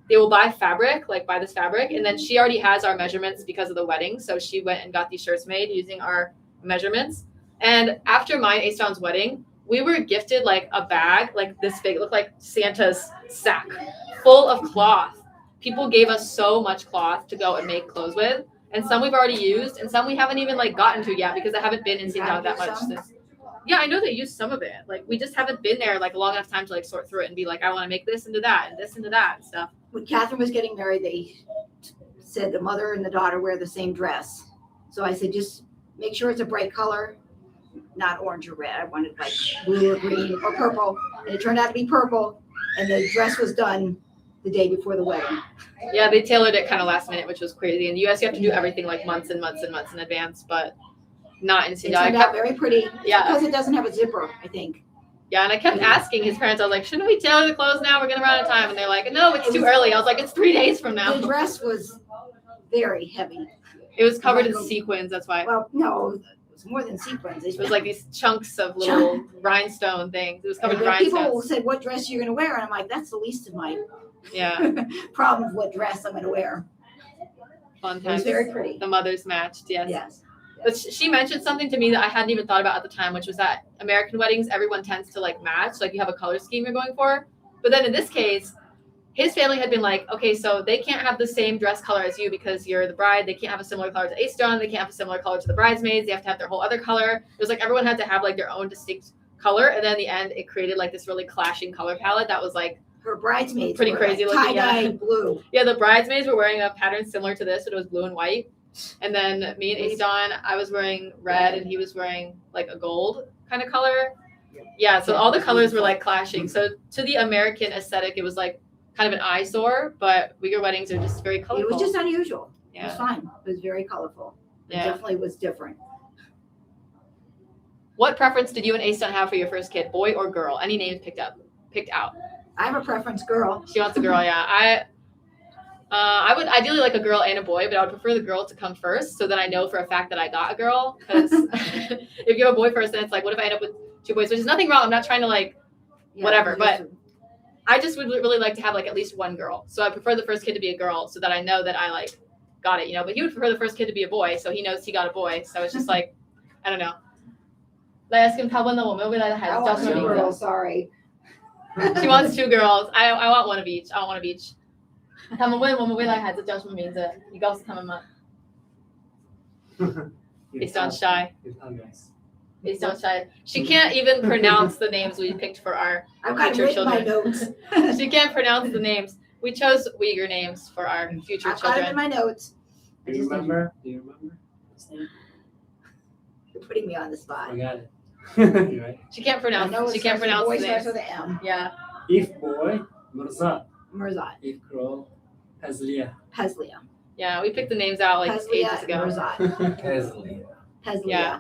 they will buy fabric, like buy this fabric, and then she already has our measurements because of the wedding. So she went and got these shirts made using our measurements. And after mine, Astone's wedding, we were gifted like a bag, like this big, it looked like Santa's sack, full of cloth. People gave us so much cloth to go and make clothes with. And some we've already used, and some we haven't even like gotten to yet because I haven't been in Xinjiang that much since. Yeah, I know they used some of it. Like we just haven't been there like a long enough time to like sort through it and be like, I want to make this into that and this into that and stuff. When Catherine was getting married, they said the mother and the daughter wear the same dress. So I said, just make sure it's a bright color, not orange or red. I wanted like blue or green or purple. And it turned out to be purple. And the dress was done the day before the wedding. Yeah, they tailored it kind of last minute, which was crazy. In the US, you have to do everything like months and months and months in advance, but not in It Xinjiang. turned out very pretty. Yeah. Because it doesn't have a zipper, I think. Yeah, and I kept asking his parents, I was like, shouldn't we tailor the clothes now? We're going to run out of time. And they're like, no, it's too early. I was like, it's 3 days from now. The dress was very heavy. It was covered in sequins, that's why. Well, no, it was more than sequins. It was like these chunks of little rhinestone things. It was covered in People rhinestones. said, what dress are you going to wear? And I'm like, that's the least of my Yeah, problems, what dress I'm going to wear. fun It was times. very pretty. The mothers matched, yes. Yes. But she mentioned something to me that I hadn't even thought about at the time, which was that American weddings, everyone tends to like match, like you have a color scheme you're going for. But then in this case, his family had been like, okay, so they can't have the same dress color as you because you're the bride. They can't have a similar color to Astone. They can't have a similar color to the bridesmaids. They have to have their whole other color. It was like everyone had to have like their own distinct color. And then in the end, it created like this really clashing color palette that was like Her bridesmaids pretty were crazy like looking, tie-dye yeah. blue. Yeah, the bridesmaids were wearing a pattern similar to this, but it was blue and white. And then me and Astone, I was wearing red and he was wearing like a gold kind of color. Yeah, so all the colors were like clashing. So to the American aesthetic, it was like kind of an eyesore, but Uyghur weddings are just very colorful. It was just unusual. It was Yeah. fine. It was very colorful. It Yeah. definitely was different. What preference did you and Astone have for your first kid, boy or girl? Any names picked out? I have a preference, girl. She wants a girl, yeah. I would ideally like a girl and a boy, but I would prefer the girl to come first, so that I know for a fact that I got a girl. Because if you have a boy first, then it's like, what if I end up with 2 boys? Which is nothing wrong. I'm not trying to like whatever, but I just would really like to have like at least one girl. So I prefer the first kid to be a girl, so that I know that I like got it, you know. But he would prefer the first kid to be a boy, so he knows he got a boy. So it's just like, I don't know. 来 ask him 他问了我们未来的孩子叫什么名字 girl, sorry. She wants 2 girls. I want one of each. I want one of each. 他们问我们未来孩子叫什么名字，你告诉他们吗？ They sound shy. You sound nice. They sound shy. She can't even pronounce the names we picked for our I've got future it in my children. notes. She can't pronounce the names. We chose Uyghur names for our future I've got it in children. my notes. Do you remember? Do you remember his name? You're putting me on the spot. I got it. You right? She can't I pronounce. know it She can't starts with a pronounce boy the starts names. with an M. Yeah. If boy, Mirza. Mirzat. If girl, Hazlia. Pezlia. Yeah, we picked the names out like Pezlia ages and ago. Mirzat. Tesla. Pezlia. Yeah.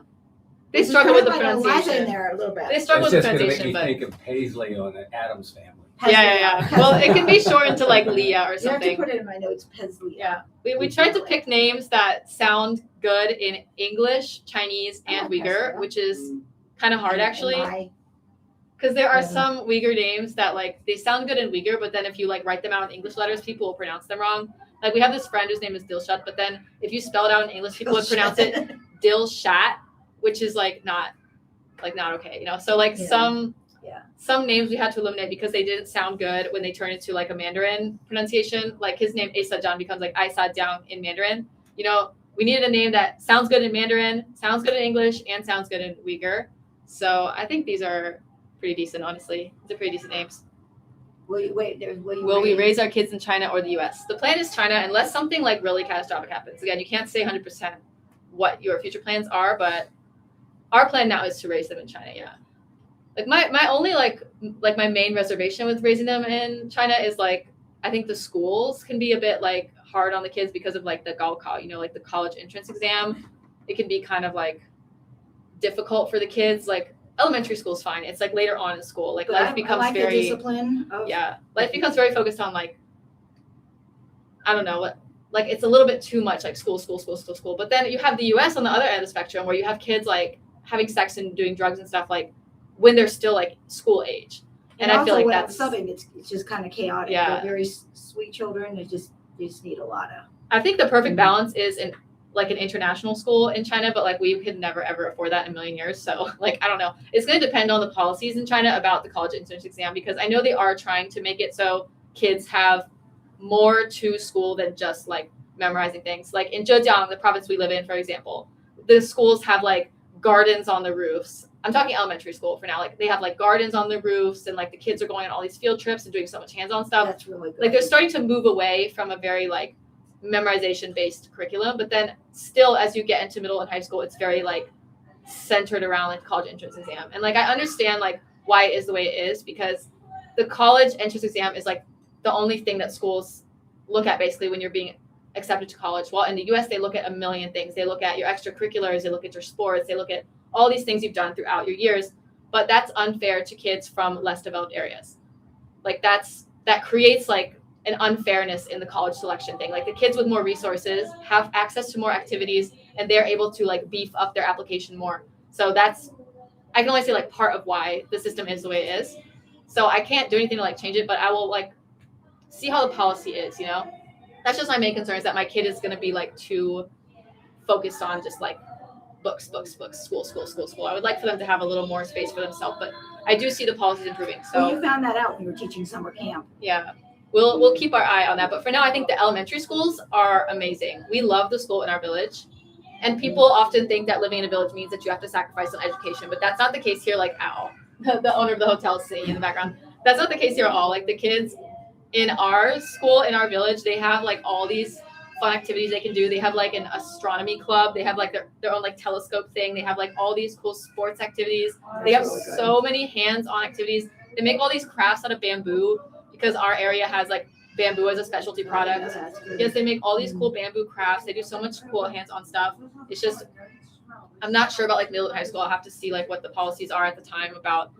They struggle with the Eliza in pronunciation. there a little bit. They struggle That's with just the gonna make me pronunciation, but think of Paisley on the Addams Family. yeah. Well, it can be shortened to like Leah or You have to something. put it in my notes, Pezlia. Yeah. We tried to pick names that sound good in English, Chinese, I and like Uyghur, Pezlia. which is kind of hard actually. Emei. Because there are Yeah. some Uyghur names that like they sound good in Uyghur, but then if you like write them out in English letters, people will pronounce them wrong. Like we have this friend whose name is Dilshat, but then if you spell it out in English, people would pronounce it Dilshat, which is like not okay, you know. So like Yeah. some names we had to eliminate because they didn't sound good when they turn into like a Mandarin pronunciation. Like his name Asa John becomes like Aisa Jiang in Mandarin. You know, we needed a name that sounds good in Mandarin, sounds good in English, and sounds good in Uyghur. So I think these are pretty decent, honestly. These are pretty decent names. Will Will we raise our kids in China or the US? The plan is China, unless something like really catastrophic happens. Again, you can't say 100% what your future plans are, but our plan now is to raise them in China, yeah. Like my only like my main reservation with raising them in China is like I think the schools can be a bit like hard on the kids because of like the gaokao, you know, like the college entrance exam. It can be kind of like difficult for the kids. Like elementary school's fine. It's like later on in school, like life becomes like very the discipline of life becomes very focused on like I don't know what like it's a little bit too much like school. But then you have the US on the other end of the spectrum where you have kids like having sex and doing drugs and stuff like when they're still like school age. And I feel like that's subbing. It's just kind of chaotic. Yeah. They're very sweet children. They just need a lot of. I think the perfect balance is in like an international school in China, but like we could never ever afford that in a million years. So like I don't know. It's going to depend on the policies in China about the college entrance exam because I know they are trying to make it so kids have more to school than just like memorizing things. Like in Zhejiang, the province we live in, for example, the schools have like gardens on the roofs. I'm talking elementary school for now. Like they have like gardens on the roofs and like the kids are going on all these field trips and doing so much hands-on stuff. That's really good. Like they're starting to move away from a very like memorization based curriculum, but then still as you get into middle and high school, it's very like centered around like college entrance exam. And like I understand like why it is the way it is because the college entrance exam is like the only thing that schools look at basically when you're being accepted to college. While in the US they look at a million things. They look at your extracurriculars, they look at your sports, they look at all these things you've done throughout your years, but that's unfair to kids from less developed areas. Like that creates like an unfairness in the college selection thing. Like the kids with more resources have access to more activities and they're able to like beef up their application more. So that's, I can only say like part of why the system is the way it is. So I can't do anything to like change it, but I will like see how the policy is, you know? That's just my main concern is that my kid is going to be like too focused on just like books, school. I would like for them to have a little more space for themselves, but I do see the policies improving. So well, you found that out when you were teaching summer camp. Yeah, we'll keep our eye on that. But for now, I think the elementary schools are amazing. We love the school in our village, and people often think that living in a village means that you have to sacrifice on education, but that's not the case here. Like ow, the owner of the hotel is singing in the background. That's not the case here at all. Like the kids in our school, in our village, they have like all these fun activities they can do. They have like an astronomy club. They have like their own like telescope thing. They have like all these cool sports activities. They have really good. so many hands-on activities. They make all these crafts out of bamboo because our area has like bamboo as a specialty product. Yes, they make all these cool bamboo crafts. They do so much cool hands-on stuff. It's just, I'm not sure about like middle and high school. I'll have to see like what the policies are at the time about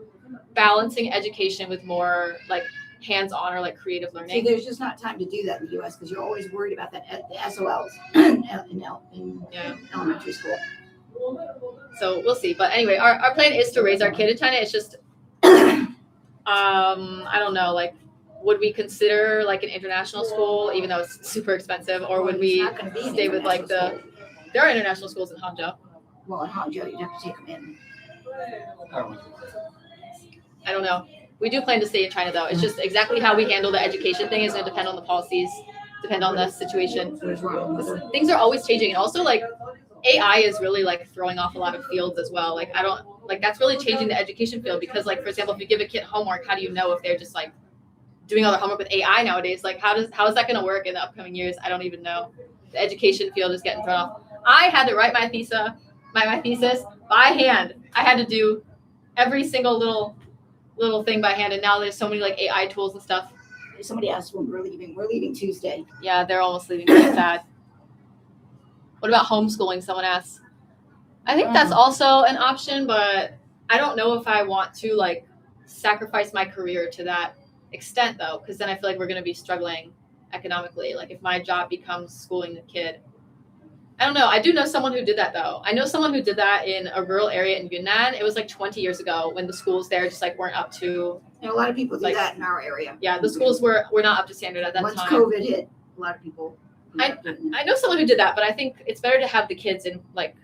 balancing education with more like hands-on or like creative See, learning. there's just not time to do that in the US because you're always worried about that the SOLs in Yeah. elementary school. So we'll see. But anyway, our plan is to raise our kid in China. It's just I don't know, like would we consider like an international school even though it's super expensive, or would It's we not gonna be an stay with like international school. there are international schools in Hangzhou. Well, in Hangzhou, you'd have to take them in. I don't know. We do plan to stay in China though. It's just exactly how we handle the education thing is going to depend on the policies, depend on the situation. What's wrong with it? Things are always changing, and also like AI is really like throwing off a lot of fields as well. Like I don't like that's really changing the education field because like for example, if you give a kid homework, how do you know if they're just like doing all their homework with AI nowadays? Like how is that going to work in the upcoming years? I don't even know. The education field is getting thrown off. I had to write my thesis by hand. I had to do every single little thing by hand, and now there's so many like AI tools and stuff. Somebody asked when we're leaving. We're leaving Tuesday. Yeah, they're almost leaving. Really sad. What about homeschooling? Someone asked. I think that's also an option, but I don't know if I want to like sacrifice my career to that extent though, because then I feel like we're going to be struggling economically. Like if my job becomes schooling the kid. I don't know. I do know someone who did that though. I know someone who did that in a rural area in Yunnan. It was like 20 years ago when the schools there just like weren't up to. And a lot of people do Like- that in our area. Yeah, the schools were not up to standard at that Once time. COVID hit, a lot of people. I know someone who did that, but I think it's better to have the kids in like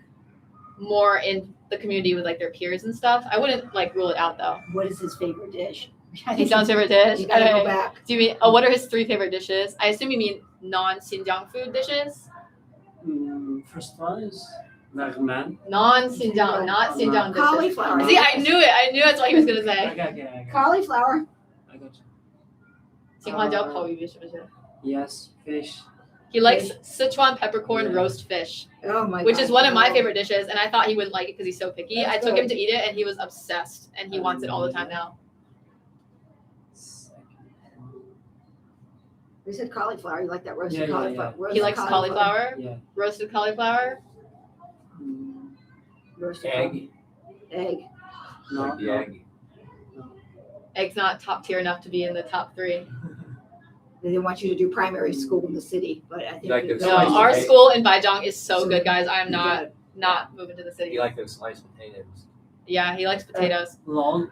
more in the community with like their peers and stuff. I wouldn't like rule it out though. What is his favorite dish? His John's favorite dish. You gotta go Okay. back. Do you mean? Oh, what are his 3 favorite dishes? I assume you mean non-Xinjiang food dishes. First one is ramen. Non-Xinjiang, not Xinjiang dishes. Cauliflower. See, I knew it. I knew that's what he was gonna say. Okay. Cauliflower. I got you. 清华叫口语是不是? Yes, fish. He likes Sichuan peppercorn roast fish, Oh my which God. is one of my favorite dishes, and I thought he wouldn't like it because he's so picky. That's I took good. him to eat it, and he was obsessed, and he wants it all the time now. We said cauliflower. You like that roasted Yeah, yeah, cauliflower? yeah. Roasted He likes cauliflower, Yeah. roasted cauliflower. Roasted Egg. Egg. No, Like the no. egg. Egg's not top tier enough to be in the top 3. They didn't want you to do primary school in the city, but I think Like you- the No, slice our of school in Baizhang is so So good, guys. I am you not moving to the city. You like those sliced potatoes? Yeah, he likes potatoes. Long.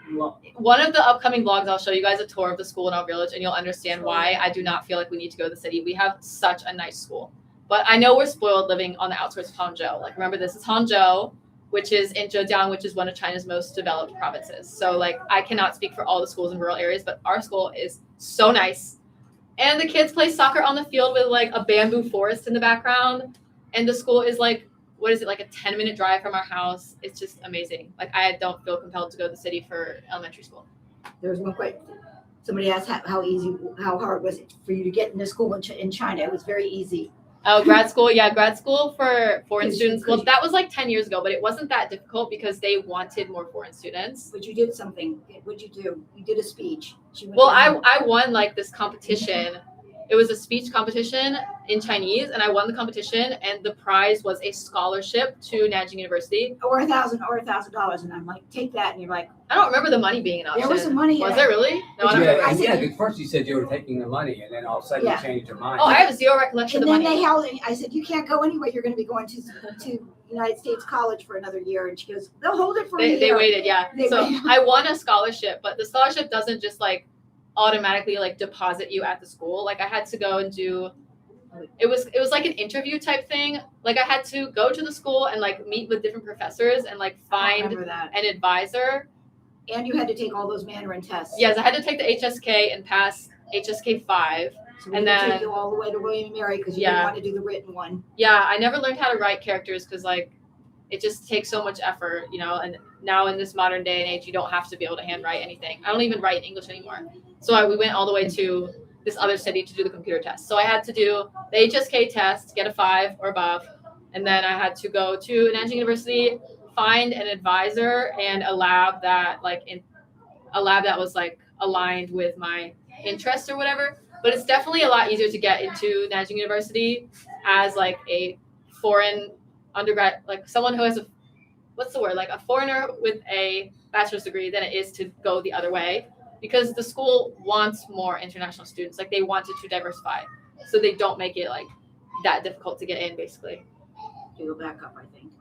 One of the upcoming vlogs, I'll show you guys a tour of the school in our village, and you'll understand why I do not feel like we need to go to the city. We have such a nice school. But I know we're spoiled living on the outskirts of Hangzhou. Like, remember, this is Hangzhou, which is in Zhejiang, which is one of China's most developed provinces. So, like, I cannot speak for all the schools in rural areas, but our school is so nice. And the kids play soccer on the field with, like, a bamboo forest in the background. And the school is, like, what is it, like a 10-minute drive from our house? It's just amazing. Like, I don't feel compelled to go to the city for elementary school. There was one question. Somebody asked how hard was it for you to get into school in China? It was very easy. Oh, grad school. Yeah, grad school for foreign Could you- students. could Well, you- that was like 10 years ago, but it wasn't that difficult because they wanted more foreign students. But you did something. What'd you do? You did a speech. She went Well, down- I won like this competition. It was a speech competition in Chinese, and I won the competition, and the prize was a scholarship to Nanjing University. or $1,000, and I'm like, take that, and you're like, I don't remember the money being an option. there was some money. Was in there it. really? No, I don't Yeah, remember. I said- yeah. At first you said you were taking the money, and then all of a sudden Yeah. you changed your mind. Oh, I have zero recollection And of the then money. they held it. I said, you can't go anywhere. You're going to be going to United States College for another year. And she goes, they'll hold it for a They year. waited, yeah. They So waited. I won a scholarship, but the scholarship doesn't just like automatically like deposit you at the school. Like I had to go and do it was like an interview type thing. Like I had to go to the school and like meet with different professors and like I find remember that. an advisor. And you had to take all those Mandarin tests. Yes, I had to take the HSK and pass HSK 5. So we and had to then- take you all the way to William and Mary because you Yeah. didn't want to do the written one. Yeah, I never learned how to write characters because like it just takes so much effort, you know, and now in this modern day and age, you don't have to be able to handwrite anything. I don't even write in English anymore. So we went all the way to this other city to do the computer test. So I had to do the HSK test, get a 5 or above, and then I had to go to Nanjing University, find an advisor and a lab that was like aligned with my interests or whatever. But it's definitely a lot easier to get into Nanjing University as like a foreign undergrad, like someone who has a foreigner with a bachelor's degree than it is to go the other way. because the school wants more international students. Like they wanted to diversify, so they don't make it like that difficult to get in, basically. You go back up, I think.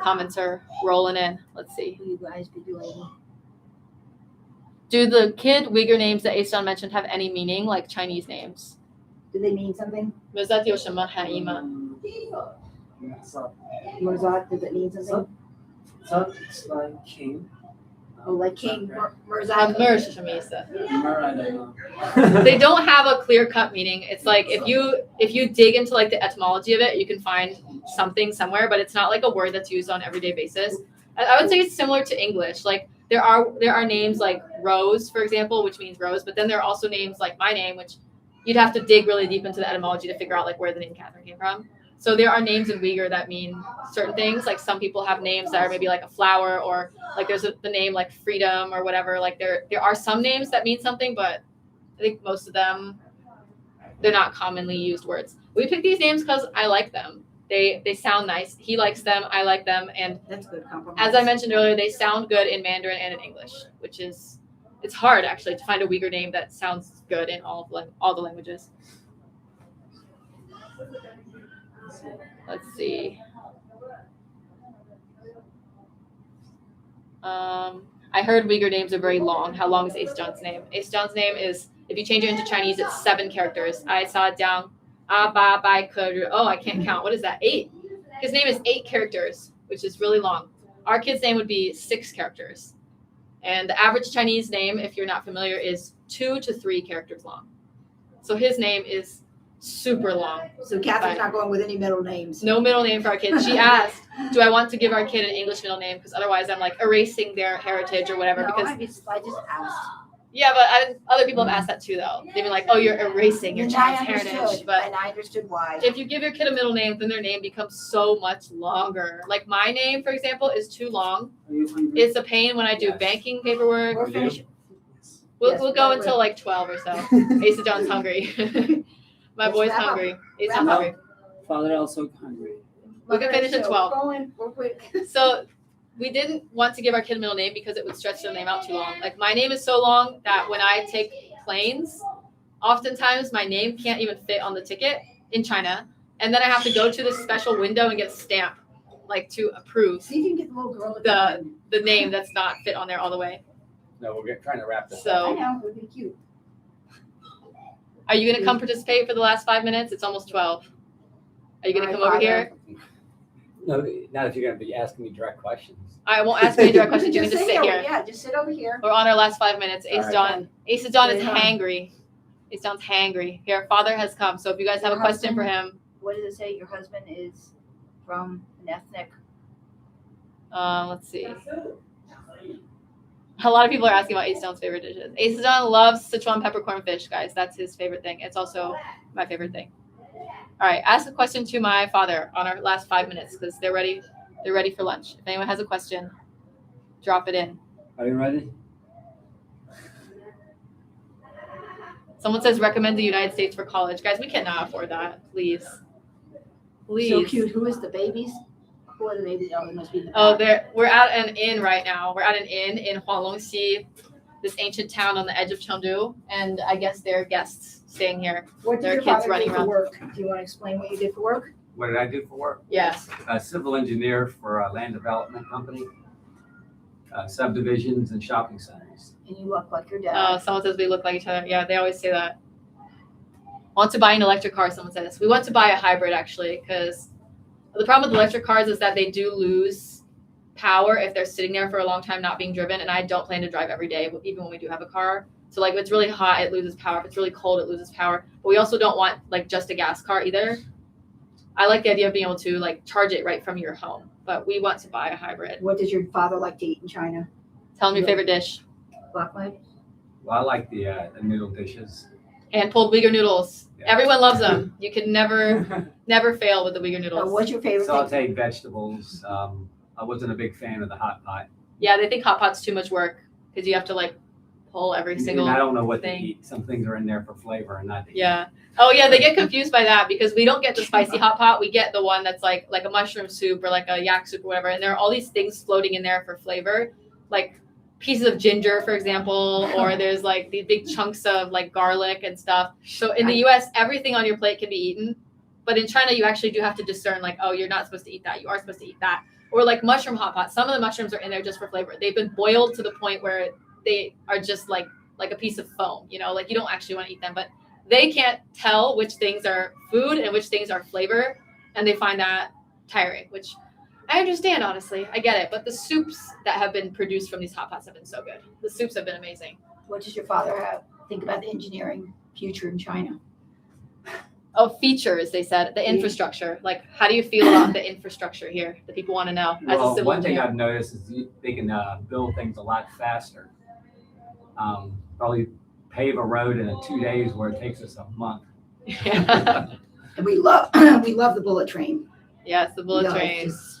Comments are rolling in. Let's see. Will you guys be doing? Do the kid Uyghur names that Astone mentioned have any meaning, like Chinese names? Do they mean something? 没有有什么含义吗？ Murzat, does it mean something? That it's like king. Oh, like King Murzat. Mer 是什么意思？ I don't know. They don't have a clear-cut meaning. It's like if you dig into like the etymology of it, you can find something somewhere, but it's not like a word that's used on everyday basis. I would say it's similar to English. Like there are names like Rose, for example, which means rose, but then there are also names like my name, which you'd have to dig really deep into the etymology to figure out like where the name Catherine came from. So there are names in Uyghur that mean certain things. Like some people have names that are maybe like a flower, or like there's the name like freedom or whatever. Like there are some names that mean something, but I think most of them, they're not commonly used words. We picked these names because I like them. They sound nice. He likes them. I like them. And That's good compromise. as I mentioned earlier, they sound good in Mandarin and in English, which is, it's hard actually to find a Uyghur name that sounds good in all the languages. Let's see. I heard Uyghur names are very long. How long is Ace John's name? Ace John's name is, if you change it into Chinese, it's 7 characters. I saw down. Oh, I can't count. What is that? 8. His name is 8 characters, which is really long. Our kid's name would be 6 characters. And the average Chinese name, if you're not familiar, is 2 to 3 characters long. So his name is super long. So Catherine's not going with any middle names. No middle name for our kid. She asked, do I want to give our kid an English middle name? Because otherwise I'm like erasing their heritage or whatever. No, Because I just asked. yeah, but other people have asked that too, though. They've been like, oh, you're erasing your And child's I understood, heritage. But and I understood why. if you give your kid a middle name, then their name becomes so much longer. Like my name, for example, is too long. Are you hungry? It's a pain when I do Yes. banking paperwork. We're finishing. We'll Yes, go we're- until like 12 or so. Asa John's hungry. My Let's boy's wrap up. hungry. Asa's Wrap up. hungry. Father also hungry. We can finish at 12. We're going real quick. So we didn't want to give our kid a middle name because it would stretch their name out too long. Like my name is so long that when I take planes, oftentimes my name can't even fit on the ticket in China. And then I have to go to this special window and get a stamp, like to approve See if you can get the little girl. the name that's not fit on there all the way. No, we're trying to wrap this up. I So know, it would be cute. are you going to come participate for the last 5 minutes? It's almost 12. Are you going to come over Father. here? No, not if you're going to be asking me direct questions. I won't ask you any direct questions. You can just sit here. Yeah, just sit over here. We're on our last 5 minutes. Ace All right. John. Ace John is Ace John. hangry. Ace John's hangry. Here, father has come. So if you guys have a Your question for husband? him, What does it say? Your husband is from an ethnic. let's see. A lot of people are asking about Ace John's favorite dishes. Ace John loves Sichuan peppercorn fish, guys. That's his favorite thing. It's also my favorite thing. All right, ask a question to my father on our last 5 minutes because they're ready. They're ready for lunch. If anyone has a question, drop it in. Are you ready? Someone says recommend the United States for college. Guys, we cannot afford that. Please. Please. So cute. Who is the babies? Who are the babies? Oh, they must be. Oh, we're at an inn right now. We're at an inn in Huanglongxi, this ancient town on the edge of Chengdu, and I guess they're guests staying here. What did there are your kids father running do for around. work? Do you want to explain what you did for work? What did I do for work? Yes. A civil engineer for a land development company, subdivisions and shopping centers. And you look like your dad. Someone says we look like each other. Yeah, they always say that. Want to buy an electric car, someone says. We want to buy a hybrid, actually, because the problem with electric cars is that they do lose power if they're sitting there for a long time not being driven, and I don't plan to drive every day, even when we do have a car. So, like, if it's really hot, it loses power. If it's really cold, it loses power. But we also don't want, like, just a gas car either. I like the idea of being able to, like, charge it right from your home, but we want to buy a hybrid. What does your father like to eat in China? Tell them your favorite dish. Black leg? Well, I like the noodle dishes. And pulled Uyghur noodles. Yeah. Everyone loves them. You can never fail with the Uyghur noodles. What's your favorite thing? Sauteed vegetables. I wasn't a big fan of the hot pot. Yeah, they think hot pot's too much work because you have to like pull every single. And I don't know what thing. to eat. Some things are in there for flavor and not to eat. Yeah. Oh yeah, they get confused by that because we don't get the spicy hot pot. We get the one that's like a mushroom soup or like a yak soup or whatever, and there are all these things floating in there for flavor. like pieces of ginger, for example, or there's like these big chunks of like garlic and stuff. So in the US, everything on your plate can be eaten. But in China, you actually do have to discern like, oh, you're not supposed to eat that. You are supposed to eat that. Or like mushroom hot pot. Some of the mushrooms are in there just for flavor. They've been boiled to the point where they are just like a piece of foam, you know, like you don't actually want to eat them. But they can't tell which things are food and which things are flavor. And they find that tiring, which I understand, honestly. I get it. But the soups that have been produced from these hot pots have been so good. The soups have been amazing. What does your father think about the engineering future in China? Oh, features, they said. The infrastructure. Like, how do you feel about the infrastructure here that people want to know as a Well, civil one thing engineer? I've noticed is they can build things a lot faster. Probably pave a road in 2 days where it takes us a month. Yeah. And we love the bullet train. Yes, the bullet You know, train. just-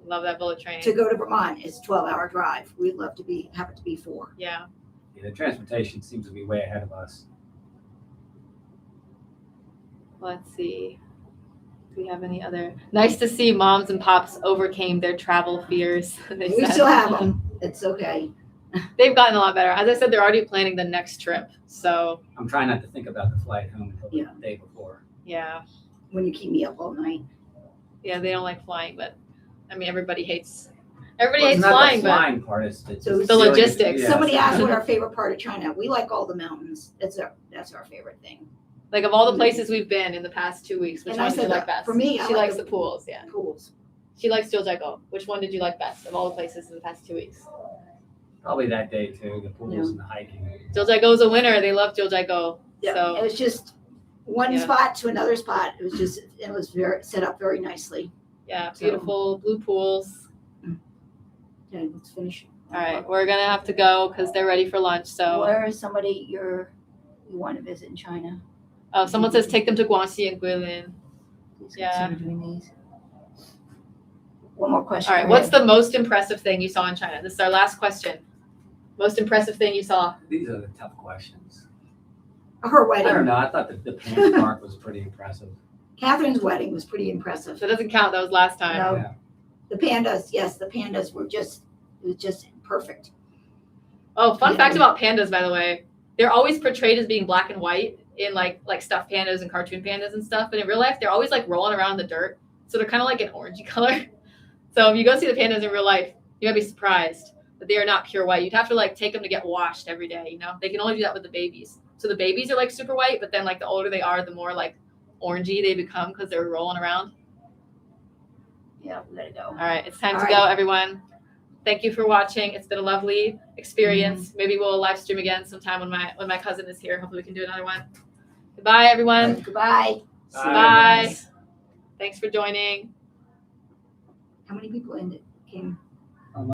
Love that bullet train. to go to Vermont is a 12-hour drive. We'd love to have it to be 4. Yeah. Yeah, the transportation seems to be way ahead of us. Let's see. Do we have any other? Nice to see moms and pops overcame their travel fears. They We said. still have them. It's okay. They've gotten a lot better. As I said, they're already planning the next trip. So I'm trying not to think about the flight home until Yeah. the day before. yeah, When you keep me up all night. yeah, they don't like flying, but I mean, everybody hates Well, it's hates not flying, the but flying part. It's So the logistics. Yeah. Somebody asked what our favorite part of China. We like all the mountains. That's our favorite thing. like of all the places we've been in the past 2 weeks, which And I one did you said like that best? for me, I she like likes the- the pools. Yeah, Pools. she likes Jiuzhaigou. Which one did you like best of all the places in the past 2 weeks? Probably that day too, the pools Yeah. and the hiking. Jiuzhaigou's a winner. They love Jiuzhaigou. Yeah. So It was just one Yeah. spot to another spot. It was very set up very nicely. yeah, So- beautiful blue pools. Okay, let's finish. All right, we're gonna have to go because they're ready for lunch. So, Where is somebody you want to visit in China? oh, someone says take them to Guangxi and Guilin. Please Yeah. consider doing these. One more question. All right, Go what's ahead. the most impressive thing you saw in China? This is our last question. Most impressive thing you saw? These are the tough questions. Her I don't wedding? know. I thought the Panda Park was pretty impressive. Catherine's wedding was pretty impressive. That doesn't count. That was last time. No. Yeah. The pandas, yes, the pandas were it was just perfect. Oh, fun Yeah. fact about pandas, by the way. They're always portrayed as being black and white in like stuffed pandas and cartoon pandas and stuff. But in real life, they're always like rolling around in the dirt. So they're kind of like an orangey color. So if you go see the pandas in real life, you might be surprised that they are not pure white. You'd have to like take them to get washed every day, you know? They can only do that with the babies. So the babies are like super white, but then like the older they are, the more like orangey they become because they're rolling around. Yeah, we gotta go. All right, it's time All to right. go, everyone. Thank you for watching. It's been a lovely experience. Mm-hmm. Maybe we'll live stream again sometime when my cousin is here. Hopefully we can do another one. Goodbye, everyone. Goodbye. Bye. Thanks for joining. How many people came?